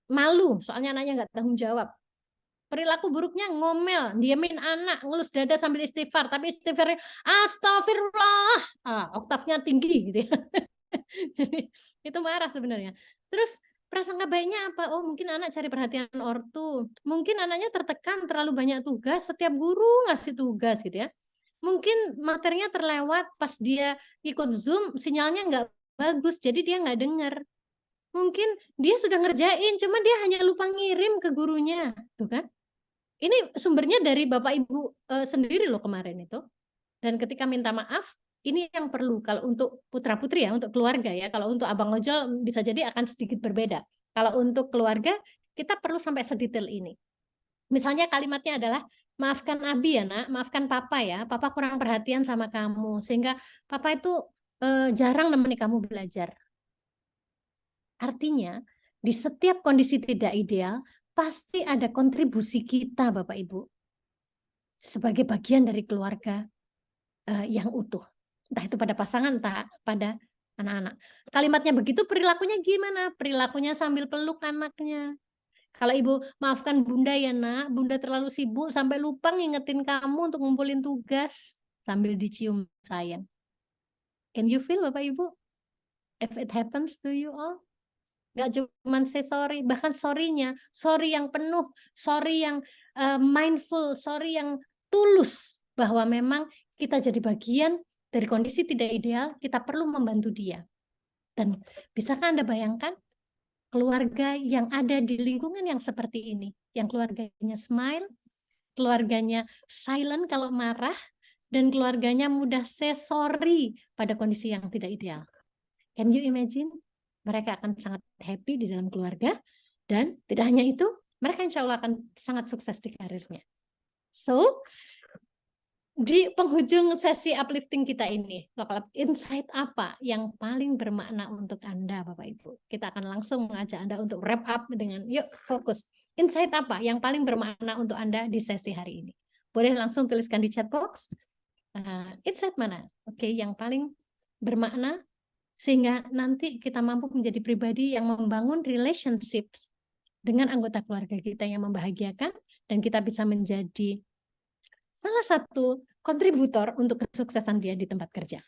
Malu, soalnya anaknya nggak tanggung jawab. Perilaku buruknya ngomel, diamin anak, ngelus dada sambil istighfar. Tapi istighfarnya, astagfirullah. Oktavnya tinggi gitu ya. Jadi, itu marah sebenarnya. Terus, prasangka baiknya apa? Oh, mungkin anak cari perhatian ortu. Mungkin anaknya tertekan, terlalu banyak tugas, setiap guru ngasih tugas gitu ya. Mungkin materinya terlewat pas dia ikut Zoom, sinyalnya nggak bagus, jadi dia nggak dengar. Mungkin dia sudah ngerjain, cuma dia hanya lupa ngirim ke gurunya, tuh kan? Ini sumbernya dari Bapak Ibu sendiri loh kemarin itu. Dan ketika minta maaf, ini yang perlu kalau untuk putra-putri ya, untuk keluarga ya. Kalau untuk abang ojol bisa jadi akan sedikit berbeda. Kalau untuk keluarga, kita perlu sampai sedetail ini. Misalnya kalimatnya adalah, maafkan Abi ya nak, maafkan Papa ya, Papa kurang perhatian sama kamu, sehingga Papa itu jarang nemeni kamu belajar. Artinya, di setiap kondisi tidak ideal, pasti ada kontribusi kita Bapak Ibu, sebagai bagian dari keluarga yang utuh. Entah itu pada pasangan, entah pada anak-anak. Kalimatnya begitu, perilakunya gimana? Perilakunya sambil peluk anaknya. Kalau Ibu, maafkan Bunda ya nak, Bunda terlalu sibuk sampai lupa ngingetin kamu untuk ngumpulin tugas sambil dicium sayang. Can you feel Bapak Ibu? If it happens to you all? Gak cuma say sorry, bahkan sorry-nya, sorry yang penuh, sorry yang mindful, sorry yang tulus, bahwa memang kita jadi bagian dari kondisi tidak ideal, kita perlu membantu dia. Dan bisakah Anda bayangkan keluarga yang ada di lingkungan yang seperti ini, yang keluarganya smile, keluarganya silent kalau marah, dan keluarganya mudah say sorry pada kondisi yang tidak ideal. Can you imagine? Mereka akan sangat happy di dalam keluarga, dan tidak hanya itu, mereka insya Allah akan sangat sukses di karirnya. So, di penghujung sesi uplifting kita ini, insight apa yang paling bermakna untuk Anda, Bapak Ibu? Kita akan langsung mengajak Anda untuk wrap up dengan, yuk fokus. Insight apa yang paling bermakna untuk Anda di sesi hari ini? Boleh langsung tuliskan di chat box. Insight mana? Oke, yang paling bermakna sehingga nanti kita mampu menjadi pribadi yang membangun relationships dengan anggota keluarga kita yang membahagiakan, dan kita bisa menjadi salah satu kontributor untuk kesuksesan dia di tempat kerja.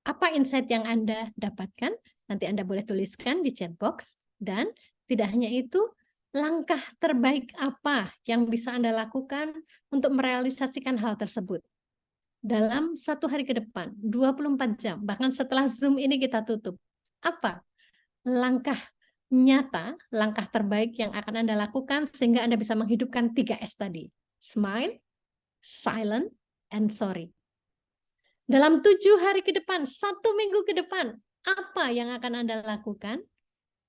Apa insight yang Anda dapatkan? Nanti Anda boleh tuliskan di chat box. Dan tidak hanya itu, langkah terbaik apa yang bisa Anda lakukan untuk merealisasikan hal tersebut dalam 1 hari ke depan, 24 jam, bahkan setelah Zoom ini kita tutup. Apa langkah nyata, langkah terbaik yang akan Anda lakukan sehingga Anda bisa menghidupkan 3S tadi? Smile, silent, and sorry. Dalam 7 hari ke depan, 1 minggu ke depan, apa yang akan Anda lakukan?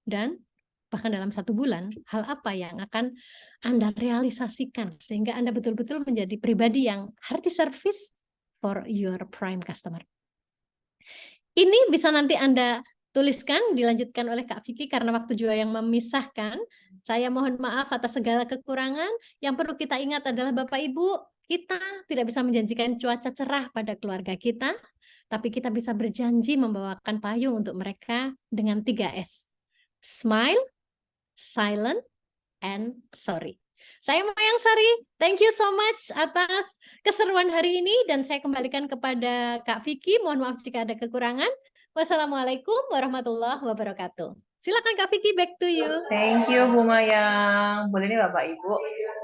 Dan bahkan dalam 1 bulan, hal apa yang akan Anda realisasikan sehingga Anda betul-betul menjadi pribadi yang hearty service for your prime customer. Ini bisa nanti Anda tuliskan, dilanjutkan oleh Kak Vicky karena waktu juga yang memisahkan. Saya mohon maaf atas segala kekurangan. Yang perlu kita ingat adalah Bapak Ibu, kita tidak bisa menjanjikan cuaca cerah pada keluarga kita, tapi kita bisa berjanji membawakan payung untuk mereka dengan 3S. Smile, silent, and sorry. Saya Mayang Sari, thank you so much atas keseruan hari ini, dan saya kembalikan kepada Kak Vicky. Mohon maaf jika ada kekurangan. Wassalamualaikum warahmatullahi wabarakatuh. Silakan Kak Vicky, back to you. Thank you Bu Mayang. Boleh nih Bapak Ibu,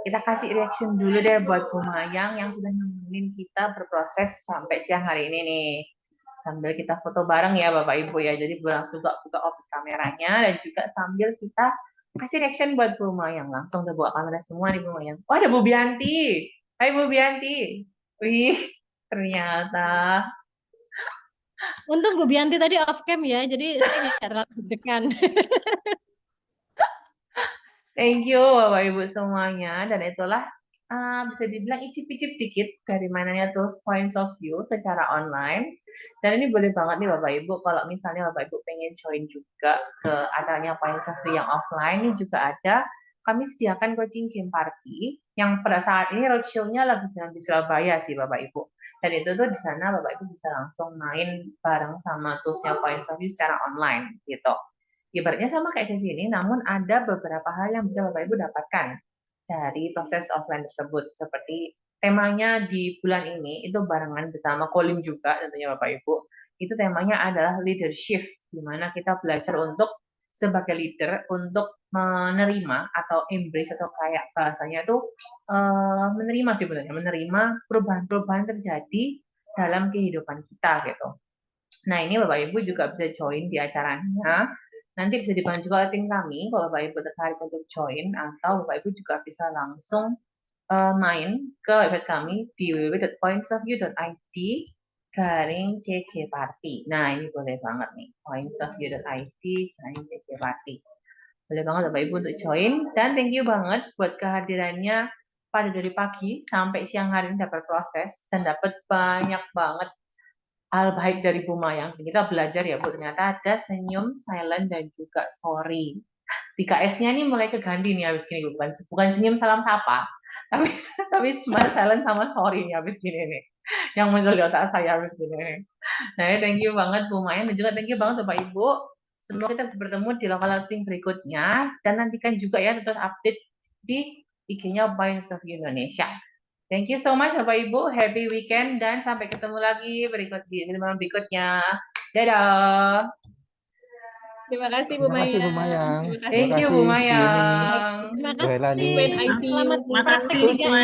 kita kasih reaction dulu deh buat Bu Mayang yang sudah nemenin kita berproses sampai siang hari ini nih. Sambil kita foto bareng ya Bapak Ibu ya. Jadi langsung buka off kameranya, dan juga sambil kita kasih reaction buat Bu Mayang. Langsung udah bawa kamera semua nih Bu Mayang. Oh, ada Bu Bianti. Hai Bu Bianti. Wih, ternyata. Untung Bu Bianti tadi off cam ya, jadi saya nggak terlalu deg-degan. Thank you Bapak Ibu semuanya. Dan itulah bisa dibilang icip-icip dikit dari mananya tools points of view secara online. Dan ini boleh banget nih Bapak Ibu, kalau misalnya Bapak Ibu pengen join juga ke acaranya points of view yang offline, ini juga ada. Kami sediakan coaching game party yang pada saat ini roadshow-nya lagi jalan di Surabaya sih Bapak Ibu. Dan itu tuh di sana Bapak Ibu bisa langsung main bareng sama toolsnya points of view secara online gitu. Ibaratnya sama kayak sesi ini, namun ada beberapa hal yang bisa Bapak Ibu dapatkan dari proses offline tersebut. Seperti temanya di bulan ini, itu barengan bersama Colin juga tentunya Bapak Ibu. Itu temanya adalah leadership, di mana kita belajar untuk sebagai leader, untuk menerima atau embrace, atau kayak bahasanya itu menerima sih sebenarnya, menerima perubahan-perubahan terjadi dalam kehidupan kita gitu. Nah ini Bapak Ibu juga bisa join di acaranya. Nanti bisa dibantu juga oleh tim kami kalau Bapak Ibu tertarik untuk join, atau Bapak Ibu juga bisa langsung main ke website kami di www.pointsofview.id/CG Party. Nah ini boleh banget nih, pointsofview.id/CG Party. Boleh banget Bapak Ibu untuk join, dan thank you banget buat kehadirannya pada dari pagi sampai siang hari ini dapat proses dan dapat banyak banget hal baik dari Bu Mayang. Kita belajar ya Bu, ternyata ada senyum, silent, dan juga sorry. 3S-nya ini mulai keganti nih habis gini, bukan senyum salam sapa, tapi smile, silent, sama sorry nih habis gini nih, yang muncul di otak saya habis gini nih. Nah thank you banget Bu Mayang, dan juga thank you banget Bapak Ibu Semoga kita bisa bertemu di local uplifting berikutnya dan nantikan juga ya terus update di IG-nya Points of Indonesia. Thank you so much Bapak Ibu, happy weekend dan sampai ketemu lagi di kesempatan berikutnya. Dadah. Terima kasih Bu Terima kasih Bu Mayang. Mayang. Terima kasih Thank you kasih Bu Bu Yuni, Mayang. Terima Bu Helani. kasih. When I see Selamat you. praktek Makasih, 3M.